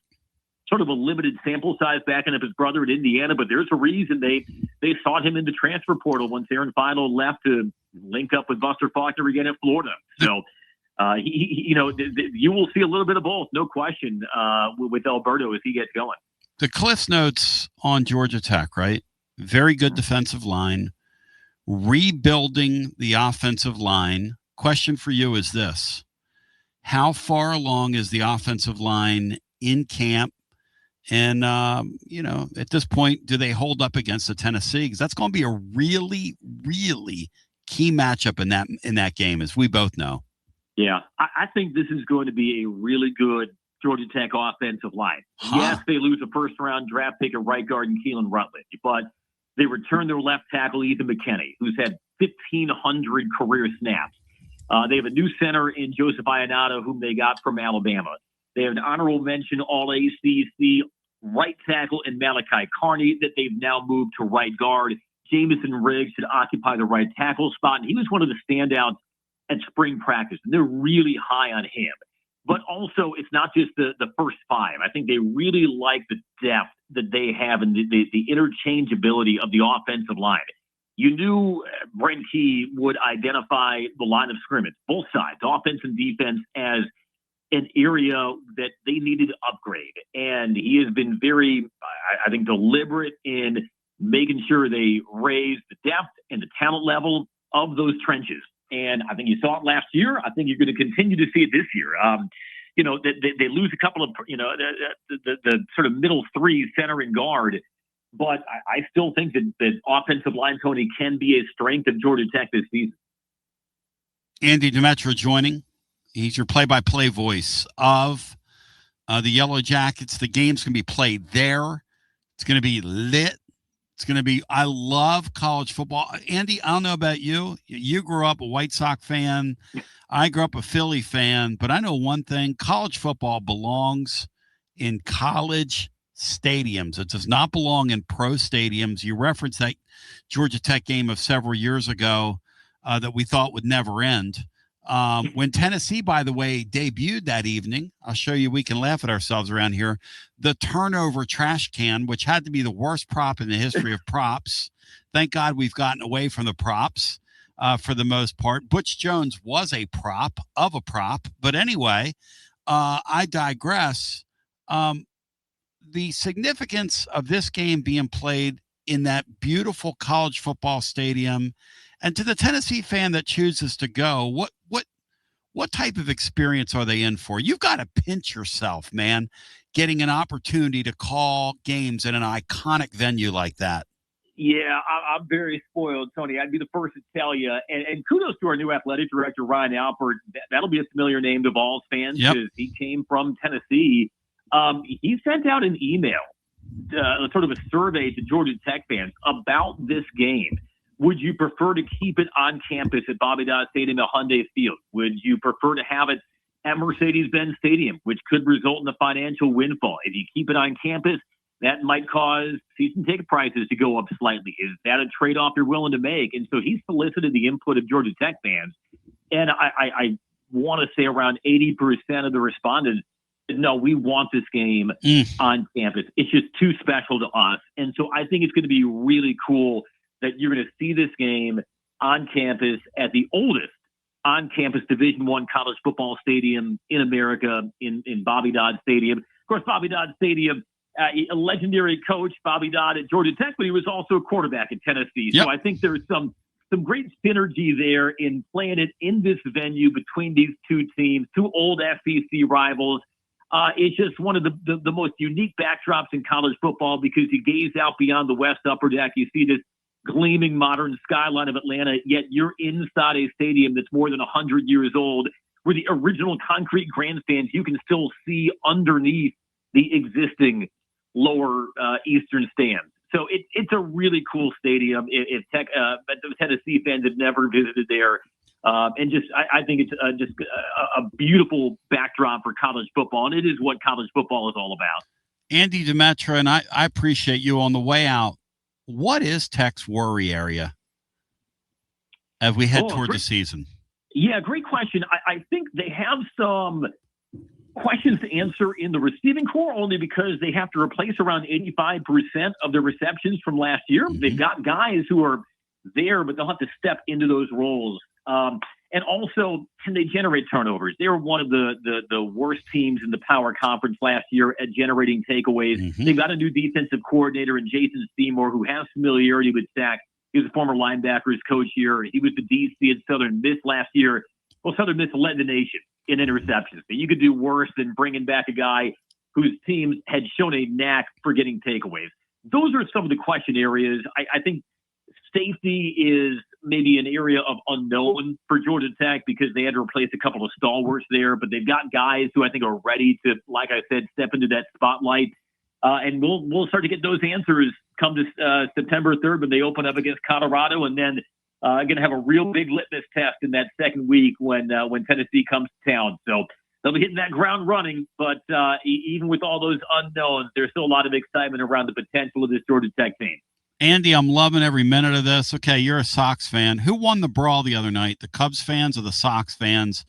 [SPEAKER 18] Sort of a limited sample size backing up his brother at Indiana, but there's a reason they sought him in the transfer portal once Aaron Philo left to link up with Buster Faulkner again at Florida. So, you will see a little bit of both, no question, with Alberto as he gets going.
[SPEAKER 1] The Cliff Notes on Georgia Tech, right? Very good defensive line, rebuilding the offensive line. Question for you is this: how far along is the offensive line in camp? And, at this point, do they hold up against the Tennessee? Because that's going to be a really, really key matchup in that game, as we both know.
[SPEAKER 18] Yeah, I think this is going to be a really good Georgia Tech offensive line. Yes, they lose a first-round draft pick at right guard in Keelan Rutledge, but they return their left tackle, Ethan McKinney, who's had 1,500 career snaps. They have a new center in Joseph Ionata, whom they got from Alabama. They have an honorable mention All-ACC right tackle in Malachi Carney that they've now moved to right guard. Jamison Riggs should occupy the right tackle spot, and he was one of the standouts at spring practice, and they're really high on him. But also, it's not just the first five. I think they really like the depth that they have and the interchangeability of the offensive line. You knew Brent Key would identify the line of scrimmage, both sides, offense and defense, as an area that they needed to upgrade. And he has been very, I think, deliberate in making sure they raise the depth and the talent level of those trenches. And I think you saw it last year. I think you're going to continue to see it this year. They lose a couple of, the sort of middle three, center and guard. But I still think that offensive line, Tony, can be a strength of Georgia Tech this season.
[SPEAKER 1] Andy Demetra joining. He's your play-by-play voice of the Yellow Jackets. The game's going to be played there. It's going to be lit. It's going to be – I love college football. Andy, I don't know about you. You grew up a White Sox fan. I grew up a Philly fan. But I know one thing. College football belongs in college stadiums. It does not belong in pro stadiums. You referenced that Georgia Tech game of several years ago that we thought would never end. When Tennessee, by the way, debuted that evening, I'll show you, we can laugh at ourselves around here, the turnover trash can, which had to be the worst prop in the history of props. Thank God we've gotten away from the props for the most part. Butch Jones was a prop of a prop. But anyway, I digress. The significance of this game being played in that beautiful college football stadium, and to the Tennessee fan that chooses to go, what type of experience are they in for? You've got to pinch yourself, man, getting an opportunity to call games in an iconic venue like that.
[SPEAKER 18] Yeah, I'm very spoiled, Tony. I'd be the first to tell you. And kudos to our new athletic director, Ryan Alpert. That'll be a familiar name to Vols fans because he came from Tennessee. He sent out an email, sort of a survey to Georgia Tech fans about this game. Would you prefer to keep it on campus at Bobby Dodd Stadium at Hyundai Field? Would you prefer to have it at Mercedes-Benz Stadium, which could result in a financial windfall? If you keep it on campus, that might cause season ticket prices to go up slightly. Is that a trade-off you're willing to make? And so he solicited the input of Georgia Tech fans. And I want to say around 80% of the respondents said, no, we want this game on campus. It's just too special to us. And so I think it's going to be really cool that you're going to see this game on campus at the oldest on-campus Division I college football stadium in America, in Bobby Dodd Stadium. Of course, Bobby Dodd Stadium, a legendary coach, Bobby Dodd at Georgia Tech, but he was also a quarterback at Tennessee.
[SPEAKER 1] Yep.
[SPEAKER 18] So I think there's some great synergy there in playing it in this venue between these two teams, two old SEC rivals. It's just one of the most unique backdrops in college football because you gaze out beyond the West Upper Deck. You see this gleaming modern skyline of Atlanta, yet you're inside a stadium that's more than 100 years old, where the original concrete grandstands you can still see underneath the existing lower eastern stands. So it's a really cool stadium. If the Tennessee fans have never visited there, and I think it's just a beautiful backdrop for college football, and it is what college football is all about.
[SPEAKER 1] Andy Demetra, and I appreciate you on the way out. What is Tech's worry area as we head toward the season?
[SPEAKER 18] Yeah, great question. I think they have some questions to answer in the receiving core only because they have to replace around 85% of their receptions from last year. Mm-hmm. They've got guys who are there, but they'll have to step into those roles. And also, can they generate turnovers? They were one of the worst teams in the Power Conference last year at generating takeaways. Mm-hmm. They've got a new defensive coordinator in Jason Seymour who has familiarity with Tech. He was a former linebackers coach here. He was the DC at Southern Miss last year. Well, Southern Miss led the nation in interceptions. So you could do worse than bringing back a guy whose teams had shown a knack for getting takeaways. Those are some of the question areas. I think safety is maybe an area of unknown for Georgia Tech because they had to replace a couple of stalwarts there, but they've got guys who I think are ready to, like I said, step into that spotlight. And we'll start to get those answers come to September 3rd when they open up against Colorado, and then going to have a real big litmus test in that second week when Tennessee comes to town. So they'll be hitting that ground running, but even with all those unknowns, there's still a lot of excitement around the potential of this Georgia Tech team.
[SPEAKER 1] Andy, I'm loving every minute of this. Okay, you're a Sox fan. Who won the brawl the other night, the Cubs fans or the Sox fans?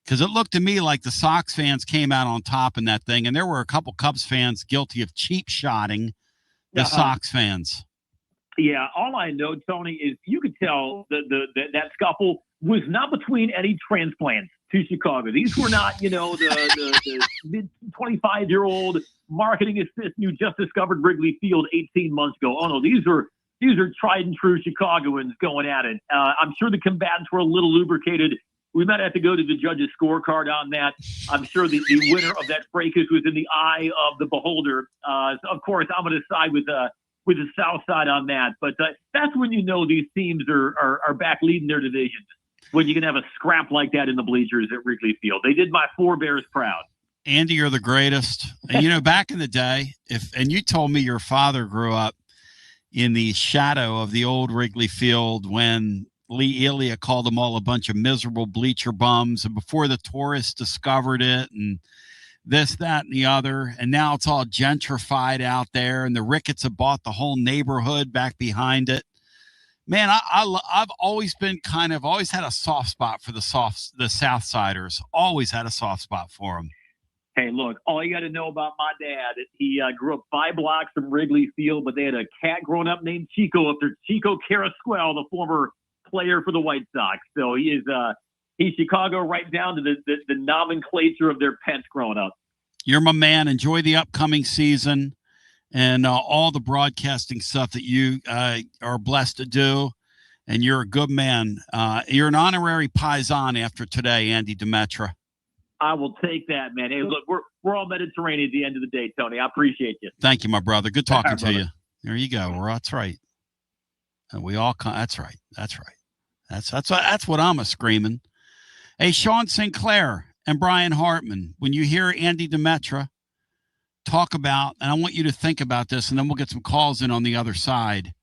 [SPEAKER 1] Because it looked to me like the Sox fans came out on top in that thing, and there were a couple Cubs fans guilty of cheap-shotting the Sox fans.
[SPEAKER 18] Yeah, all I know, Tony, is you could tell that scuffle was not between any transplants to Chicago. These were not, the mid-25-year-old marketing assistant who just discovered Wrigley Field 18 months ago. Oh, no, these are tried and true Chicagoans going at it. I'm sure the combatants were a little lubricated. We might have to go to the judge's scorecard on that. I'm sure the winner of that fracas was in the eye of the beholder. So of course, I'm going to side with the South Side on that. But that's when you know these teams are back leading their divisions, when you can have a scrap like that in the bleachers at Wrigley Field. They did my forebears proud.
[SPEAKER 1] Andy, you're the greatest. And, back in the day, and you told me your father grew up in the shadow of the old Wrigley Field when Lee Elia called them all a bunch of miserable bleacher bums, and before the tourists discovered it and this, that, and the other. And now it's all gentrified out there, and the Ricketts have bought the whole neighborhood back behind it. Man, I've always been always had a soft spot for the Southsiders. Always had a soft spot for them.
[SPEAKER 18] Hey, look, all you got to know about my dad is he grew up 5 blocks from Wrigley Field, but they had a cat growing up named Chico after Chico Carrasquel, the former player for the White Sox. So he's Chicago right down to the nomenclature of their pets growing up.
[SPEAKER 1] You're my man. Enjoy the upcoming season and all the broadcasting stuff that you are blessed to do. And you're a good man. You're an honorary Paisan after today, Andy Demetra.
[SPEAKER 18] I will take that, man. Hey, look, we're all Mediterranean at the end of the day, Tony. I appreciate you.
[SPEAKER 1] Thank you, my brother. Good talking
[SPEAKER 18] right,
[SPEAKER 1] to you. There you go. That's right. And we all come. That's right. That's right. That's what I'm screaming. Hey, Sean Sinclair and Brian Hartman, when you hear Andy Demetra talk about, and I want you to think about this, and then we'll get some calls in on the other side.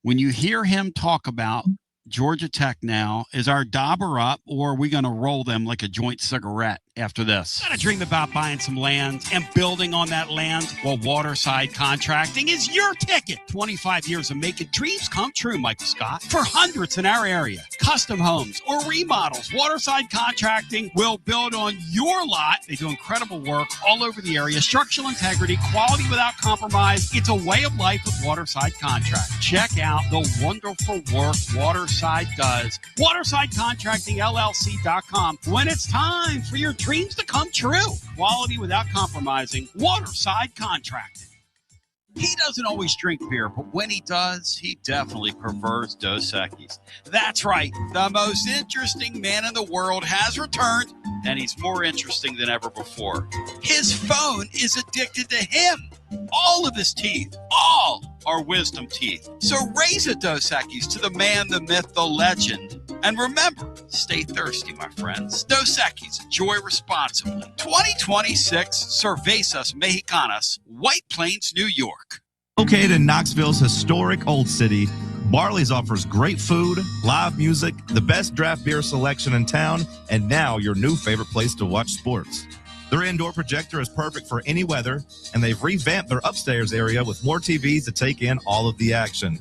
[SPEAKER 1] when you hear him talk about Georgia Tech now, is our dauber up, or are we going to roll them like a joint cigarette after this? Got to dream about buying some land and building on that land? Well, Waterside Contracting is your ticket. 25 years of making dreams come true, Michael Scott. For hundreds in our area, custom homes or remodels, Waterside Contracting will build on your lot. They do incredible work all over the area. Structural integrity, quality without compromise. It's a way of life with Waterside Contract. Check out the wonderful work Waterside does. WatersideContractingLLC.com. When it's time for your dreams to come true. Quality without compromising. Waterside Contracting. He doesn't always drink beer, but when he does, he definitely prefers Dos Equis. That's right. The most interesting man in the world has returned, and he's more interesting than ever before. His phone is addicted to him. All of his teeth, all are wisdom teeth. So raise a Dos Equis to the man, the myth, the legend. And remember, stay thirsty, my friends. Dos Equis, enjoy responsibly. 2026 Cervezas Mexicanas, White Plains, New York.
[SPEAKER 19] Located in Knoxville's historic Old City, Barley's offers great food, live music, the best draft beer selection in town, and now your new favorite place to watch sports. Their indoor projector is perfect for any weather, and they've revamped their upstairs area with more TVs to take in all of the action.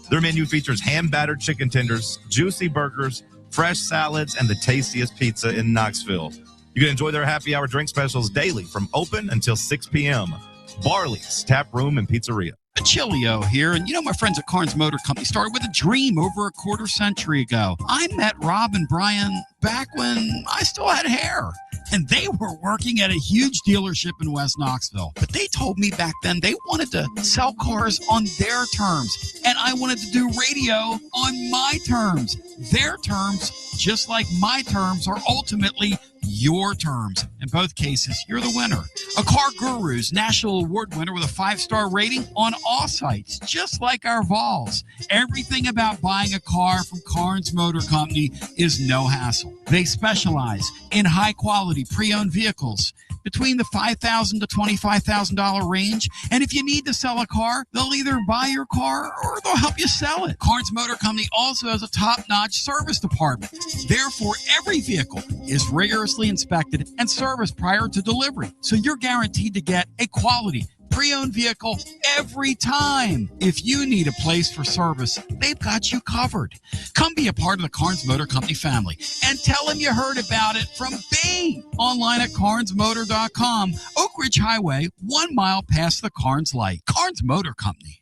[SPEAKER 19] Their menu features hand-battered chicken tenders, juicy burgers, fresh salads, and the tastiest pizza in Knoxville. You can enjoy their happy hour drink specials daily from open until 6 p.m. Barley's Tap Room and Pizzeria.
[SPEAKER 1] Chilio here, and my friends at Carnes Motor Company started with a dream over a quarter century ago. I met Rob and Brian back when I still had hair, and they were working at a huge dealership in West Knoxville. But they told me back then they wanted to sell cars on their terms, and I wanted to do radio on my terms. Their terms, just like my terms, are ultimately your terms. In both cases, you're the winner. A Car Guru's National Award winner with a 5-star rating on all sites, just like our Vols. Everything about buying a car from Carnes Motor Company is no hassle. They specialize in high-quality pre-owned vehicles between the $5,000 to $25,000 range. And if you need to sell a car, they'll either buy your car or they'll help you sell it. Carnes Motor Company also has a top-notch service department. Therefore, every vehicle is rigorously inspected and serviced prior to delivery. So you're guaranteed to get a quality pre-owned vehicle every time. If you need a place for service, they've got you covered. Come be a part of the Carnes Motor Company family and tell them you heard about it from me. Online at carnesmotor.com. Oak Ridge Highway, 1 mile past the Carnes light. Carnes Motor Company.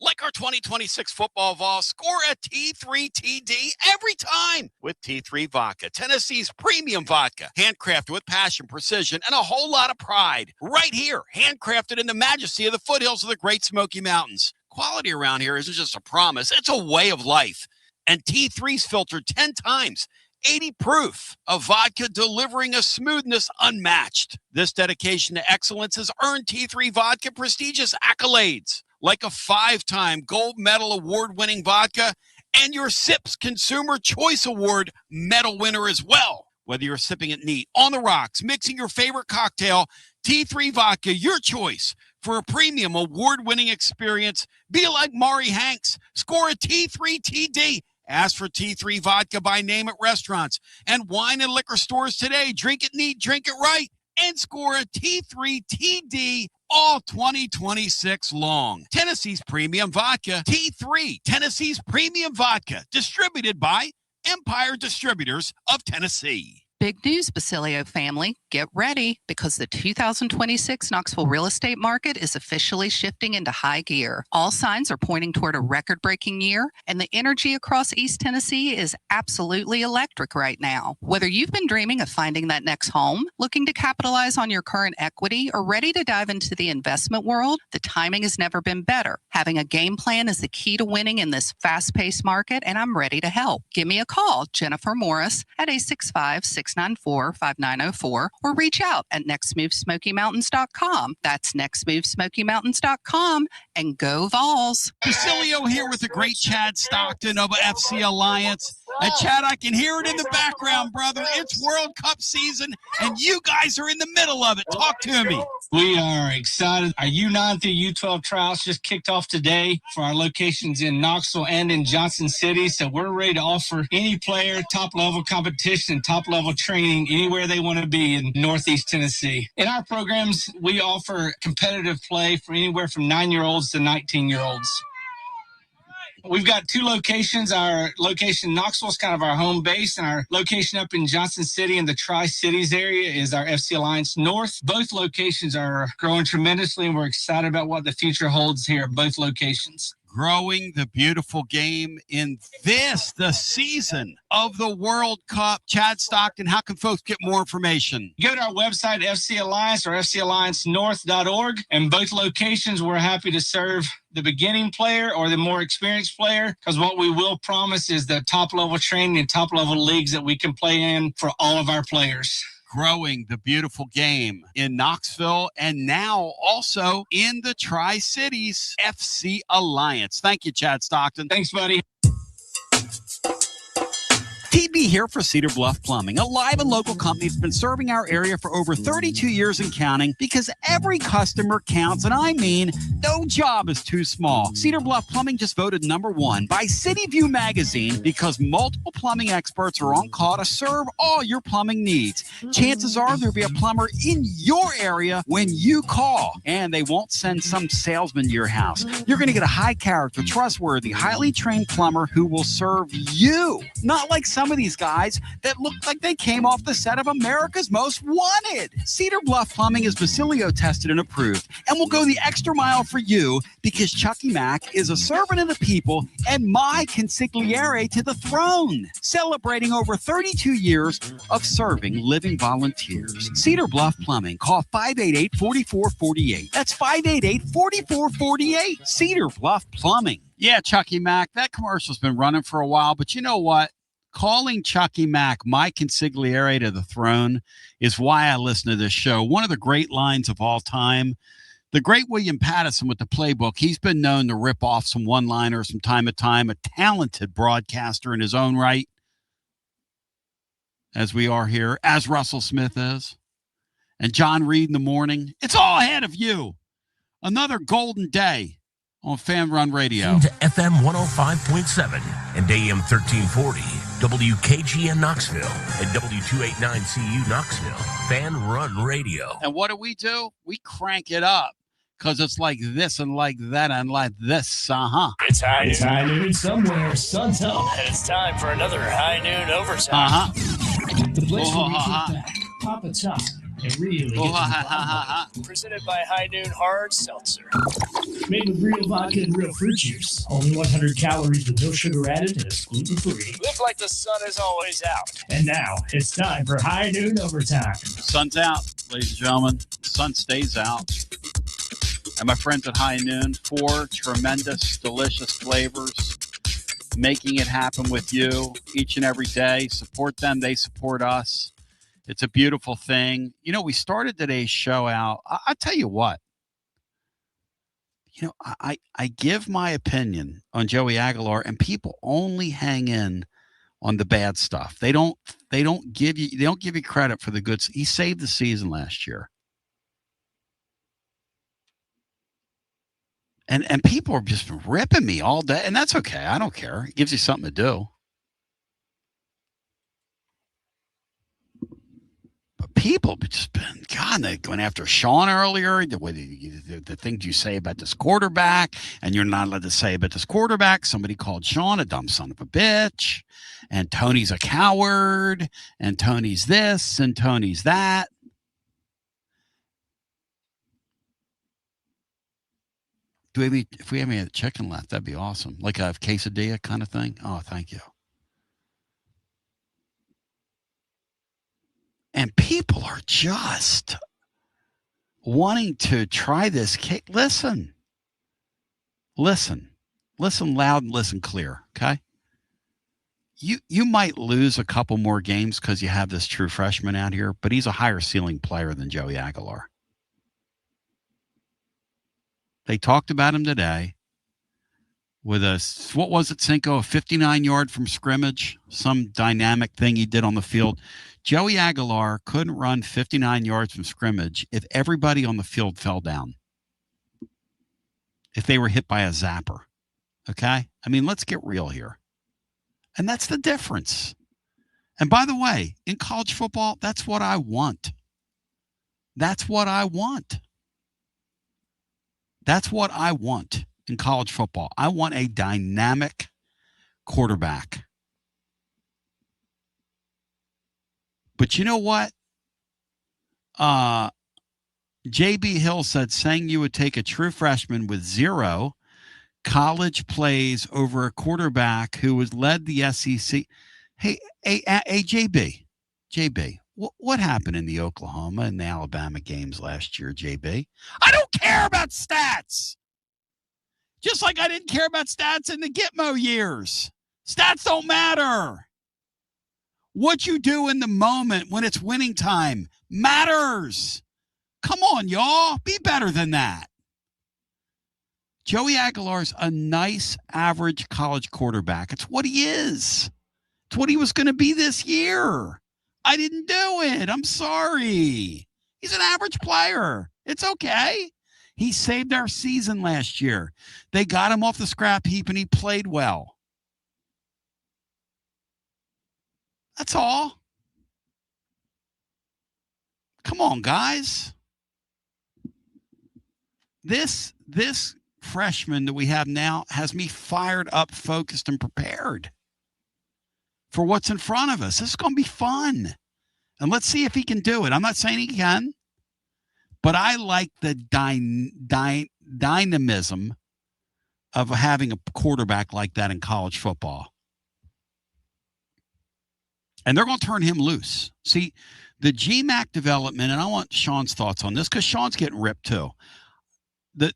[SPEAKER 1] Like our 2026 football Vols, score a T3 TD every time with T3 Vodka, Tennessee's premium vodka, handcrafted with passion, precision, and a whole lot of pride. Right here, handcrafted in the majesty of the foothills of the Great Smoky Mountains. Quality around here isn't just a promise, it's a way of life. And T3's filtered 10 times, 80 proof of vodka, delivering a smoothness unmatched. This dedication to excellence has earned T3 Vodka prestigious accolades, like a 5-time gold medal award-winning vodka and your SIPS Consumer Choice Award medal winner as well. Whether you're sipping it neat, on the rocks, mixing your favorite cocktail, T3 Vodka, your choice for a premium award-winning experience. Be like Maury Hanks. Score a T3 TD. Ask for T3 Vodka by name at restaurants and wine and liquor stores today. Drink it neat, drink it right, and score a T3 TD all 2026 long. Tennessee's Premium Vodka, T3, Tennessee's Premium Vodka, distributed by Empire Distributors of Tennessee.
[SPEAKER 13] Big news, Basilio family. Get ready, because the 2026 Knoxville real estate market is officially shifting into high gear. All signs are pointing toward a record-breaking year, and the energy across East Tennessee is absolutely electric right now. Whether you've been dreaming of finding that next home, looking to capitalize on your current equity, or ready to dive into the investment world, the timing has never been better. Having a game plan is the key to winning in this fast-paced market, and I'm ready to help. Give me a call, Jennifer Morris, at 865-694-5904, or reach out at nextmovesmokymountains.com. That's nextmovesmokymountains.com, and go Vols.
[SPEAKER 1] Basilio here with the great Chad Stockton of FC Alliance. And Chad, I can hear it in the background, brother. It's World Cup season, and you guys are in the middle of it. Talk to me.
[SPEAKER 14] We are excited. Our U9 through U12 trials just kicked off today for our locations in Knoxville and in Johnson City. So we're ready to offer any player top-level competition, top-level training anywhere they want to be in Northeast Tennessee. In our programs, we offer competitive play for anywhere from 9-year-olds to 19-year-olds. We've got 2 locations. Our location in Knoxville is kind of our home base, and our location up in Johnson City in the Tri-Cities area is our FC Alliance North. Both locations are growing tremendously, and we're excited about what the future holds here at both locations.
[SPEAKER 1] Growing the beautiful game in the season of the World Cup. Chad Stockton, how can folks get more information?
[SPEAKER 14] Go to our website, FC Alliance or FCAllianceNorth.org. And both locations, we're happy to serve the beginning player or the more experienced player, because what we will promise is the top-level training and top-level leagues that we can play in for all of our players.
[SPEAKER 1] Growing the beautiful game in Knoxville and now also in the Tri-Cities FC Alliance. Thank you, Chad Stockton.
[SPEAKER 14] Thanks, buddy.
[SPEAKER 1] TB here for Cedar Bluff Plumbing, a live and local company that's been serving our area for over 32 years and counting, because every customer counts, and I mean no job is too small. Cedar Bluff Plumbing just voted #1 by City View magazine because multiple plumbing experts are on call to serve all your plumbing needs. Chances are there'll be a plumber in your area when you call, and they won't send some salesman to your house. You're going to get a high character, trustworthy, highly trained plumber who will serve you, not like some of these guys that look like they came off the set of America's Most Wanted. Cedar Bluff Plumbing is Basilio tested and approved and will go the extra mile for you, because Chucky Mack is a servant of the people and my consigliere to the throne, celebrating over 32 years of serving living volunteers. Cedar Bluff Plumbing. Call 588-4448. That's 588-4448. Cedar Bluff Plumbing. Yeah, Chucky Mack, that commercial's been running for a while, but you know what? Calling Chucky Mack my consigliere to the throne is why I listen to this show. One of the great lines of all time. The great William Pattison with the playbook. He's been known to rip off some one-liners from time to time, a talented broadcaster in his own right, as we are here, as Russell Smith is. And John Reed in the morning. It's all ahead of you. Another golden day on Fan Run Radio.
[SPEAKER 2] To FM 105.7 and AM 1340, WKGN Knoxville and W289CU Knoxville, Fan Run Radio.
[SPEAKER 1] And what do? We crank it up, because it's like this and like that and like this.
[SPEAKER 6] It's high noon somewhere. Sun's up, and it's time for another high noon overtime. The place where we kick back, pop a top, and really get to the bottom. Presented by High Noon Hard Seltzer. Made with real vodka and real fruit juice. Only 100 calories with no sugar added and is gluten-free. Live like the sun is always out. And now, it's time for High Noon Overtime.
[SPEAKER 1] Sun's out, ladies and gentlemen. Sun stays out. And my friends at High Noon, 4 tremendous, delicious flavors, making it happen with you each and every day. Support them. They support us. It's a beautiful thing. You know, we started today's show out. I'll tell you what. You know, I give my opinion on Joey Aguilar, and people only hang in on the bad stuff. They don't give you credit for the good. He saved the season last year. And people are just ripping me all day, and that's okay. I don't care. It gives you something to do. But people have just been, God, they're going after Sean earlier. The things you say about this quarterback, and you're not allowed to say about this quarterback. Somebody called Sean a dumb son of a bitch, and Tony's a coward, and Tony's this, and Tony's that. If we have any chicken left, that'd be awesome. Like a quesadilla kind of thing. Oh, thank you. And people are just wanting to try this cake. Listen loud and listen clear. Okay. You might lose a couple more games because you have this true freshman out here, but he's a higher ceiling player than Joey Aguilar. They talked about him today. with what was it, Cinco? A 59-yard from scrimmage, some dynamic thing he did on the field. Joey Aguilar couldn't run 59 yards from scrimmage if everybody on the field fell down, if they were hit by a zapper. Okay? I mean, let's get real here. And that's the difference. And by the way, in college football, that's what I want. That's what I want. That's what I want in college football. I want a dynamic quarterback. But you know what? J.B. Hill said, saying you would take a true freshman with 0 college plays over a quarterback who was led the SEC. Hey, JB, what happened in the Oklahoma and the Alabama games last year, JB? I don't care about stats. Just like I didn't care about stats in the Gitmo years. Stats don't matter. What you do in the moment when it's winning time matters. Come on, y'all. Be better than that. Joey Aguilar's a nice, average college quarterback. It's what he is. It's what he was going to be this year. I didn't do it. I'm sorry. He's an average player. It's okay. He saved our season last year. They got him off the scrap heap, and he played well. That's all. Come on, guys. This freshman that we have now has me fired up, focused, and prepared for what's in front of us. This is going to be fun. And let's see if he can do it. I'm not saying he can, but I like the dynamism of having a quarterback like that in college football. And they're going to turn him loose. See, the GMAC development, and I want Sean's thoughts on this because Sean's getting ripped too. The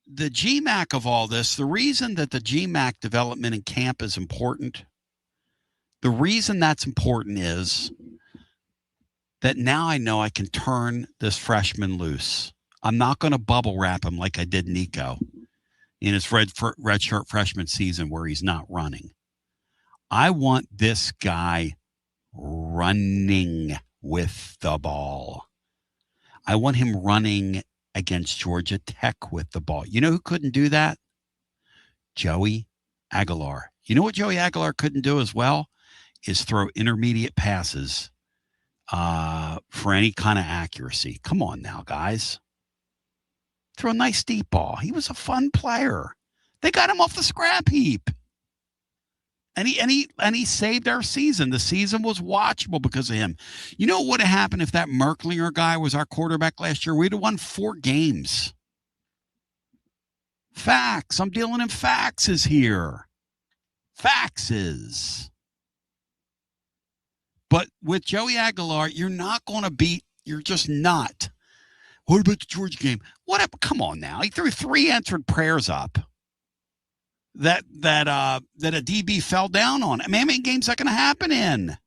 [SPEAKER 1] GMAC of all this, the reason that the GMAC development in camp is important, the reason that's important is that now I know I can turn this freshman loose. I'm not going to bubble wrap him like I did Nico in his redshirt freshman season where he's not running. I want this guy running with the ball. I want him running against Georgia Tech with the ball. You know who couldn't do that? Joey Aguilar. You know what Joey Aguilar couldn't do as well? Is throw intermediate passes for any kind of accuracy. Come on now, guys. Throw a nice deep ball. He was a fun player. They got him off the scrap heap. And he saved our season. The season was watchable because of him. You know what would have happened if that Merklinger guy was our quarterback last year? We'd have won 4 games. Facts. I'm dealing in faxes here. Faxes. But with Joey Aguilar, you're not going to beat. You're just not. What about the Georgia game? What up? Come on now. He threw 3 answered prayers up. That a DB fell down on. I mean, how many games is that going to happen in?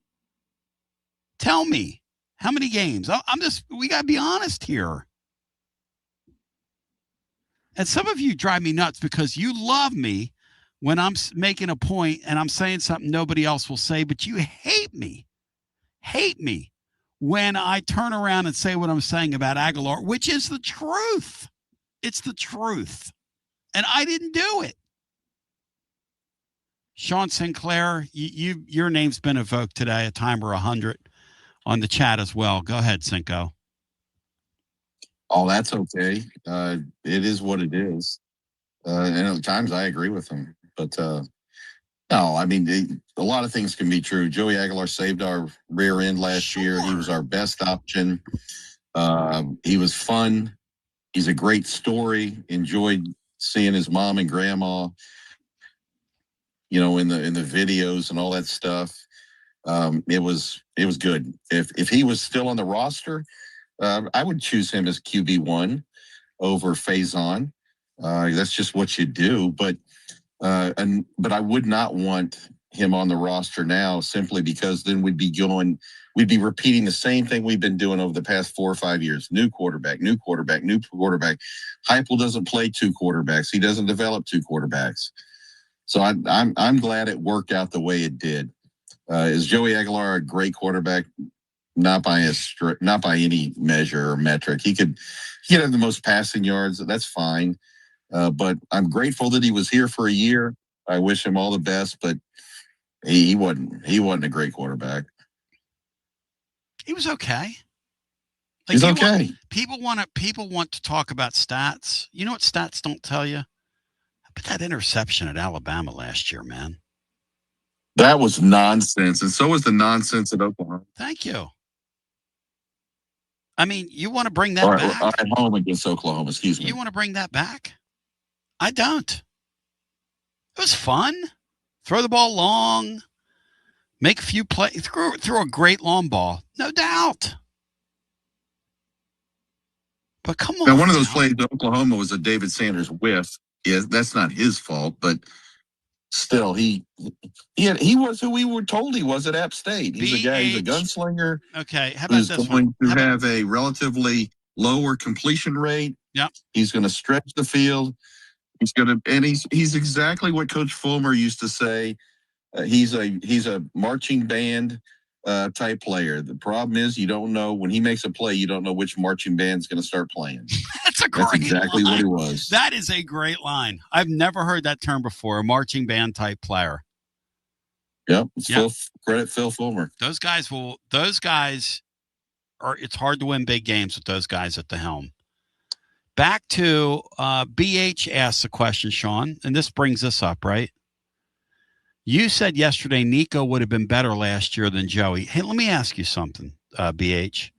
[SPEAKER 1] Tell me. How many games? We got to be honest here. And some of you drive me nuts because you love me when I'm making a point and I'm saying something nobody else will say, but you hate me when I turn around and say what I'm saying about Aguilar, which is the truth. It's the truth. And I didn't do it. Sean Sinclair, your name's been evoked today, a timer 100 on the chat as well. Go ahead, Cinco.
[SPEAKER 3] Oh, that's okay. It is what it is. And at times I agree with him. But no, I mean, a lot of things can be true. Joey Aguilar saved our rear end last year. He was our best option. He was fun. He's a great story. Enjoyed seeing his mom and grandma, you know, in the videos and all that stuff. It was good. If he was still on the roster, I would choose him as QB1 over Faison. That's just what you do. But I would not want him on the roster now, simply because then we'd be repeating the same thing we've been doing over the past 4 or 5 years. New quarterback, new quarterback, new quarterback. Heupel doesn't play 2 quarterbacks. He doesn't develop 2 quarterbacks. So I'm glad it worked out the way it did. Is Joey Aguilar a great quarterback? Not by any measure or metric. He could have the most passing yards. That's fine. But I'm grateful that he was here for a year. I wish him all the best, but he wasn't a great quarterback.
[SPEAKER 1] He was okay.
[SPEAKER 3] He's okay.
[SPEAKER 1] People want to talk about stats. You know what stats don't tell you? But that interception at Alabama last year, man.
[SPEAKER 3] That was nonsense, and so was the nonsense at Oklahoma.
[SPEAKER 1] Thank you. I mean, you want to bring that back?
[SPEAKER 3] At home against Oklahoma, excuse me.
[SPEAKER 1] You want to bring that back? I don't. It was fun. Throw the ball long. Make a few plays. Throw a great long ball. No doubt. But come on.
[SPEAKER 3] Now, one of those plays at Oklahoma was a David Sanders whiff. Yeah, that's not his fault, but still, he was who we were told he was at App State. He's a guy. He's a gunslinger.
[SPEAKER 1] Okay, how about this
[SPEAKER 3] one? Who's going to have a relatively lower completion rate.
[SPEAKER 1] Yep.
[SPEAKER 3] He's going to stretch the field. He's exactly what Coach Fulmer used to say. He's a marching band type player. The problem is you don't know when he makes a play. You don't know which marching band's going to start playing.
[SPEAKER 1] That's
[SPEAKER 3] exactly
[SPEAKER 1] line.
[SPEAKER 3] What he was.
[SPEAKER 1] That is a great line. I've never heard that term before. A marching band type player.
[SPEAKER 3] Yep. Full credit Phil Fulmer.
[SPEAKER 1] Those guys are. It's hard to win big games with those guys at the helm. Back to BH asked the question, Sean, and this brings us up, right? You said yesterday Nico would have been better last year than Joey. Hey, let me ask you something, BH.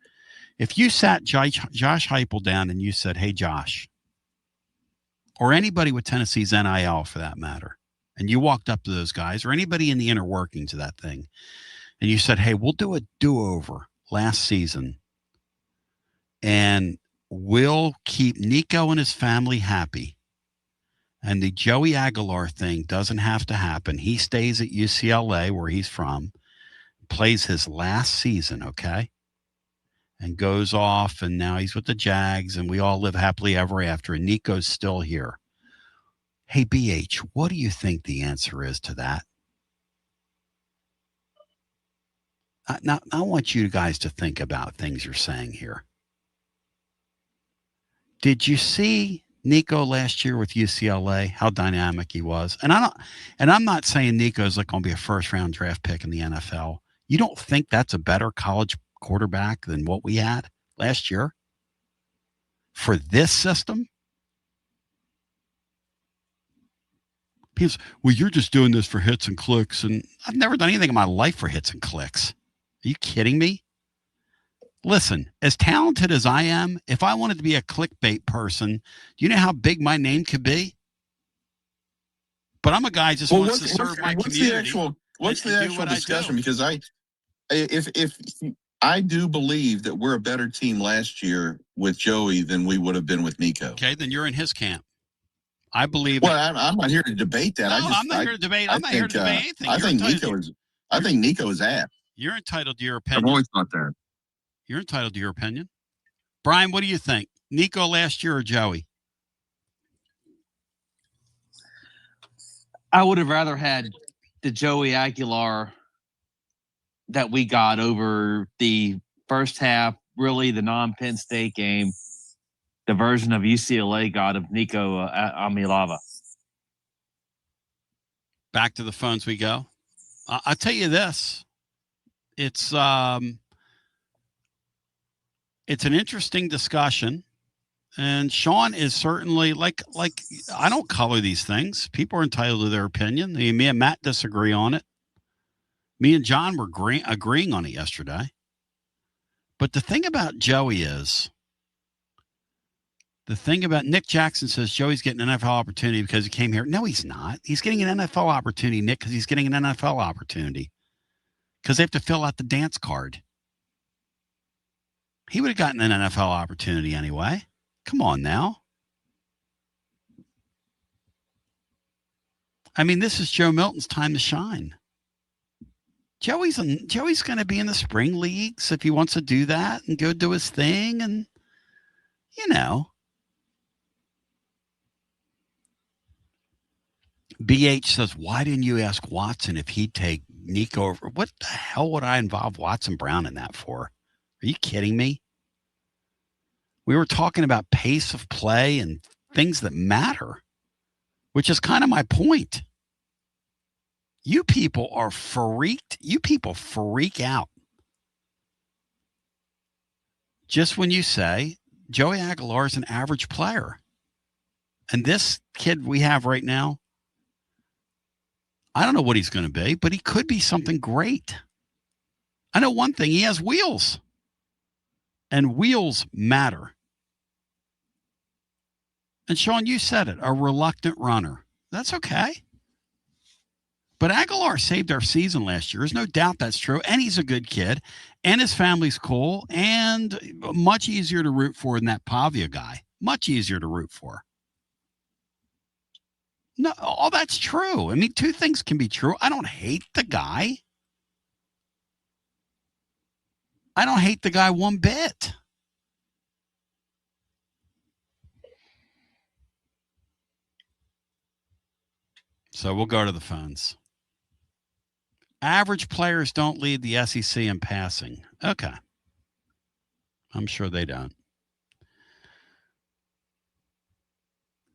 [SPEAKER 1] If you sat Josh Heupel down and you said, hey, Josh, or anybody with Tennessee's NIL for that matter, and you walked up to those guys or anybody in the inner workings of that thing, and you said, hey, we'll do a do-over last season, and we'll keep Nico and his family happy. And the Joey Aguilar thing doesn't have to happen. He stays at UCLA, where he's from, plays his last season, okay? And goes off, and now he's with the Jags, and we all live happily ever after, and Nico's still here. Hey, BH, what do you think the answer is to that? Now, I want you guys to think about things you're saying here. Did you see Nico last year with UCLA, how dynamic he was? And I'm not saying Nico's like going to be a first-round draft pick in the NFL. You don't think that's a better college quarterback than what we had last year for this system? People say, well, you're just doing this for hits and clicks, and I've never done anything in my life for hits and clicks. Are you kidding me? Listen, as talented as I am, if I wanted to be a clickbait person, do you know how big my name could be? But I'm a guy who just wants to serve my community.
[SPEAKER 3] What's the actual discussion? Because if I do believe that we're a better team last year with Joey than we would have been with Nico.
[SPEAKER 1] Okay, then you're in his camp. I believe.
[SPEAKER 3] Well, I'm not here to debate that.
[SPEAKER 1] No, I'm not here to debate. I'm not here to debate anything.
[SPEAKER 3] I think Nico is apt.
[SPEAKER 1] You're entitled to your opinion.
[SPEAKER 3] I've always thought that.
[SPEAKER 1] You're entitled to your opinion. Brian, what do you think? Nico last year or Joey?
[SPEAKER 4] I would have rather had the Joey Aguilar that we got over the first half, really the non-Penn State game, the version of UCLA got of Nico Amilava.
[SPEAKER 1] Back to the phones we go. I'll tell you this. It's an interesting discussion, and Sean is certainly like I don't color these things. People are entitled to their opinion. Me and Matt disagree on it. Me and John were agreeing on it yesterday. But the thing about Joey is, Nick Jackson says Joey's getting an NFL opportunity because he came here. No, he's not. He's getting an NFL opportunity, Nick, because he's getting an NFL opportunity. Because they have to fill out the dance card. He would have gotten an NFL opportunity anyway. Come on now. I mean, this is Joe Milton's time to shine. Joey's going to be in the spring leagues if he wants to do that and go do his thing. And, BH says, why didn't you ask Watson if he'd take Nico over? What the hell would I involve Watson Brown in that for? Are you kidding me? We were talking about pace of play and things that matter, which is kind of my point. You people are freaked. You people freak out just when you say Joey Aguilar is an average player. And this kid we have right now, I don't know what he's going to be, but he could be something great. I know one thing. He has wheels. And wheels matter. And Sean, you said it, a reluctant runner. That's okay. But Aguilar saved our season last year. There's no doubt that's true. And he's a good kid. And his family's cool. And much easier to root for than that Pavia guy. Much easier to root for. No, all that's true. I mean, two things can be true. I don't hate the guy. I don't hate the guy one bit. So we'll go to the phones. Average players don't lead the SEC in passing. Okay. I'm sure they don't.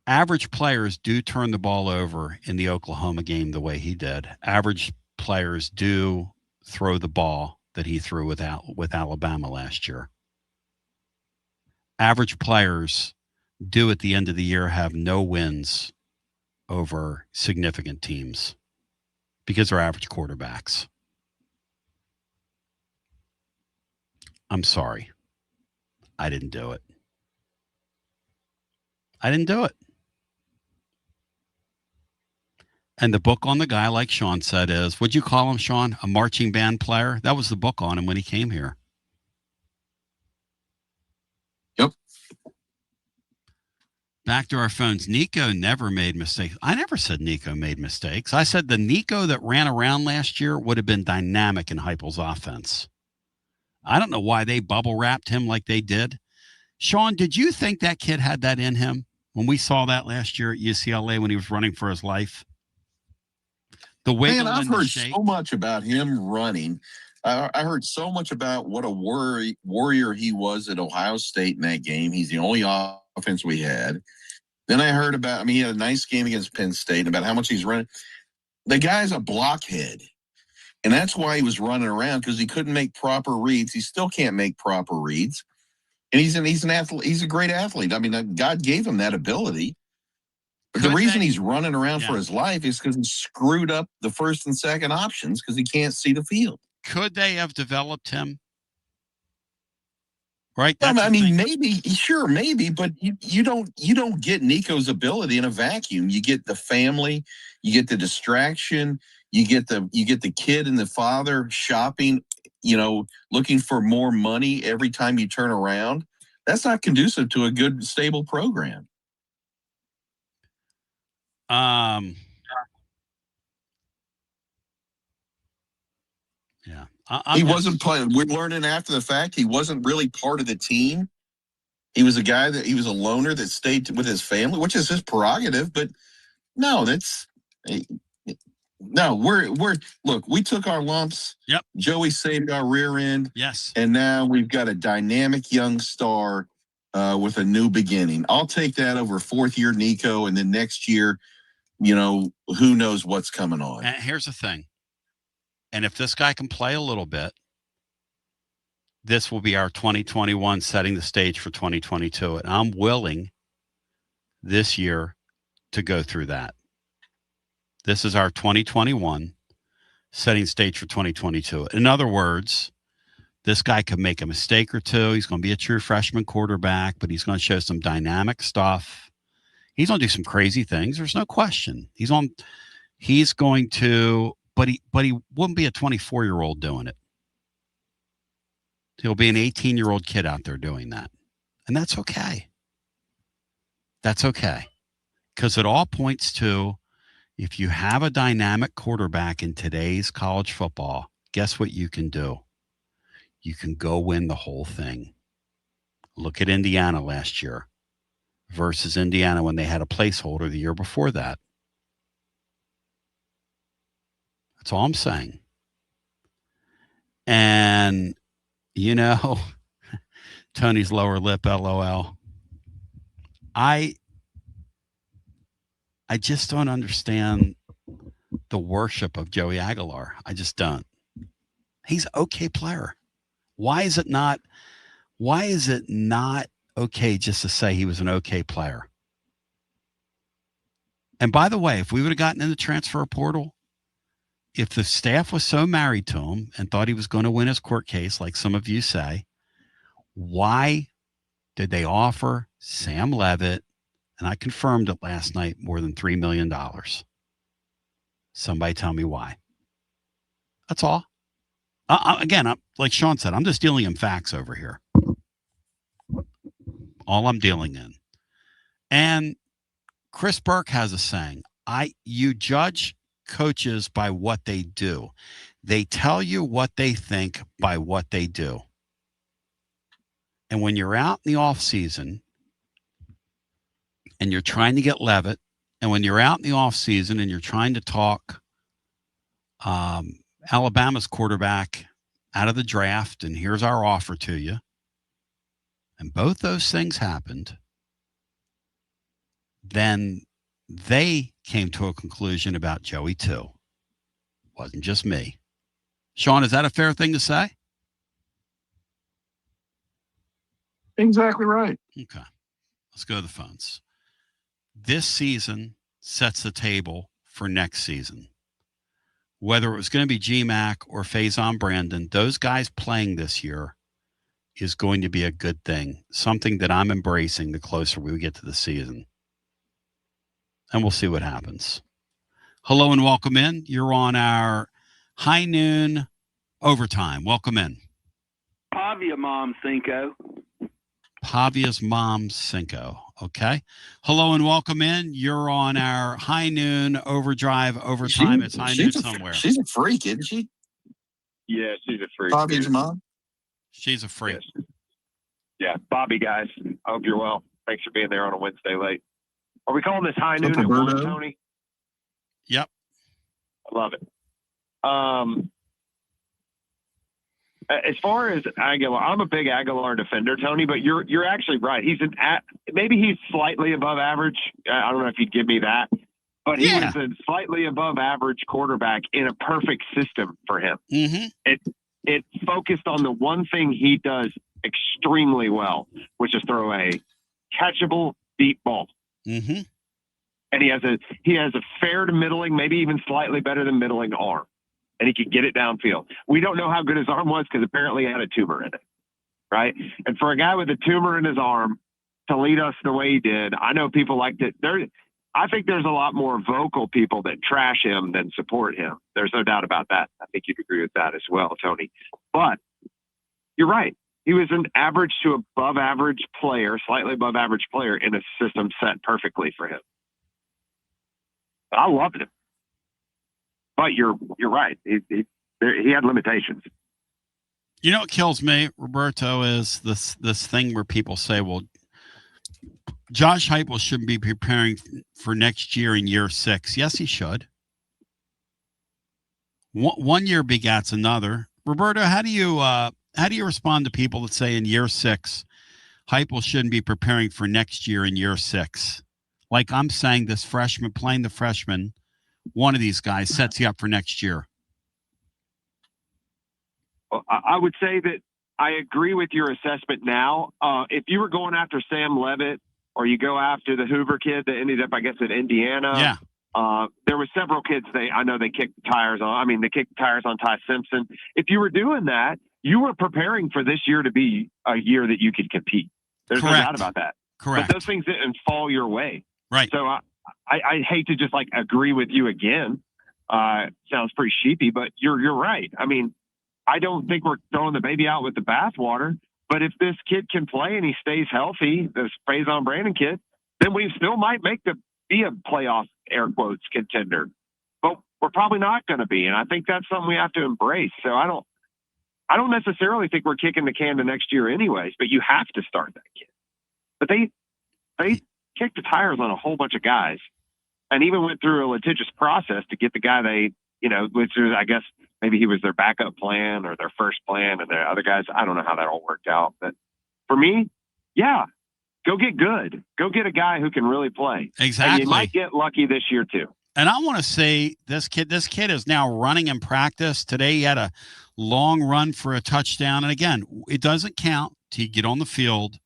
[SPEAKER 1] Average players do turn the ball over in the Oklahoma game the way he did. Average players do throw the ball that he threw with Alabama last year. Average players do at the end of the year have no wins over significant teams because they're average quarterbacks. I'm sorry. I didn't do it. And the book on the guy, like Sean said, is, what'd you call him, Sean? A marching band player? That was the book on him when he came here.
[SPEAKER 3] Yep.
[SPEAKER 1] Back to our phones. Nico never made mistakes. I never said Nico made mistakes. I said the Nico that ran around last year would have been dynamic in Heupel's offense. I don't know why they bubble wrapped him like they did. Sean, did you think that kid had that in him when we saw that last year at UCLA when he was running for his life? The wiggle.
[SPEAKER 3] Man, I've heard so much about him running. I heard so much about what a warrior he was at Ohio State in that game. He's the only offense we had. Then I heard about, he had a nice game against Penn State, about how much he's running. The guy's a blockhead. And that's why he was running around, because he couldn't make proper reads. He still can't make proper reads. And he's an athlete. He's a great athlete. God gave him that ability. But the reason he's running around for his life is because he screwed up the first and second options because he can't see the field.
[SPEAKER 1] Could they have developed him? Right?
[SPEAKER 3] Maybe, but you don't get Nico's ability in a vacuum. You get the family, you get the distraction, you get the kid and the father shopping, looking for more money every time you turn around. That's not conducive to a good, stable program.
[SPEAKER 1] Yeah.
[SPEAKER 3] He wasn't playing. We're learning after the fact he wasn't really part of the team. He was he was a loner that stayed with his family, which is his prerogative. But no, look, we took our lumps.
[SPEAKER 1] Yep.
[SPEAKER 3] Joey saved our rear end.
[SPEAKER 1] Yes.
[SPEAKER 3] And now we've got a dynamic young star with a new beginning. I'll take that over fourth year Nico, and then next year, who knows what's coming on.
[SPEAKER 1] And here's the thing. And if this guy can play a little bit, this will be our 2021 setting the stage for 2022. And I'm willing this year to go through that. This is our 2021 setting stage for 2022. In other words, this guy could make a mistake or two. He's going to be a true freshman quarterback, but he's going to show some dynamic stuff. He's going to do some crazy things. There's no question. He's going to, but he wouldn't be a 24-year-old doing it. He'll be an 18-year-old kid out there doing that. And that's okay. That's okay. Because it all points to, if you have a dynamic quarterback in today's college football, guess what you can do? You can go win the whole thing. Look at Indiana last year versus Indiana when they had a placeholder the year before that. That's all I'm saying. And, Tony's lower lip, LOL. I just don't understand the worship of Joey Aguilar. I just don't. He's an okay player. Why is it not okay just to say he was an okay player? And by the way, if we would have gotten in the transfer portal, if the staff was so married to him and thought he was going to win his court case, like some of you say, why did they offer Sam Levitt, and I confirmed it last night, more than $3 million? Somebody tell me why. That's all. Again, like Sean said, I'm just dealing in facts over here. All I'm dealing in. And Chris Burke has a saying, you judge coaches by what they do. They tell you what they think by what they do. And when you're out in the off season and you're trying to get Levitt, and when you're out in the off season and you're trying to talk Alabama's quarterback out of the draft, and here's our offer to you, and both those things happened, then they came to a conclusion about Joey too. Wasn't just me. Sean, is that a fair thing to say?
[SPEAKER 3] Exactly right.
[SPEAKER 1] Okay. Let's go to the phones. This season sets the table for next season. Whether it was going to be GMAC or Faison Brandon, those guys playing this year is going to be a good thing. Something that I'm embracing the closer we get to the season. And we'll see what happens. Hello and welcome in. You're on our high noon overtime. Welcome in.
[SPEAKER 20] Pavia Mom Cinco.
[SPEAKER 1] Pavia's mom Cinco. Okay. Hello and welcome in. You're on our high noon overtime. It's high noon somewhere.
[SPEAKER 3] She's a freak, isn't she?
[SPEAKER 20] Yeah, she's a freak.
[SPEAKER 3] Pavia's mom?
[SPEAKER 1] She's a freak.
[SPEAKER 20] Yes. Yeah. Bobby, guys. I hope you're well. Thanks for being there on a Wednesday late. Are we calling this high noon at 1, Tony?
[SPEAKER 1] Yep.
[SPEAKER 20] I love it. As far as Aguilar, I'm a big Aguilar defender, Tony, but you're actually right. Maybe he's slightly above average. I don't know if you'd give me that, but he was a slightly above average quarterback in a perfect system for him.
[SPEAKER 1] Mm-hmm.
[SPEAKER 20] It focused on the one thing he does extremely well, which is throw a catchable deep ball.
[SPEAKER 1] Mm-hmm.
[SPEAKER 20] And he has a fair to middling, maybe even slightly better than middling arm. And he could get it downfield. We don't know how good his arm was because apparently he had a tumor in it, right? And for a guy with a tumor in his arm to lead us the way he did, I know people like that. I think there's a lot more vocal people that trash him than support him. There's no doubt about that. I think you'd agree with that as well, Tony. But you're right. He was an average to above average player, slightly above average player in a system set perfectly for him. I loved him. But you're right. He had limitations.
[SPEAKER 1] You know what kills me, Roberto, is this thing where people say, well, Josh Heupel shouldn't be preparing for next year in year 6. Yes, he should. One year begats another. Roberto, how do you respond to people that say in year 6, Heupel shouldn't be preparing for next year in year 6? Like I'm saying, this freshman playing the freshman, one of these guys sets you up for next year.
[SPEAKER 20] Well, I would say that I agree with your assessment now. If you were going after Sam Levitt or you go after the Hoover kid that ended up, I guess, at Indiana.
[SPEAKER 1] Yeah.
[SPEAKER 20] There were several kids I know they kicked the tires on. They kicked the tires on Ty Simpson. If you were doing that, you were preparing for this year to be a year that you could compete. There's
[SPEAKER 1] Correct.
[SPEAKER 20] no doubt about that.
[SPEAKER 1] Correct.
[SPEAKER 20] But those things didn't fall your way.
[SPEAKER 1] Right.
[SPEAKER 20] So I hate to just agree with you again. Sounds pretty sheepy, but you're right. I don't think we're throwing the baby out with the bathwater. But if this kid can play and he stays healthy, this Faison Brandon kid, then we still might be a playoff air quotes contender. But we're probably not going to be. And I think that's something we have to embrace. So I don't necessarily think we're kicking the can to next year anyways, but you have to start that kid. But they kicked the tires on a whole bunch of guys and even went through a litigious process to get the guy they, which is, I guess, maybe he was their backup plan or their first plan, and the other guys, I don't know how that all worked out. But for me, yeah, go get good. Go get a guy who can really play.
[SPEAKER 1] Exactly.
[SPEAKER 20] And you might get lucky this year too.
[SPEAKER 1] And I want to say this kid is now running in practice. Today he had a long run for a touchdown. And again, it doesn't count till you get on the field,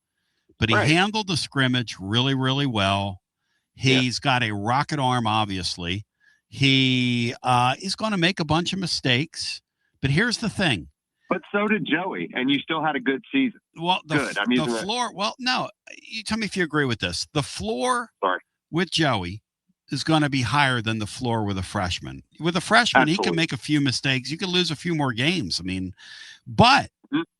[SPEAKER 1] but he handled the scrimmage really, really well. He's got a rocket arm, obviously. He is going to make a bunch of mistakes. But here's the thing.
[SPEAKER 20] But so did Joey, and you still had a good season.
[SPEAKER 1] Well, the floor, well, no, you tell me if you agree with this. The floor with Joey is going to be higher than the floor with a freshman. With a freshman, he can make a few mistakes. You can lose a few more games. I mean, but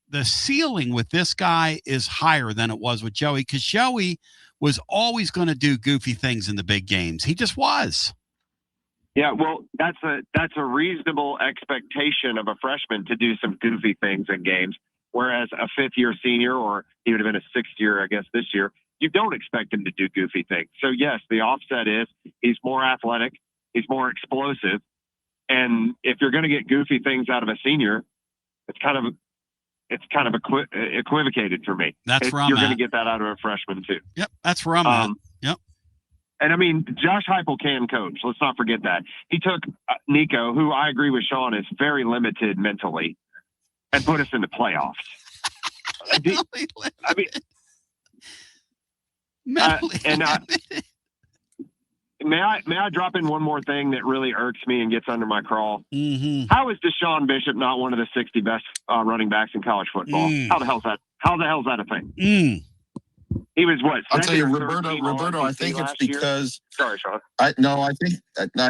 [SPEAKER 1] the ceiling with this guy is higher than it was with Joey, because Joey was always going to do goofy things in the big games. He just was.
[SPEAKER 20] Yeah, well, that's a reasonable expectation of a freshman to do some goofy things in games, whereas a fifth-year senior, or he would have been a sixth year, I guess, this year, you don't expect him to do goofy things. So, yes, the offset is he's more athletic, he's more explosive, and if you're going to get goofy things out of a senior, it's kind of equivocated for me.
[SPEAKER 1] That's where I'm
[SPEAKER 20] You're
[SPEAKER 1] at.
[SPEAKER 20] going to get that out of a freshman too.
[SPEAKER 1] Yep, that's where I'm at. Yep.
[SPEAKER 20] And I mean, Josh Heupel can coach. Let's not forget that. He took Nico, who I agree with Sean is very limited mentally, and put us in the playoffs. I mean, may I drop in one more thing that really irks me and gets under my crawl?
[SPEAKER 1] Mm-hmm.
[SPEAKER 20] How is Deshaun Bishop not one of the 60 best running backs in college football? How the hell's that a thing? He was what?
[SPEAKER 3] I'll tell you, Roberto. I think it's because.
[SPEAKER 20] Sorry, Sean.
[SPEAKER 3] I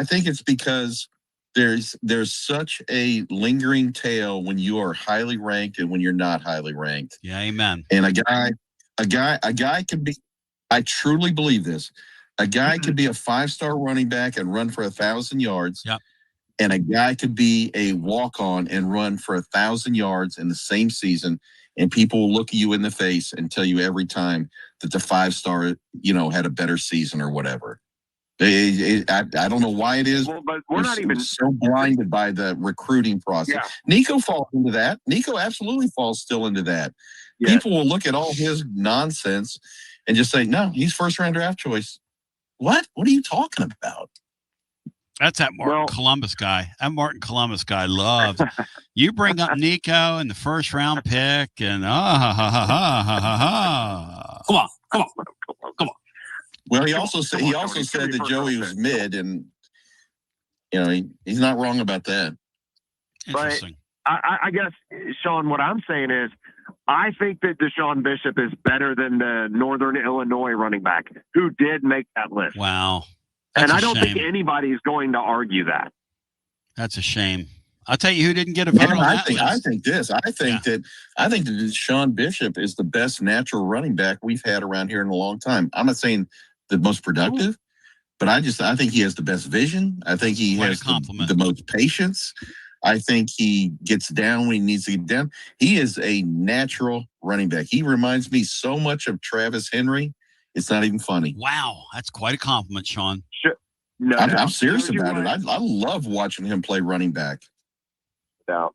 [SPEAKER 3] think it's because there's such a lingering tail when you are highly ranked and when you're not highly ranked.
[SPEAKER 1] Yeah, amen.
[SPEAKER 3] And a guy could be. I truly believe this. A guy could be a 5-star running back and run for 1,000 yards.
[SPEAKER 1] Yep.
[SPEAKER 3] And a guy could be a walk-on and run for 1,000 yards in the same season. And people will look you in the face and tell you every time that the 5-star, had a better season or whatever. I don't know why it is.
[SPEAKER 20] Well, but we're not even
[SPEAKER 3] so blinded by the recruiting process.
[SPEAKER 20] Yeah.
[SPEAKER 3] Nico falls into that. Nico absolutely falls still into that.
[SPEAKER 20] Yes.
[SPEAKER 3] People will look at all his nonsense and just say, no, he's first-round draft choice. What? What are you talking about?
[SPEAKER 1] That's that Martin Columbus guy. That Martin Columbus guy loves. You bring up Nico and the first round pick, and
[SPEAKER 20] Come on.
[SPEAKER 3] Well, he also said that Joey was mid, and he's not wrong about that.
[SPEAKER 1] Interesting.
[SPEAKER 20] But I guess, Sean, what I'm saying is, I think that Deshaun Bishop is better than the Northern Illinois running back who did make that list.
[SPEAKER 1] Wow.
[SPEAKER 20] And I don't think anybody's going to argue that.
[SPEAKER 1] That's a shame. I'll tell you who didn't get a vote on that list.
[SPEAKER 3] I think that Sean Bishop is the best natural running back we've had around here in a long time. I'm not saying the most productive, but I think he has the best vision. I think he has the most patience. I think he gets down when he needs to get down. He is a natural running back. He reminds me so much of Travis Henry. It's not even funny.
[SPEAKER 1] Wow, that's quite a compliment, Sean.
[SPEAKER 20] No,
[SPEAKER 3] I'm serious about it. I love watching him play running back.
[SPEAKER 20] Yeah,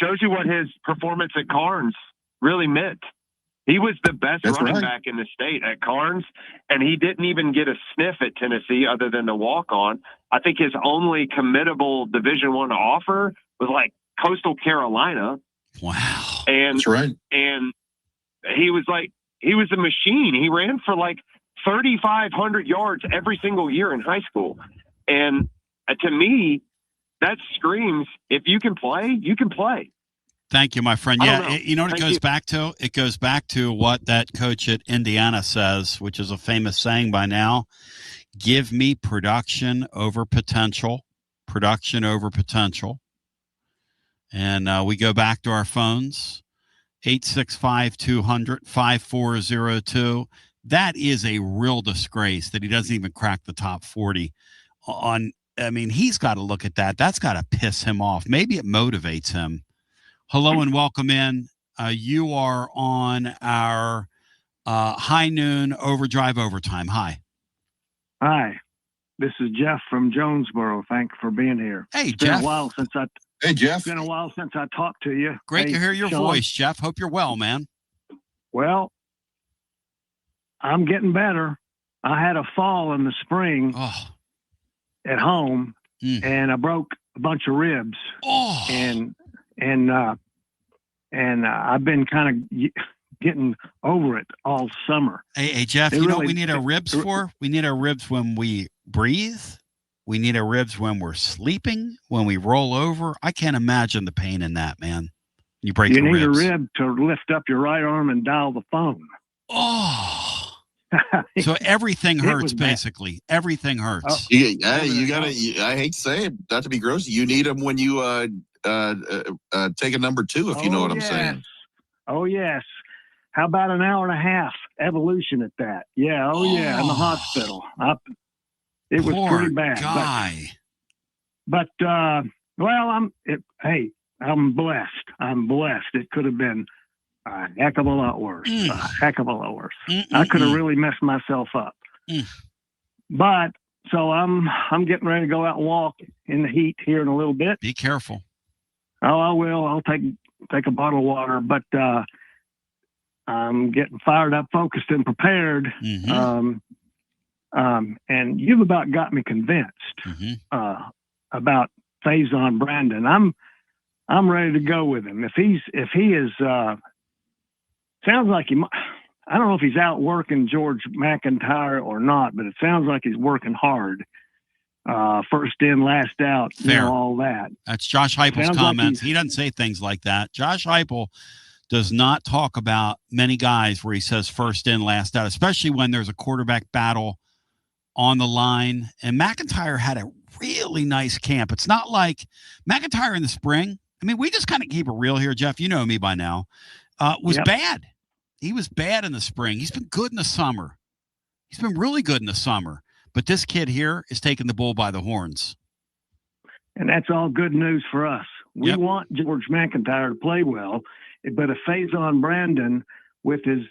[SPEAKER 20] shows you what his performance at Carnes really meant. He was the best running back in the state at Carnes, and he didn't even get a sniff at Tennessee other than the walk-on. I think his only committable Division I offer was like Coastal Carolina.
[SPEAKER 1] Wow,
[SPEAKER 20] and
[SPEAKER 3] that's right.
[SPEAKER 20] And he was a machine. He ran for like 3,500 yards every single year in high school. And to me, that screams, if you can play, you can play.
[SPEAKER 1] Thank you, my friend. Yeah, you know what it goes back to? It goes back to what that coach at Indiana says, which is a famous saying by now. Give me production over potential. Production over potential. And we go back to our phones. 865-200-5402. That is a real disgrace that he doesn't even crack the top 40 on I mean, he's got to look at that. That's got to piss him off. Maybe it motivates him. Hello and welcome in. You are on our High Noon Overdrive Overtime. Hi.
[SPEAKER 21] Hi. This is Jeff from Jonesboro. Thank you for being here.
[SPEAKER 1] Hey,
[SPEAKER 21] It's
[SPEAKER 1] Jeff.
[SPEAKER 21] been a while since I
[SPEAKER 3] Jeff.
[SPEAKER 21] It's been a while since I talked to you.
[SPEAKER 1] Great
[SPEAKER 21] Hey,
[SPEAKER 1] to hear your
[SPEAKER 21] Sean.
[SPEAKER 1] voice, Jeff. Hope you're well, man.
[SPEAKER 21] Well, I'm getting better. I had a fall in the spring at home, and I broke a bunch of ribs. And I've been kind of getting over it all summer.
[SPEAKER 1] Hey, Jeff, you know what we need our ribs for? We need our ribs when we breathe. We need our ribs when we're sleeping, when we roll over. I can't imagine the pain in that, man. You break
[SPEAKER 21] You
[SPEAKER 1] your
[SPEAKER 21] need
[SPEAKER 1] ribs.
[SPEAKER 21] a rib to lift up your right arm and dial the phone.
[SPEAKER 1] Oh. So everything
[SPEAKER 21] It
[SPEAKER 1] hurts,
[SPEAKER 21] was bad.
[SPEAKER 1] basically. Everything hurts.
[SPEAKER 3] You gotta. I hate to say it, not to be gross. You need them when you take a number 2, if you know what I'm saying.
[SPEAKER 21] Oh yes. How about an hour and a half evolution at that? Yeah. Oh yeah. In the hospital. It was
[SPEAKER 1] Poor
[SPEAKER 21] pretty bad.
[SPEAKER 1] guy.
[SPEAKER 21] But well, hey, I'm blessed. I'm blessed. It could have been a heck of a lot worse. A heck of a lot worse. I could have really messed myself up. But so I'm getting ready to go out and walk in the heat here in a little bit.
[SPEAKER 1] Be careful.
[SPEAKER 21] Oh, I will. I'll take a bottle of water, but I'm getting fired up, focused, and prepared. And you've about got me convinced about Faison Brandon. I'm ready to go with him. If he is, sounds like he might. I don't know if he's out working George McIntyre or not, but it sounds like he's working hard. First in, last out,
[SPEAKER 1] Fair.
[SPEAKER 21] all that.
[SPEAKER 1] That's Josh Heupel's
[SPEAKER 21] Sounds like
[SPEAKER 1] comments. He doesn't say things like that. Josh Heupel does not talk about many guys where he says first in, last out, especially when there's a quarterback battle on the line. And McIntyre had a really nice camp. It's not like McIntyre in the spring. I mean, we just kind of keep it real here, Jeff. You know me by now. Was bad. He was bad in the spring. He's been good in the summer. He's been really good in the summer. But this kid here is taking the bull by the horns.
[SPEAKER 21] And that's all good news for us. We want George McIntyre to play well, but if Faison Brandon, with his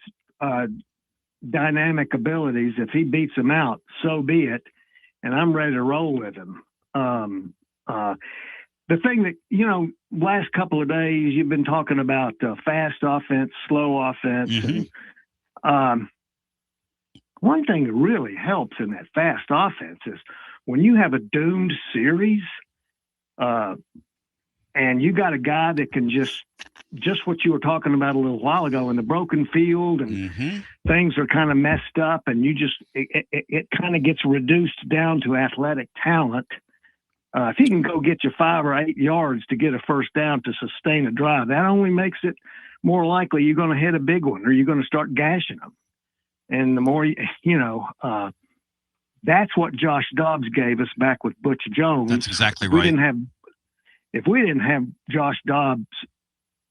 [SPEAKER 21] dynamic abilities, if he beats him out, so be it. And I'm ready to roll with him. The thing that, last couple of days, you've been talking about fast offense, slow offense. And one thing that really helps in that fast offense is when you have a doomed series and you got a guy that can just what you were talking about a little while ago in the broken field and things are kind of messed up and it kind of gets reduced down to athletic talent. If he can go get you 5 or 8 yards to get a first down to sustain a drive, that only makes it more likely you're going to hit a big one or you're going to start gashing them. And the more, that's what Josh Dobbs gave us back with Butch Jones.
[SPEAKER 1] That's exactly right.
[SPEAKER 21] If we didn't have Josh Dobbs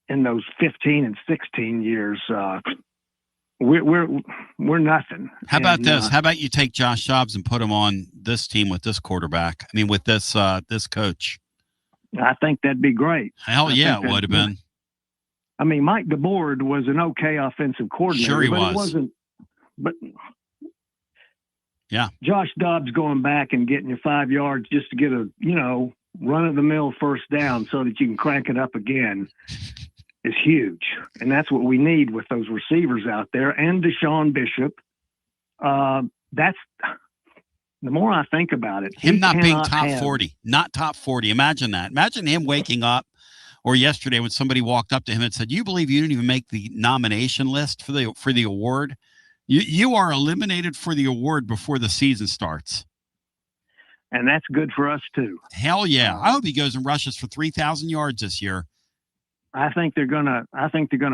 [SPEAKER 21] in those 15 and 16 years, we're nothing.
[SPEAKER 1] How about this? How about you take Josh Dobbs and put him on this team with this quarterback? I mean, with this coach.
[SPEAKER 21] I think that'd be great.
[SPEAKER 1] Hell yeah, it would have been.
[SPEAKER 21] I mean, Mike DeBoard was an okay offensive coordinator.
[SPEAKER 1] Sure he
[SPEAKER 21] but
[SPEAKER 1] was.
[SPEAKER 21] It wasn't. But
[SPEAKER 1] yeah,
[SPEAKER 21] Josh Dobbs going back and getting you 5 yards just to get a run-of-the-mill first down so that you can crank it up again is huge. And that's what we need with those receivers out there. And Deshaun Bishop. That's the more I think about it.
[SPEAKER 1] Him not being top 40, not top 40. Imagine that. Imagine him waking up, or yesterday when somebody walked up to him and said, "You believe you didn't even make the nomination list for the award? You are eliminated for the award before the season starts."
[SPEAKER 21] And that's good for us too.
[SPEAKER 1] Hell yeah! I hope he goes and rushes for 3,000 yards this year.
[SPEAKER 21] I think they're gonna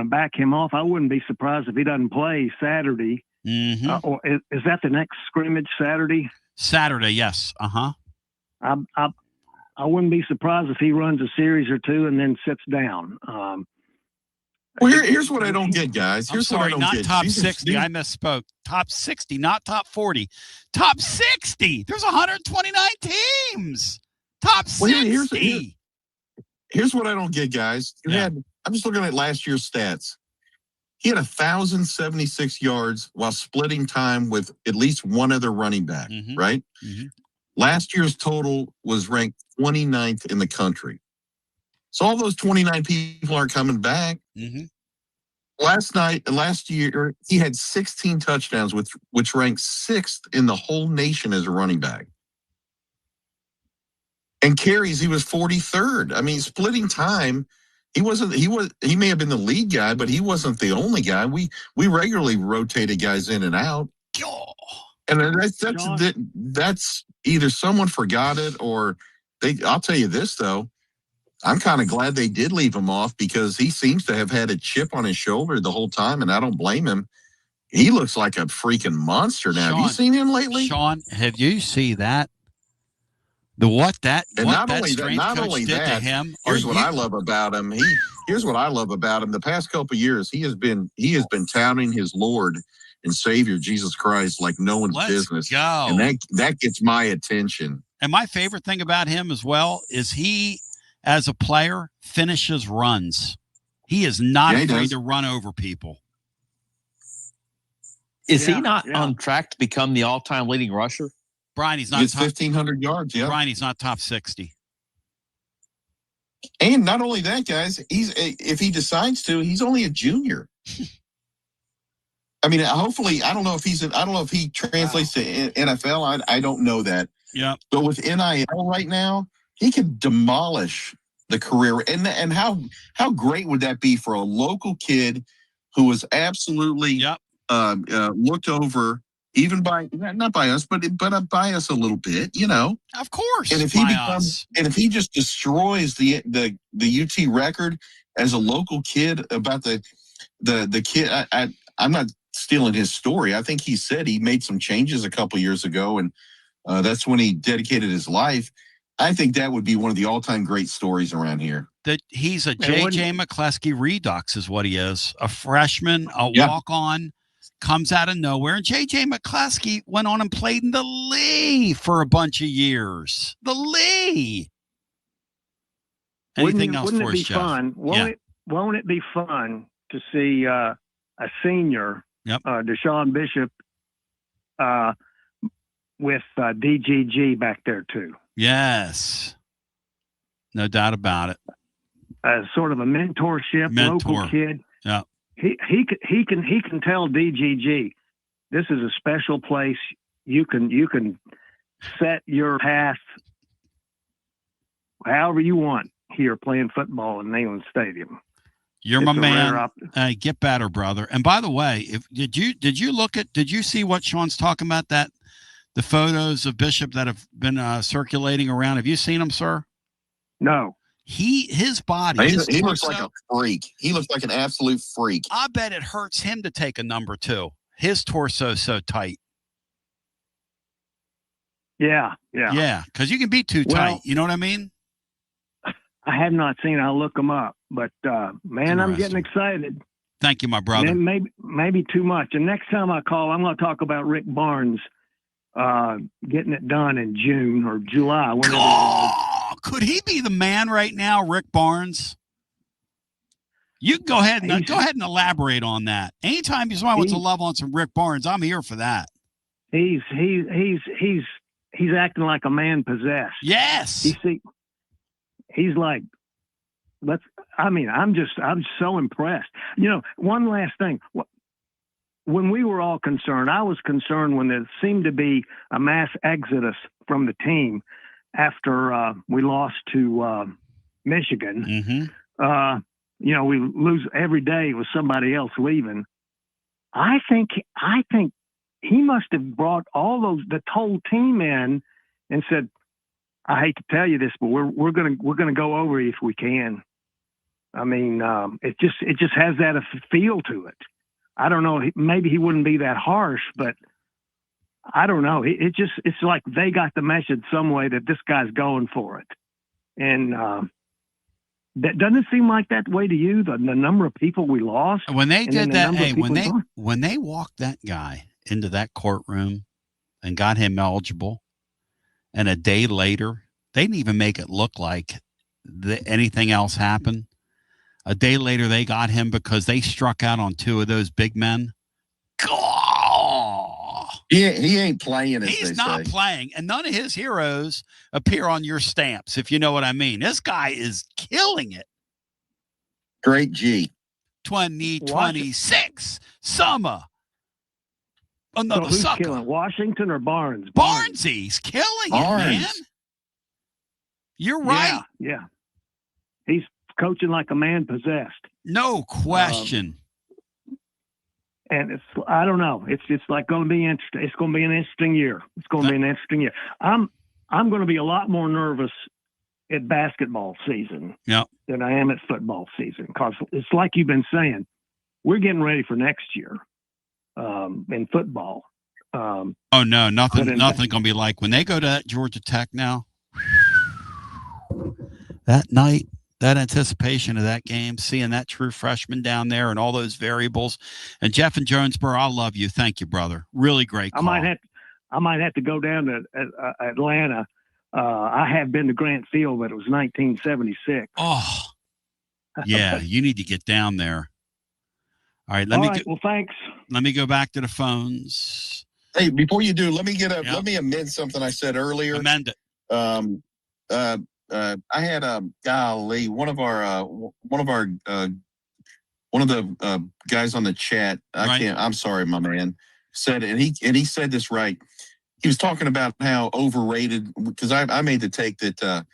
[SPEAKER 21] back him off. I wouldn't be surprised if he doesn't play Saturday. Or is that the next scrimmage Saturday?
[SPEAKER 1] Saturday, yes.
[SPEAKER 21] I wouldn't be surprised if he runs a series or two and then sits down.
[SPEAKER 3] Well, here's what I don't get, guys. Here's
[SPEAKER 1] I'm sorry,
[SPEAKER 3] what I don't
[SPEAKER 1] not
[SPEAKER 3] get.
[SPEAKER 1] top
[SPEAKER 3] These are-
[SPEAKER 1] 60. I misspoke. Top 60, not top 40. Top 60. There's 129 teams. Top 60.
[SPEAKER 3] Here's what I don't get, guys. I'm just looking at last year's stats. He had 1,076 yards while splitting time with at least one other running back, right? Last year's total was ranked 29th in the country. So all those 29 people aren't coming back. Last year, he had 16 touchdowns, which ranked 6th in the whole nation as a running back. And carries, he was 43rd. I mean, splitting time, he may have been the lead guy, but he wasn't the only guy. We regularly rotated guys in and out. And that's either someone forgot it or I'll tell you this though, I'm kind of glad they did leave him off because he seems to have had a chip on his shoulder the whole time, and I don't blame him. He looks like a freaking monster now. Have you seen him lately?
[SPEAKER 1] Sean, have you seen that? What that strength coach did to him?
[SPEAKER 3] Here's what I love about him. Here's what I love about him. The past couple of years, he has been touting his Lord and Savior Jesus Christ like no one's business.
[SPEAKER 1] Go.
[SPEAKER 3] And that gets my attention.
[SPEAKER 1] And my favorite thing about him as well is he, as a player, finishes runs. He is not afraid to run over people.
[SPEAKER 4] Is he not on track to become the all-time leading rusher?
[SPEAKER 1] Brian, he's not.
[SPEAKER 3] He gets 1,500 yards. Yeah,
[SPEAKER 1] Brian, he's not top 60.
[SPEAKER 3] And not only that, guys, if he decides to, he's only a junior. I mean, hopefully, I don't know if he translates to NFL. I don't know that.
[SPEAKER 1] Yeah.
[SPEAKER 3] But with NIL right now, he could demolish the career. And how great would that be for a local kid who was absolutely looked over, even by not by us, but by us a little bit, you know.
[SPEAKER 1] Of course.
[SPEAKER 3] And if he just destroys the UT record as a local kid about the kid, I'm not stealing his story. I think he said he made some changes a couple years ago, and that's when he dedicated his life. I think that would be one of the all-time great stories around here.
[SPEAKER 1] That he's a J.J. McCleskey Redux is what he is. A freshman, a walk-on, comes out of nowhere. And J.J. McCleskey went on and played in the Lee for a bunch of years. The Lee. Anything else for us, Jeff?
[SPEAKER 21] Fun? Won't it be fun to see a senior, Deshaun Bishop, with DGG back there too?
[SPEAKER 1] Yes, no doubt about it.
[SPEAKER 21] Sort of a mentorship, local kid.
[SPEAKER 1] Yeah,
[SPEAKER 21] he can tell DGG, this is a special place. You can set your path however you want here playing football in Neyland Stadium.
[SPEAKER 1] You're my man. Get better, brother. And by the way, did you see what Sean's talking about, that the photos of Bishop that have been circulating around? Have you seen them, sir?
[SPEAKER 21] No.
[SPEAKER 1] His body.
[SPEAKER 3] He looks like a freak. He looks like an absolute freak.
[SPEAKER 1] I bet it hurts him to take a number 2. His torso so tight.
[SPEAKER 21] Yeah.
[SPEAKER 1] Yeah, because you can be too tight. You know what I mean?
[SPEAKER 21] I have not seen. I'll look them up. But man, I'm getting excited.
[SPEAKER 1] Thank you, my brother.
[SPEAKER 21] And maybe too much. And next time I call, I'm going to talk about Rick Barnes getting it done in June or July.
[SPEAKER 1] Could he be the man right now, Rick Barnes? You can go ahead and elaborate on that. Anytime somebody wants to love on some Rick Barnes, I'm here for that.
[SPEAKER 21] He's acting like a man possessed.
[SPEAKER 1] Yes.
[SPEAKER 21] He's like, I'm so impressed. You know, one last thing. When we were all concerned, I was concerned when there seemed to be a mass exodus from the team after we lost to Michigan. You know, we lose every day with somebody else leaving. I think he must have brought the whole team in and said, I hate to tell you this, but we're gonna go over if we can. I mean, it just has that feel to it. I don't know. Maybe he wouldn't be that harsh, but I don't know. It's like they got the message some way that this guy's going for it, and Doesn't it seem like that way to you? The number of people we lost
[SPEAKER 1] when they did that. Hey, when they walked that guy into that courtroom and got him eligible, and a day later they didn't even make it look like anything else happened. A day later, they got him because they struck out on two of those big men. Oh,
[SPEAKER 3] he ain't playing.
[SPEAKER 1] He's not playing, and none of his heroes appear on your stamps, if you know what I mean. This guy is killing it.
[SPEAKER 3] Great G.
[SPEAKER 1] 2026 summer. Another
[SPEAKER 21] so who's
[SPEAKER 1] sucker.
[SPEAKER 21] Killing Washington or Barnes?
[SPEAKER 1] Barnesy's killing it, man. You're right.
[SPEAKER 21] Yeah. He's coaching like a man possessed.
[SPEAKER 1] No question.
[SPEAKER 21] And I don't know. It's like going to be interesting. It's going to be an interesting year. It's going to be an interesting year. I'm going to be a lot more nervous at basketball season than I am at football season, because it's like you've been saying, we're getting ready for next year in football.
[SPEAKER 1] Oh no, nothing going to be like when they go to that Georgia Tech now. That night, that anticipation of that game, seeing that true freshman down there and all those variables. And Jeff in Jonesboro, I love you. Thank you, brother. Really great call.
[SPEAKER 21] I might have to go down to Atlanta. I have been to Grant Field, but it was 1976.
[SPEAKER 1] Oh, yeah. You need to get down there. All right.
[SPEAKER 21] Well, thanks.
[SPEAKER 1] Let me go back to the phones.
[SPEAKER 3] Hey, before you do, let me amend something I said earlier.
[SPEAKER 1] Amend it.
[SPEAKER 3] I had one of the guys on the chat. I'm sorry, my man, said, and he said this right. He was talking about how overrated, because I made the take that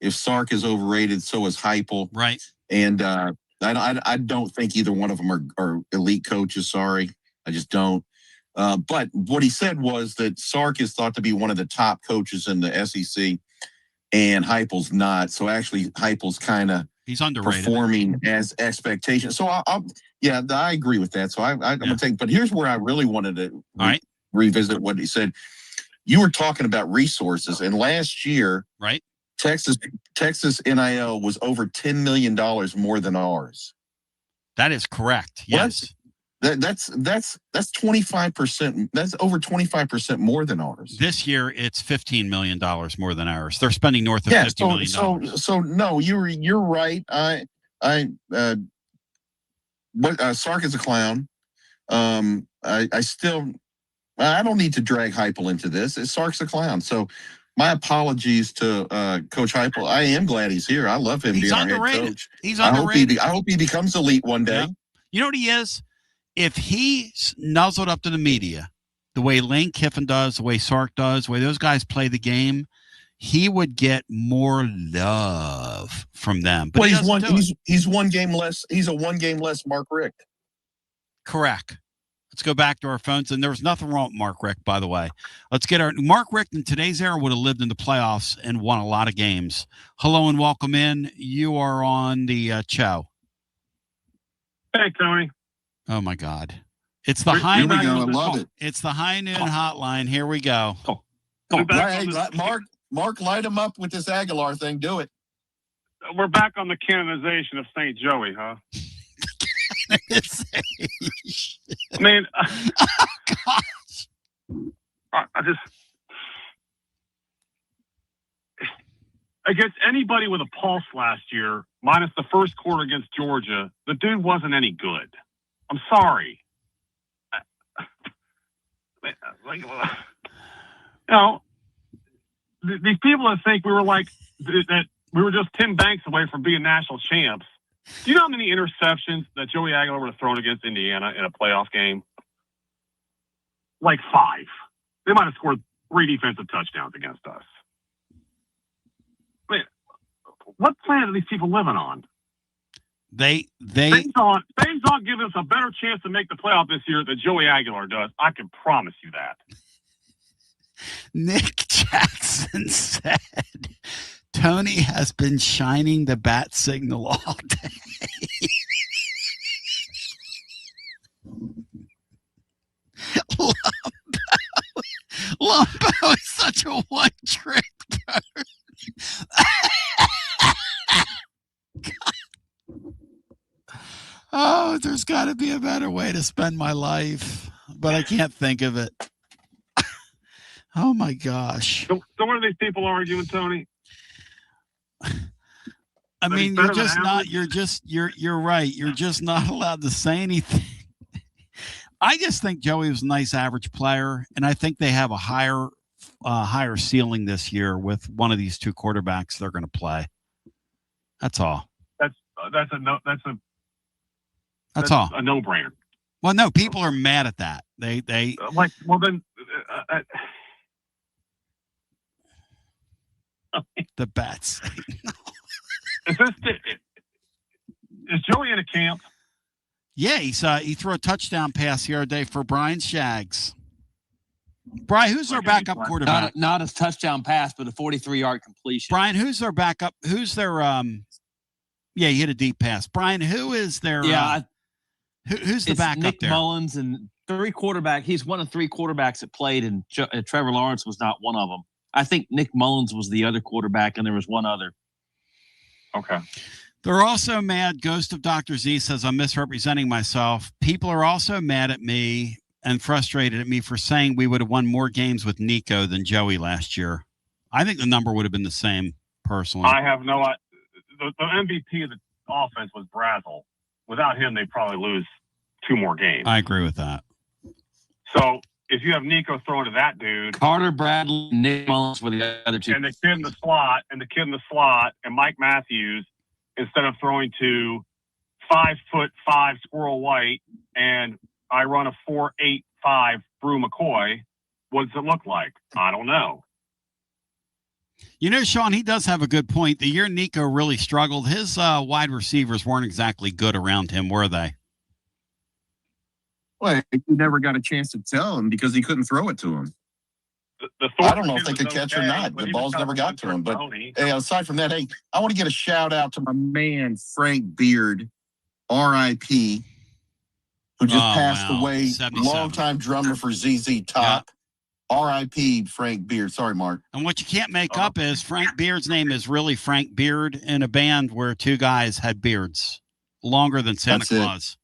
[SPEAKER 3] if Sark is overrated, so is Heupel.
[SPEAKER 1] Right.
[SPEAKER 3] And I don't think either one of them are elite coaches. Sorry, I just don't. But what he said was that Sark is thought to be one of the top coaches in the SEC. And Heupel's not. So actually, Heupel's kind of
[SPEAKER 1] he's underrated,
[SPEAKER 3] performing as expectations. So I agree with that. So I'm gonna take. But here's where I really wanted to revisit what he said. You were talking about resources, and last year,
[SPEAKER 1] right?
[SPEAKER 3] Texas NIL was over $10 million more than ours.
[SPEAKER 1] That is correct. Yes.
[SPEAKER 3] That's 25%. That's over 25% more than ours.
[SPEAKER 1] This year, it's $15 million more than ours. They're spending north of $50 million.
[SPEAKER 3] So no, you're right. Sark is a clown. I don't need to drag Heupel into this. Sark's a clown. So my apologies to Coach Heupel. I am glad he's here. I love him being our head coach.
[SPEAKER 1] He's underrated.
[SPEAKER 3] I hope he becomes elite one day.
[SPEAKER 1] Yeah. You know what he is? If he nuzzled up to the media the way Lane Kiffin does, the way Sark does, the way those guys play the game, he would get more love from them. But
[SPEAKER 3] he's one game less. He's a one game less Mark Richt.
[SPEAKER 1] Correct. Let's go back to our phones. And there was nothing wrong with Mark Richt, by the way. Let's get Mark Richt in today's era would have lived in the playoffs and won a lot of games. Hello and welcome in. You are on the show.
[SPEAKER 5] Hey, Tony.
[SPEAKER 1] Oh my God! It's the high noon.
[SPEAKER 3] I love it.
[SPEAKER 1] It's the high noon hotline. Here we go.
[SPEAKER 3] Mark, light him up with this Aguilar thing. Do it.
[SPEAKER 5] We're back on the canonization of St. Joey, huh? I mean,
[SPEAKER 1] oh gosh!
[SPEAKER 5] I just against anybody with a pulse last year, minus the first quarter against Georgia, the dude wasn't any good. I'm sorry. These people that think we were like that we were just Tim Banks away from being national champs. Do you know how many interceptions that Joey Aguilar would have thrown against Indiana in a playoff game? Like 5. They might have scored 3 defensive touchdowns against us. I mean, what planet are these people living on?
[SPEAKER 1] They
[SPEAKER 5] Things aren't giving us a better chance to make the playoff this year than Joey Aguilar does. I can promise you that.
[SPEAKER 1] Nick Jackson said, Tony has been shining the bat signal all day. Lumbo is such a one-trick person. God. Oh, there's got to be a better way to spend my life, but I can't think of it. Oh my gosh.
[SPEAKER 5] So what are these people arguing, Tony?
[SPEAKER 1] I mean, you're just not, you're right. You're just not allowed to say anything. I just think Joey was a nice average player, and I think they have a higher ceiling this year with one of these two quarterbacks they're going to play. That's all.
[SPEAKER 5] That's a no-brainer.
[SPEAKER 1] Well, no, people are mad at that. They
[SPEAKER 5] like, well then
[SPEAKER 1] the bets.
[SPEAKER 5] Is Joey in a camp?
[SPEAKER 1] Yeah, he threw a touchdown pass the other day for Brian Shags. Brian, who's our backup quarterback?
[SPEAKER 4] Not a touchdown pass, but a 43-yard completion.
[SPEAKER 1] Brian, who's their backup? Who's their yeah, he hit a deep pass. Brian, who is their who's the backup
[SPEAKER 4] Nick
[SPEAKER 1] there?
[SPEAKER 4] Mullins and three quarterback. He's one of three quarterbacks that played, and Trevor Lawrence was not one of them. I think Nick Mullins was the other quarterback, and there was one other.
[SPEAKER 5] Okay.
[SPEAKER 1] They're also mad. Ghost of Dr. Z says I'm misrepresenting myself. People are also mad at me and frustrated at me for saying we would have won more games with Nico than Joey last year. I think the number would have been the same, personally.
[SPEAKER 5] I have no idea. The MVP of the offense was Brazel. Without him, they probably lose 2 more games.
[SPEAKER 1] I agree with that.
[SPEAKER 5] So if you have Nico throwing to that dude,
[SPEAKER 4] Carter Bradley, Nick Mullins were the other two,
[SPEAKER 5] and the kid in the slot, and Mike Matthews, instead of throwing to 5'5" Squirrel White, and I run a 4.85 Brew McCoy, what does it look like? I don't know.
[SPEAKER 1] You know, Sean, he does have a good point. The year Nico really struggled, his wide receivers weren't exactly good around him, were they?
[SPEAKER 3] Well, he never got a chance to tell him because he couldn't throw it to him. I don't know if they could catch or not. The balls never got to him. But hey, aside from that, hey, I want to get a shout out to my man, Frank Beard, R.I.P., who just passed away, longtime drummer for ZZ Top. R.I.P. Frank Beard. Sorry, Mark.
[SPEAKER 1] And what you can't make up is Frank Beard's name is really Frank Beard in a band where 2 guys had beards longer than Santa Claus.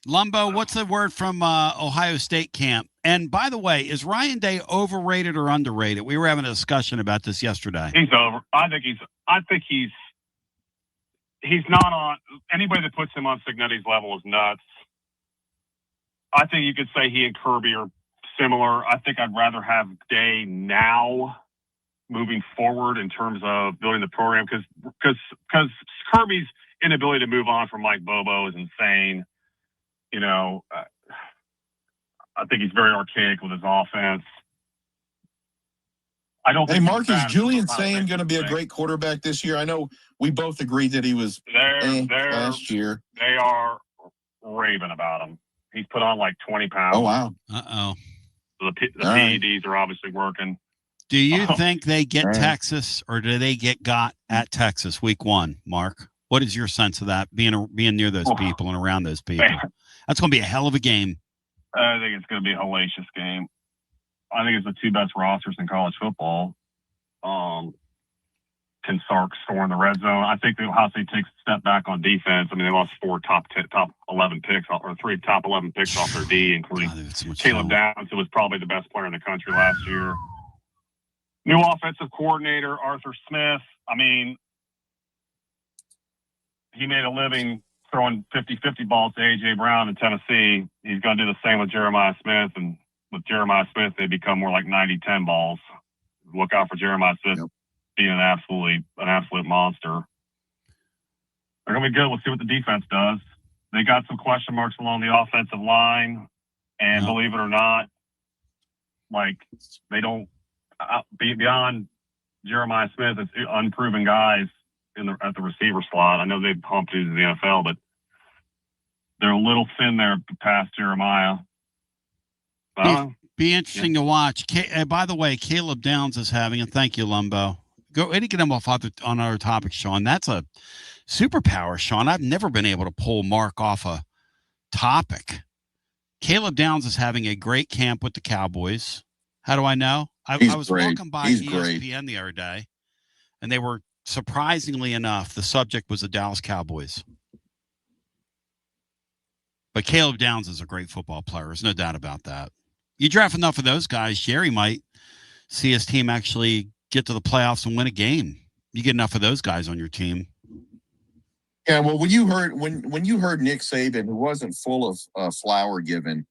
[SPEAKER 1] Lumbo, what's the word from Ohio State camp? And by the way, is Ryan Day overrated or underrated? We were having a discussion about this yesterday.
[SPEAKER 5] He's over. I think he's not on. Anybody that puts him on Signetti's level is nuts. I think you could say he and Kirby are similar. I think I'd rather have Day now moving forward in terms of building the program because Kirby's inability to move on from Mike Bobo is insane. You know, I think he's very archaic with his offense. I don't.
[SPEAKER 3] Hey, Mark, is Julian Sam going to be a great quarterback this year? I know we both agreed that he was last year.
[SPEAKER 5] They are raving about him. He's put on like 20 pounds.
[SPEAKER 3] Oh, wow.
[SPEAKER 1] Uh-oh.
[SPEAKER 5] The PEDs are obviously working.
[SPEAKER 1] Do you think they get Texas or do they get got at Texas week 1, Mark? What is your sense of that, being near those people and around those people? That's going to be a hell of a game.
[SPEAKER 5] I think it's going to be a hellacious game. I think it's the 2 best rosters in college football. Can Sark score in the red zone? I think Ohio State takes a step back on defense. I mean, they lost 4 top 11 picks, or 3 top 11 picks off their D, including Caleb Downs, who was probably the best player in the country last year. New offensive coordinator, Arthur Smith. I mean, he made a living throwing 50-50 balls to A.J. Brown in Tennessee. He's going to do the same with Jeremiah Smith, and with Jeremiah Smith, they become more like 90-10 balls. Look out for Jeremiah Smith being an absolute monster. They're going to be good. We'll see what the defense does. They got some question marks along the offensive line, and believe it or not, like they don't beyond Jeremiah Smith, it's unproven guys at the receiver slot. I know they've pumped into the NFL, but they're a little thin there past Jeremiah.
[SPEAKER 1] Be interesting to watch. By the way, Caleb Downs is having, and thank you, Lumbo. Go ahead and get him off on our topic, Sean. That's a superpower, Sean. I've never been able to pull Mark off a topic. Caleb Downs is having a great camp with the Cowboys. How do I know? I was walking by ESPN the other day, and they were surprisingly enough, the subject was the Dallas Cowboys. But Caleb Downs is a great football player. There's no doubt about that. You draft enough of those guys, Jerry might see his team actually get to the playoffs and win a game. You get enough of those guys on your team.
[SPEAKER 3] Yeah, well, when you heard Nick Saban, who wasn't full of flower giving,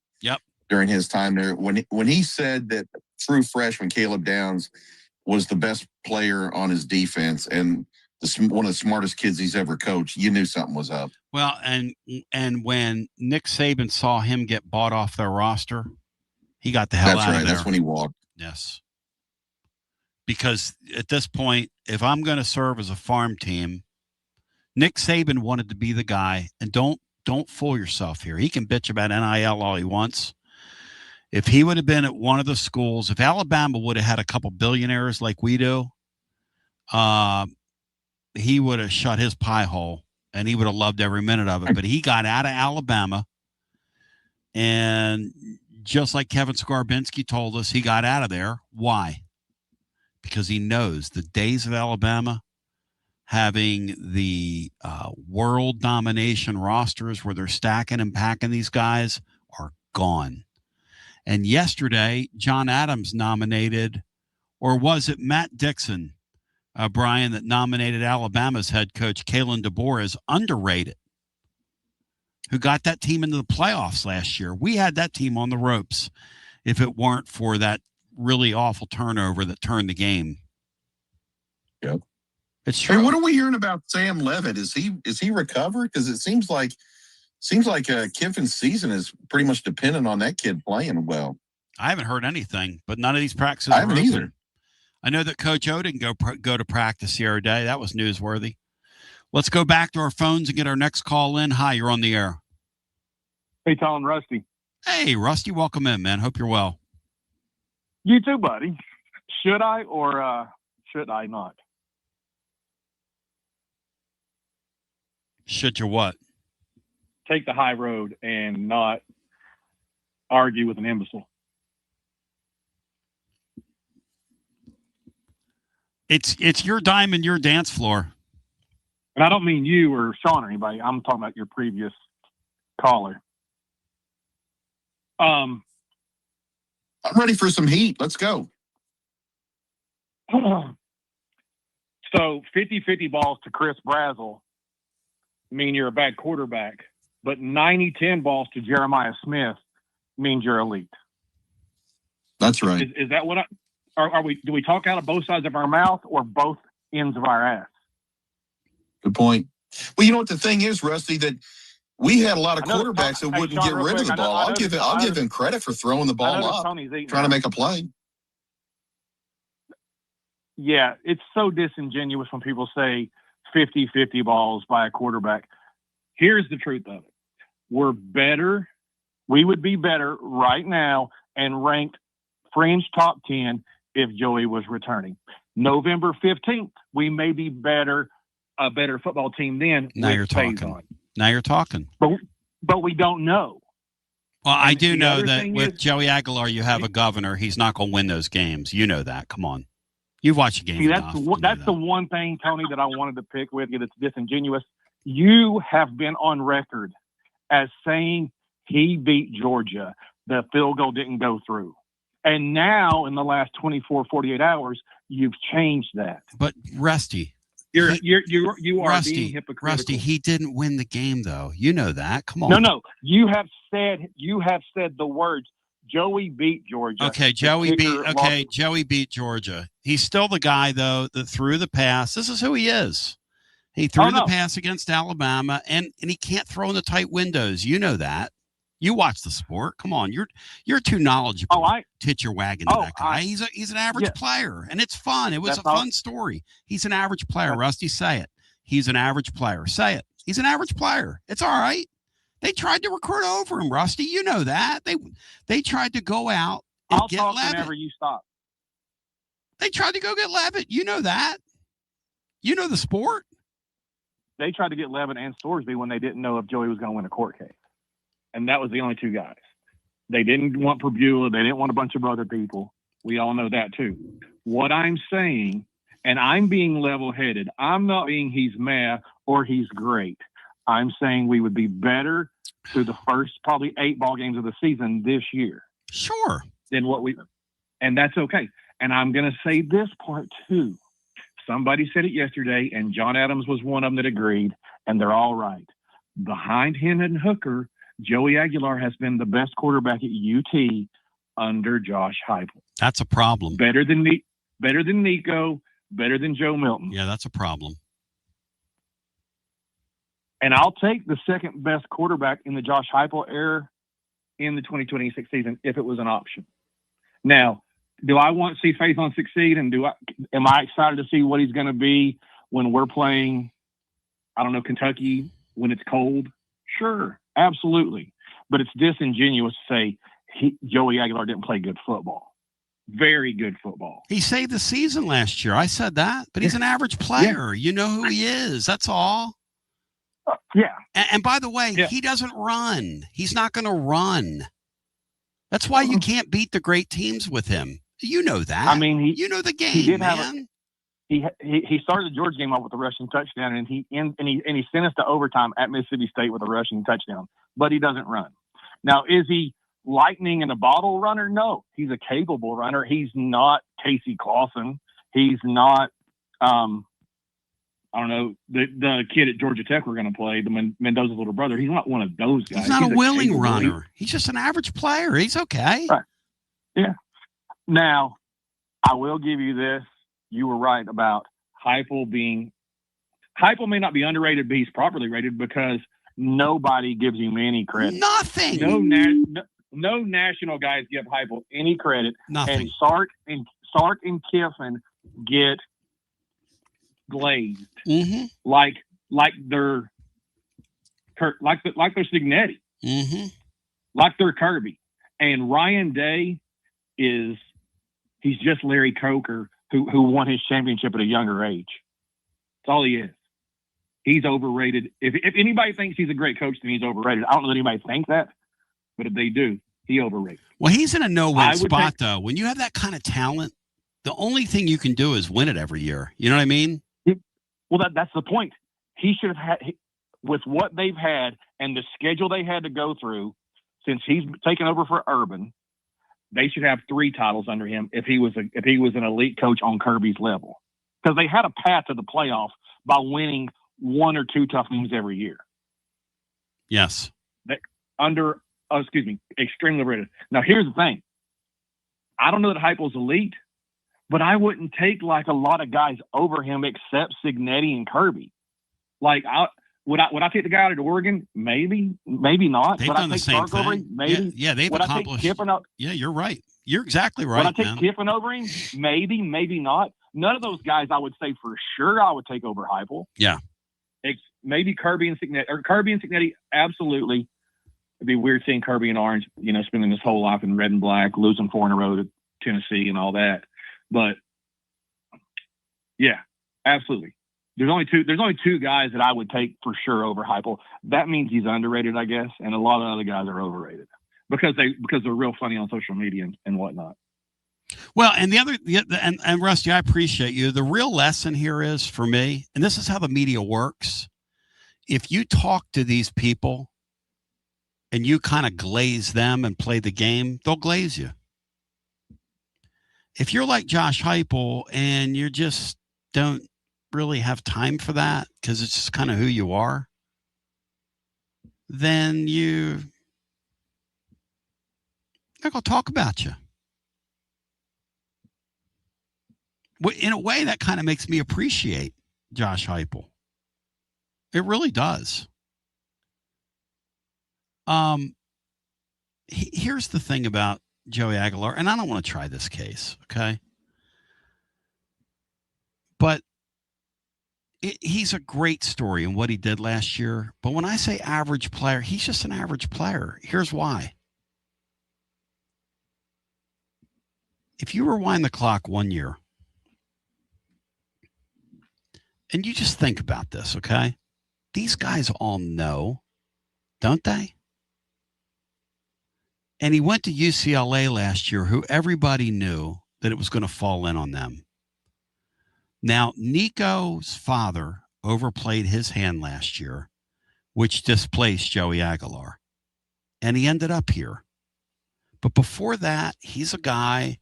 [SPEAKER 3] during his time there, when he said that true freshman Caleb Downs was the best player on his defense and one of the smartest kids he's ever coached, you knew something was up.
[SPEAKER 1] Well, and when Nick Saban saw him get bought off their roster, he got the hell out of there.
[SPEAKER 3] That's right. That's when he walked.
[SPEAKER 1] Yes. Because at this point, if I'm going to serve as a farm team, Nick Saban wanted to be the guy, and don't fool yourself here. He can bitch about NIL all he wants. If he would have been at one of the schools, if Alabama would have had a couple billionaires like we do, he would have shut his pie hole, and he would have loved every minute of it. But he got out of Alabama, and just like Kevin Skarbinski told us, he got out of there. Why? Because he knows the days of Alabama having the world domination rosters where they're stacking and packing these guys are gone. And yesterday, John Adams nominated, or was it Matt Dixon, Brian, that nominated Alabama's head coach, Kalen DeBoer, as underrated, who got that team into the playoffs last year. We had that team on the ropes if it weren't for that really awful turnover that turned the game.
[SPEAKER 3] Yep.
[SPEAKER 1] It's true.
[SPEAKER 3] Hey, what are we hearing about Sam Levitt? Is he recovered? Because it seems like Kiffin's season is pretty much dependent on that kid playing well.
[SPEAKER 1] I haven't heard anything, but none of these practices
[SPEAKER 3] I haven't
[SPEAKER 1] are open.
[SPEAKER 3] either.
[SPEAKER 1] I know that Coach O didn't go to practice the other day. That was newsworthy. Let's go back to our phones and get our next call in. Hi, you're on the air.
[SPEAKER 5] Hey, Tom, Rusty.
[SPEAKER 1] Hey, Rusty, welcome in, man. Hope you're well.
[SPEAKER 5] You too, buddy. Should I or should I not?
[SPEAKER 1] Should you what?
[SPEAKER 5] Take the high road and not argue with an imbecile.
[SPEAKER 1] It's your dime and your dance floor.
[SPEAKER 5] And I don't mean you or Sean or anybody. I'm talking about your previous caller.
[SPEAKER 3] I'm ready for some heat. Let's go.
[SPEAKER 5] So 50-50 balls to Chris Brazel mean you're a bad quarterback, but 90-10 balls to Jeremiah Smith means you're elite.
[SPEAKER 3] That's right.
[SPEAKER 5] Is that what are we? Do we talk out of both sides of our mouth or both ends of our ass?
[SPEAKER 3] Good point. Well, you know what the thing is, Rusty, that we had a lot of quarterbacks that wouldn't get rid of the ball. I'll give him credit for throwing the ball up, trying to make a play.
[SPEAKER 5] Yeah, it's so disingenuous when people say 50-50 balls by a quarterback. Here's the truth of it. We're better. We would be better right now and ranked fringe top 10 if Joey was returning. November 15th, we may be a better football team then.
[SPEAKER 1] Now you're talking. Now you're talking.
[SPEAKER 5] But we don't know.
[SPEAKER 1] Well, I do know that with Joey Aguilar, you have a governor. He's not going to win those games. You know that. Come on. You've watched a game.
[SPEAKER 5] See, that's the one thing, Tony, that I wanted to pick with you that's disingenuous. You have been on record as saying he beat Georgia. The field goal didn't go through. And now, in the last 24, 48 hours, you've changed that.
[SPEAKER 1] But Rusty,
[SPEAKER 5] you are
[SPEAKER 1] Rusty,
[SPEAKER 5] being hypocritical.
[SPEAKER 1] Rusty, he didn't win the game, though. You know that. Come on.
[SPEAKER 5] No. You have said the words. Joey beat Georgia.
[SPEAKER 1] Okay, Joey beat Georgia. He's still the guy, though, that threw the pass. This is who he is. He threw the pass against Alabama, and he can't throw in the tight windows. You know that. You watch the sport. Come on, you're too knowledgeable to hitch your wagon to that guy. He's an average player, and it's fun. It was a fun story. He's an average player. Rusty, say it. He's an average player. Say it. He's an average player. It's all right. They tried to recruit over him, Rusty. You know that. They tried to go out and get Levitt.
[SPEAKER 5] Whenever you stop.
[SPEAKER 1] They tried to go get Levitt. You know that. You know the sport.
[SPEAKER 5] They tried to get Levitt and Storsby when they didn't know if Joey was going to win a court case. And that was the only two guys. They didn't want Perbula. They didn't want a bunch of other people. We all know that too. What I'm saying, And I'm being level-headed. I'm not being he's meh or he's great. I'm saying we would be better through the first probably 8 ball games of the season this year.
[SPEAKER 1] Sure.
[SPEAKER 5] And that's okay. And I'm going to say this part too. Somebody said it yesterday, and John Adams was one of them that agreed, and they're all right. Behind him and Hooker, Joey Aguilar has been the best quarterback at UT under Josh Heupel.
[SPEAKER 1] That's a problem.
[SPEAKER 5] Better than Nico, better than Joe Milton.
[SPEAKER 1] Yeah, that's a problem.
[SPEAKER 5] And I'll take the second best quarterback in the Josh Heupel era in the 2026 season if it was an option. Now, do I want to see Faison succeed? And am I excited to see what he's going to be when we're playing, I don't know, Kentucky when it's cold? Sure, absolutely. But it's disingenuous to say Joey Aguilar didn't play good football. Very good football.
[SPEAKER 1] He saved the season last year. I said that, but he's an average player. Yeah. You know who he is. That's all.
[SPEAKER 5] Yeah.
[SPEAKER 1] And by the way, he doesn't run. He's not going to run. That's why you can't beat the great teams with him. You know that.
[SPEAKER 5] I mean,
[SPEAKER 1] you know the game, man.
[SPEAKER 5] He started the Georgia game off with a rushing touchdown, and he sent us to overtime at Mississippi State with a rushing touchdown. But he doesn't run. Now, is he lightning in a bottle runner? No, he's a capable runner. He's not Casey Clausen. He's not. I don't know, the kid at Georgia Tech we're going to play, the Mendoza's little brother. He's not one of those guys.
[SPEAKER 1] He's not a willing runner. He's just an average player. He's okay.
[SPEAKER 5] Right. Yeah. Now, I will give you this. You were right about Heupel may not be underrated, but he's properly rated because nobody gives him any credit.
[SPEAKER 1] Nothing.
[SPEAKER 5] No national guys give Heupel any credit.
[SPEAKER 1] Nothing.
[SPEAKER 5] And Sark and Kiffin get glazed, like they're Signetti, like they're Kirby, and Ryan Day he's just Larry Coker who won his championship at a younger age. That's all he is. He's overrated. If anybody thinks he's a great coach, then he's overrated. I don't know that anybody thinks that, but if they do, he overrated.
[SPEAKER 1] Well, he's in a no-win spot though. When you have that kind of talent, the only thing you can do is win it every year. You know what I mean?
[SPEAKER 5] Well, that's the point. He should have had, with what they've had and the schedule they had to go through since he's taken over for Urban, they should have 3 titles under him if he was an elite coach on Kirby's level. Because they had a path to the playoff by winning 1 or 2 tough games every year.
[SPEAKER 1] Yes.
[SPEAKER 5] Extremely rated. Now, here's the thing. I don't know that Heupel's elite, but I wouldn't take like a lot of guys over him except Signetti and Kirby. Like, would I take the guy out of Oregon? Maybe not.
[SPEAKER 1] They've done the same thing. Over him? Maybe. Yeah, they've accomplished. Yeah, you're right. You're exactly right.
[SPEAKER 5] Would I take Kiffin over him? Maybe not. None of those guys I would say for sure I would take over Heupel.
[SPEAKER 1] Yeah.
[SPEAKER 5] Maybe Kirby and Signetti, absolutely. It'd be weird seeing Kirby and Orange, spending his whole life in red and black, losing 4 in a row to Tennessee and all that. But yeah, absolutely. There's only 2 guys that I would take for sure over Heupel. That means he's underrated, I guess, and a lot of other guys are overrated because they're real funny on social media and whatnot.
[SPEAKER 1] Well, and and Rusty, I appreciate you. The real lesson here is for me, and this is how the media works. If you talk to these people and you kind of glaze them and play the game, they'll glaze you. If you're like Josh Heupel and you just don't really have time for that because it's just kind of who you are, then they're going to talk about you. In a way, that kind of makes me appreciate Josh Heupel. It really does. Here's the thing about Joey Aguilar, and I don't want to try this case, okay? But he's a great story in what he did last year. But when I say average player, he's just an average player. Here's why. If you rewind the clock 1 year, and you just think about this, okay? These guys all know, don't they? And he went to UCLA last year, who everybody knew that it was going to fall in on them. Now, Nico's father overplayed his hand last year, which displaced Joey Aguilar, and he ended up here. But before that, he's a guy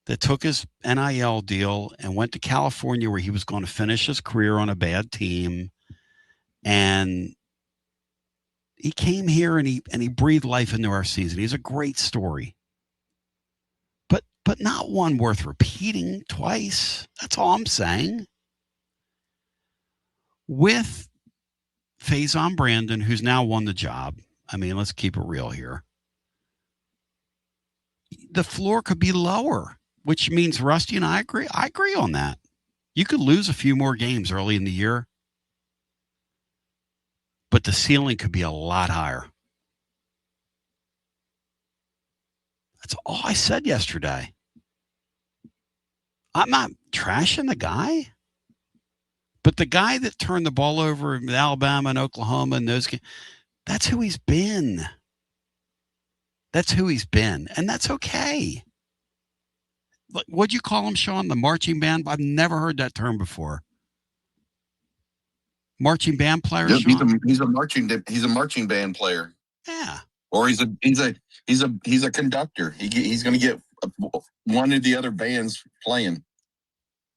[SPEAKER 1] that took his NIL deal and went to California where he was going to finish his career on a bad team. And he came here and he breathed life into our season. He's a great story. But not one worth repeating twice. That's all I'm saying. With Faison Brandon, who's now won the job, I mean, let's keep it real here. The floor could be lower, which means Rusty and I agree. I agree on that. You could lose a few more games early in the year, but the ceiling could be a lot higher. That's all I said yesterday. I'm not trashing the guy, but the guy that turned the ball over in Alabama and Oklahoma and those games, that's who he's been. That's who he's been, and that's okay. What'd you call him, Sean? The marching band? I've never heard that term before. Marching band player,
[SPEAKER 3] Yep,
[SPEAKER 1] Sean?
[SPEAKER 3] he's a marching band player.
[SPEAKER 1] Yeah.
[SPEAKER 3] Or he's a conductor. He's going to get one of the other bands playing.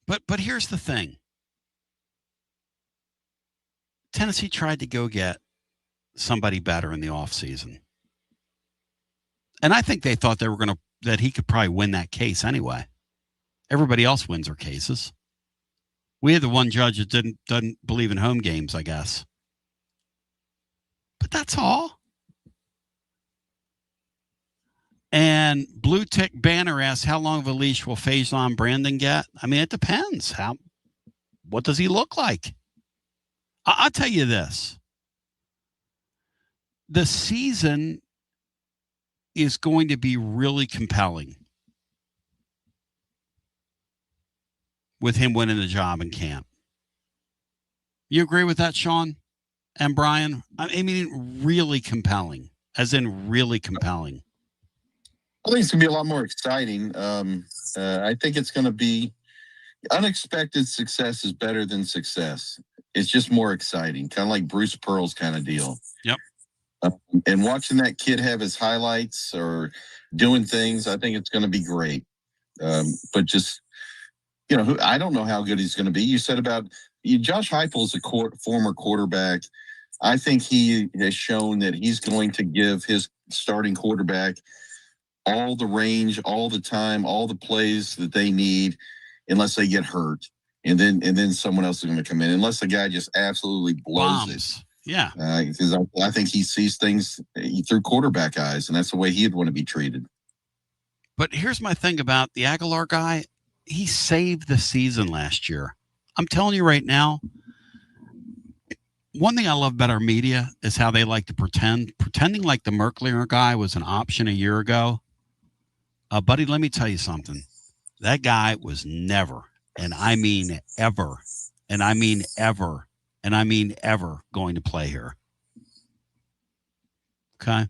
[SPEAKER 1] But here's the thing. Tennessee tried to go get somebody better in the offseason. And I think they thought that he could probably win that case anyway. Everybody else wins their cases. We had the one judge that doesn't believe in home games, I guess. But that's all. And Blue Tick Banner asks, how long of a leash will Faison Brandon get? I mean, it depends. What does he look like? I'll tell you this. The season is going to be really compelling with him winning the job in camp. You agree with that, Sean and Brian? I mean, really compelling, as in really compelling.
[SPEAKER 3] I think it's going to be a lot more exciting. I think it's going to be unexpected success is better than success. It's just more exciting, kind of like Bruce Pearl's kind of deal.
[SPEAKER 1] Yep.
[SPEAKER 3] And watching that kid have his highlights or doing things, I think it's going to be great. But just, I don't know how good he's going to be. You said about Josh Heupel is a former quarterback. I think he has shown that he's going to give his starting quarterback all the range, all the time, all the plays that they need, unless they get hurt. And then someone else is going to come in, unless the guy just absolutely blows it.
[SPEAKER 1] Yeah.
[SPEAKER 3] Because I think he sees things through quarterback eyes, and that's the way he'd want to be treated.
[SPEAKER 1] But here's my thing about the Aguilar guy. He saved the season last year. I'm telling you right now, one thing I love about our media is how they like to pretending like the Merklinger guy was an option a year ago. Buddy, let me tell you something. That guy was never, and I mean ever, and I mean ever, and I mean ever going to play here. Okay?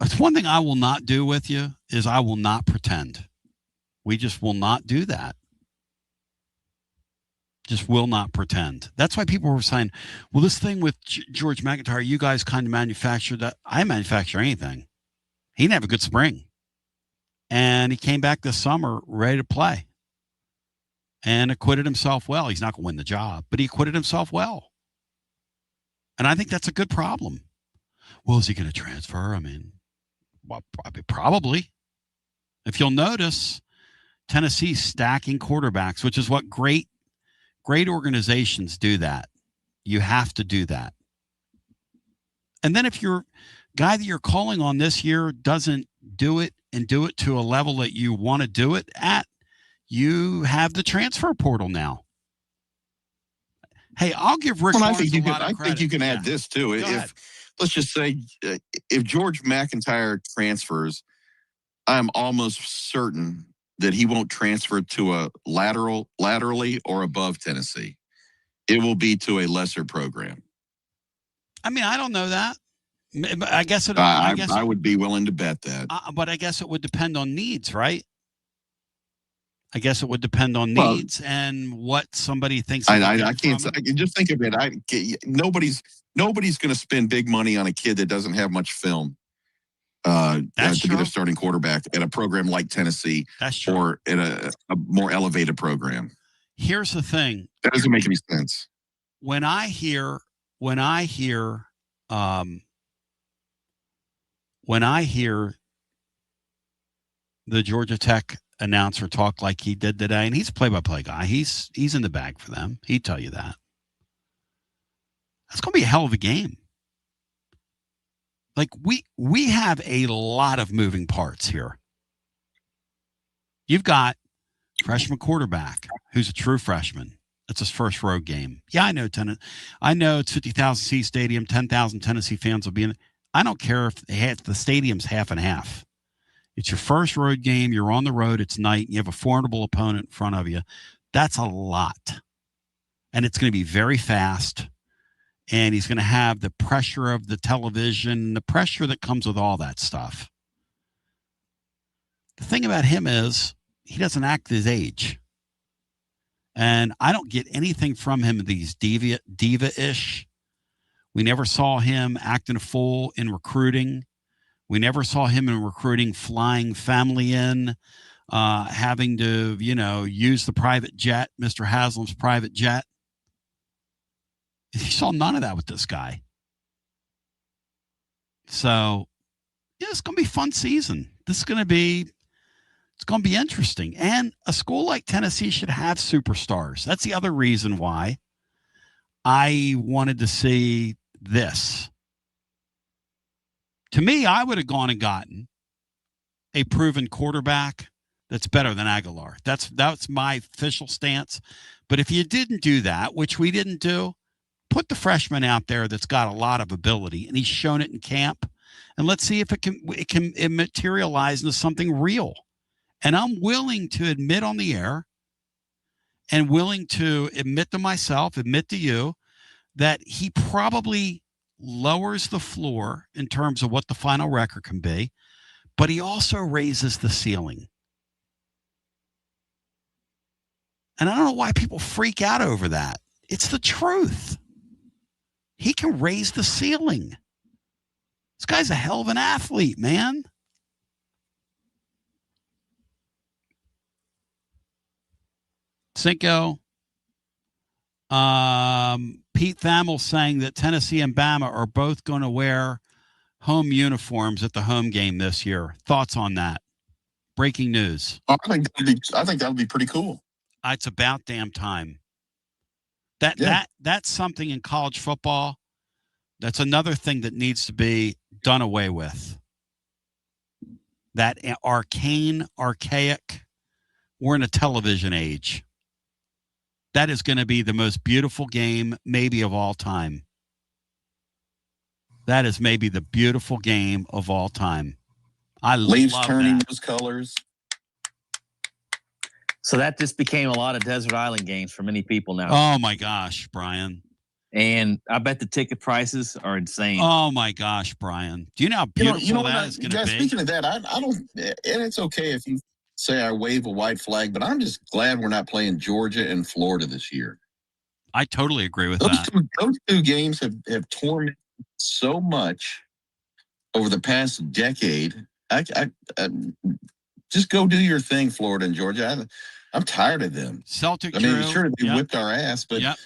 [SPEAKER 1] That's one thing I will not do with you is I will not pretend. We just will not do that. Just will not pretend. That's why people were saying, well, this thing with George McIntyre, you guys kind of manufactured that. I manufacture anything. He didn't have a good spring. And he came back this summer ready to play and acquitted himself well. He's not going to win the job, but he acquitted himself well. And I think that's a good problem. Well, is he going to transfer? I mean, well, probably. If you'll notice, Tennessee's stacking quarterbacks, which is what great organizations do that. You have to do that. And then if your guy that you're calling on this year doesn't do it and do it to a level that you want to do it at, you have the transfer portal now. Hey, I'll give Rick Barnes a lot of credit.
[SPEAKER 3] I think you can add this too. If let's just say if George McIntyre transfers, I'm almost certain that he won't transfer to a laterally or above Tennessee. It will be to a lesser program.
[SPEAKER 1] I mean, I don't know that. I guess
[SPEAKER 3] I would be willing to bet that.
[SPEAKER 1] But I guess it would depend on needs, right? I guess it would depend on needs and what somebody thinks.
[SPEAKER 3] I can't. I can just think of it. Nobody's going to spend big money on a kid that doesn't have much film to get a starting quarterback at a program like Tennessee.
[SPEAKER 1] That's true.
[SPEAKER 3] Or at a more elevated program.
[SPEAKER 1] Here's the thing.
[SPEAKER 3] That doesn't make any sense.
[SPEAKER 1] When I hear the Georgia Tech announcer talk like he did today, and he's a play-by-play guy. He's in the bag for them. He'd tell you that. That's going to be a hell of a game. Like we have a lot of moving parts here. You've got freshman quarterback who's a true freshman. It's his first road game. Yeah, I know I know it's 50,000 seat stadium, 10,000 Tennessee fans will be in it. I don't care if the stadium's half and half. It's your first road game. You're on the road. It's night. You have a formidable opponent in front of you. That's a lot. And it's going to be very fast. And he's going to have the pressure of the television, the pressure that comes with all that stuff. The thing about him is he doesn't act his age. And I don't get anything from him these diva-ish. We never saw him acting a fool in recruiting. We never saw him in recruiting flying family in, having to, use the private jet, Mr. Haslam's private jet. You saw none of that with this guy. So, yeah, it's going to be a fun season. It's going to be interesting. And a school like Tennessee should have superstars. That's the other reason why I wanted to see this. To me, I would have gone and gotten a proven quarterback that's better than Aguilar. That's my official stance. But if you didn't do that, which we didn't do, put the freshman out there that's got a lot of ability, and he's shown it in camp. And let's see if it can materialize into something real. And I'm willing to admit on the air and willing to admit to myself, admit to you, that he probably lowers the floor in terms of what the final record can be, but he also raises the ceiling. And I don't know why people freak out over that. It's the truth. He can raise the ceiling. This guy's a hell of an athlete, man. Cinco. Pete Thamel saying that Tennessee and Bama are both going to wear home uniforms at the home game this year. Thoughts on that? Breaking news.
[SPEAKER 3] I think that would be pretty cool.
[SPEAKER 1] It's about damn time. That's something in college football. That's another thing that needs to be done away with. That archaic. We're in a television age. That is going to be the most beautiful game maybe of all time. That is maybe the beautiful game of all time.
[SPEAKER 3] Leaves
[SPEAKER 1] love
[SPEAKER 3] turning
[SPEAKER 1] that.
[SPEAKER 3] those colors.
[SPEAKER 4] So that just became a lot of desert island games for many people now.
[SPEAKER 1] Oh my gosh, Brian.
[SPEAKER 4] And I bet the ticket prices are insane.
[SPEAKER 1] Oh my gosh, Brian. Do you know how beautiful that is going to be?
[SPEAKER 3] Speaking of that, I don't, and it's okay if you say I wave a white flag, but I'm just glad we're not playing Georgia and Florida this year.
[SPEAKER 1] I totally agree with that.
[SPEAKER 3] Those two games have torn me so much over the past decade. I just go do your thing, Florida and Georgia. I'm tired of them.
[SPEAKER 1] Celtic.
[SPEAKER 3] I mean, sure, they whipped our ass, but I'm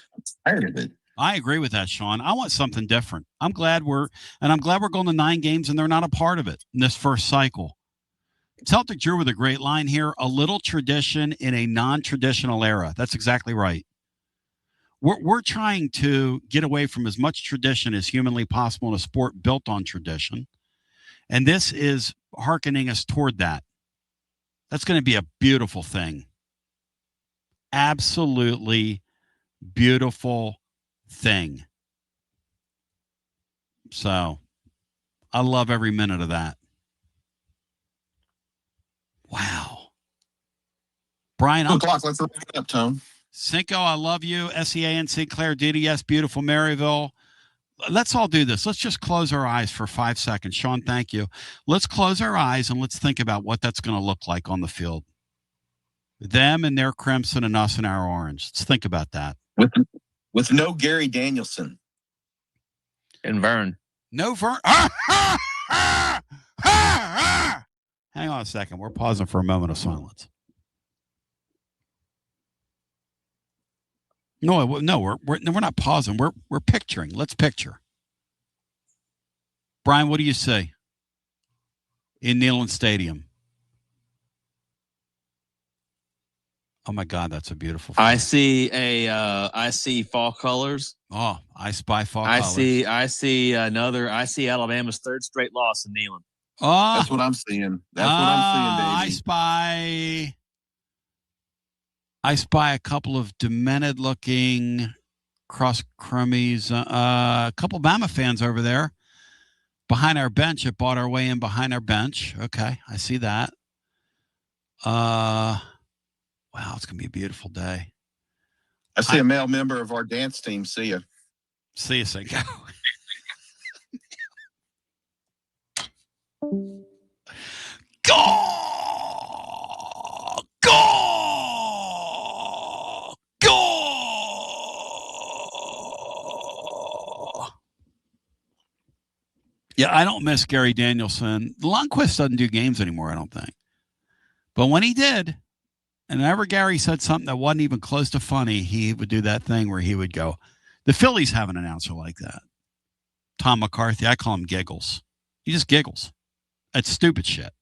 [SPEAKER 3] tired of it.
[SPEAKER 1] I agree with that, Sean. I want something different. I'm glad we're going to 9 games and they're not a part of it in this first cycle. Celtic drew with a great line here. A little tradition in a non-traditional era. That's exactly right. We're trying to get away from as much tradition as humanly possible in a sport built on tradition. And this is hearkening us toward that. That's going to be a beautiful thing. Absolutely beautiful thing. So I love every minute of that. Wow. Brian,
[SPEAKER 3] 2 o'clock. Let's wrap it up, Tone.
[SPEAKER 1] Cinco, I love you. SEAN, Sinclair, DDS, beautiful Maryville. Let's all do this. Let's just close our eyes for 5 seconds. Sean, thank you. Let's close our eyes and let's think about what that's going to look like on the field. Them and their crimson and us and our orange. Let's think about that.
[SPEAKER 3] With no Gary Danielson.
[SPEAKER 4] And Vern.
[SPEAKER 1] No Vern. Hang on a second. We're pausing for a moment of silence. No, we're not pausing. We're picturing. Let's picture. Brian, what do you say? In Neyland Stadium. Oh my God, that's a beautiful photo.
[SPEAKER 4] I see fall colors.
[SPEAKER 1] Oh, I spy fall colors.
[SPEAKER 4] I see Alabama's third straight loss in Neyland.
[SPEAKER 1] Oh,
[SPEAKER 3] that's what I'm seeing. That's what I'm seeing, baby.
[SPEAKER 1] I spy a couple of demented looking cross crummies, a couple Bama fans over there behind our bench that bought our way in behind our bench. Okay, I see that. Wow, it's going to be a beautiful day.
[SPEAKER 3] I see a male member of our dance team. See ya.
[SPEAKER 1] See you, Cinco. Go! Go! Go! Yeah, I don't miss Gary Danielson. Lundqvist doesn't do games anymore, I don't think. But when he did, and whenever Gary said something that wasn't even close to funny, he would do that thing where he would go, the Phillies have an announcer like that. Tom McCarthy, I call him Giggles. He just giggles. That's stupid shit.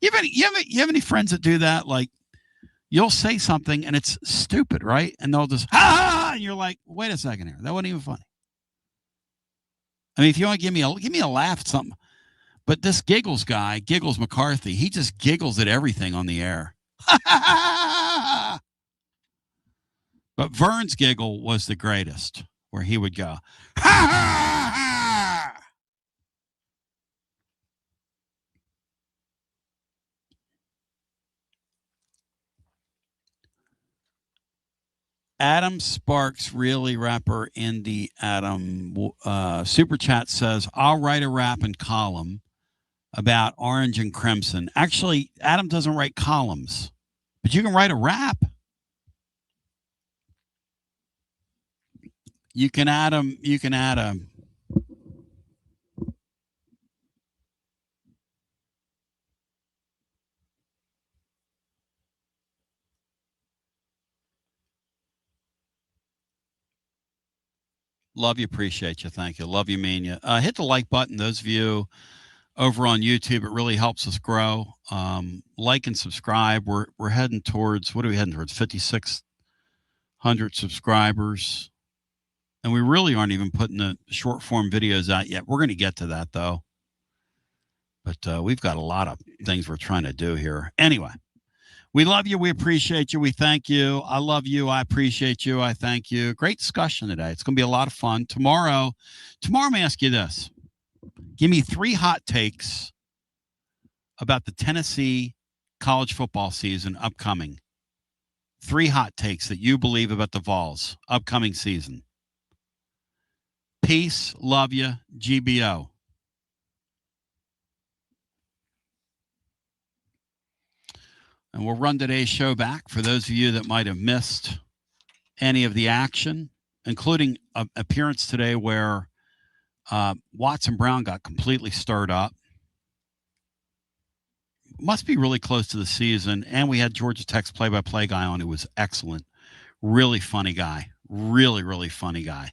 [SPEAKER 1] You have any friends that do that? Like, you'll say something and it's stupid, right? And they'll just, ha! And you're like, wait a second here. That wasn't even funny. I mean, if you want to give me a laugh at something. But this Giggles guy, Giggles McCarthy, he just giggles at everything on the air. But Vern's giggle was the greatest, where he would go, ha ha ha! Adam Sparks, really rapper Indie Adam, Super Chat says, I'll write a rap and column about orange and crimson. Actually, Adam doesn't write columns, but you can write a rap. You can add a love you, appreciate you, thank you. Love you, mean you. Hit the like button, those of you over on YouTube. It really helps us grow. Like and subscribe. We're heading towards, what are we heading towards? 5,600 subscribers. And we really aren't even putting the short form videos out yet. We're going to get to that, though. But we've got a lot of things we're trying to do here. Anyway, we love you. We appreciate you. We thank you. I love you. I appreciate you. I thank you. Great discussion today. It's going to be a lot of fun. Tomorrow, I'm going to ask you this. Give me 3 hot takes about the Tennessee college football season upcoming. 3 hot takes that you believe about the Vols upcoming season. Peace, love you, GBO. And we'll run today's show back for those of you that might have missed any of the action, including an appearance today where Watson Brown got completely stirred up. Must be really close to the season. And we had Georgia Tech's play-by-play guy on who was excellent. Really funny guy. Really, really funny guy.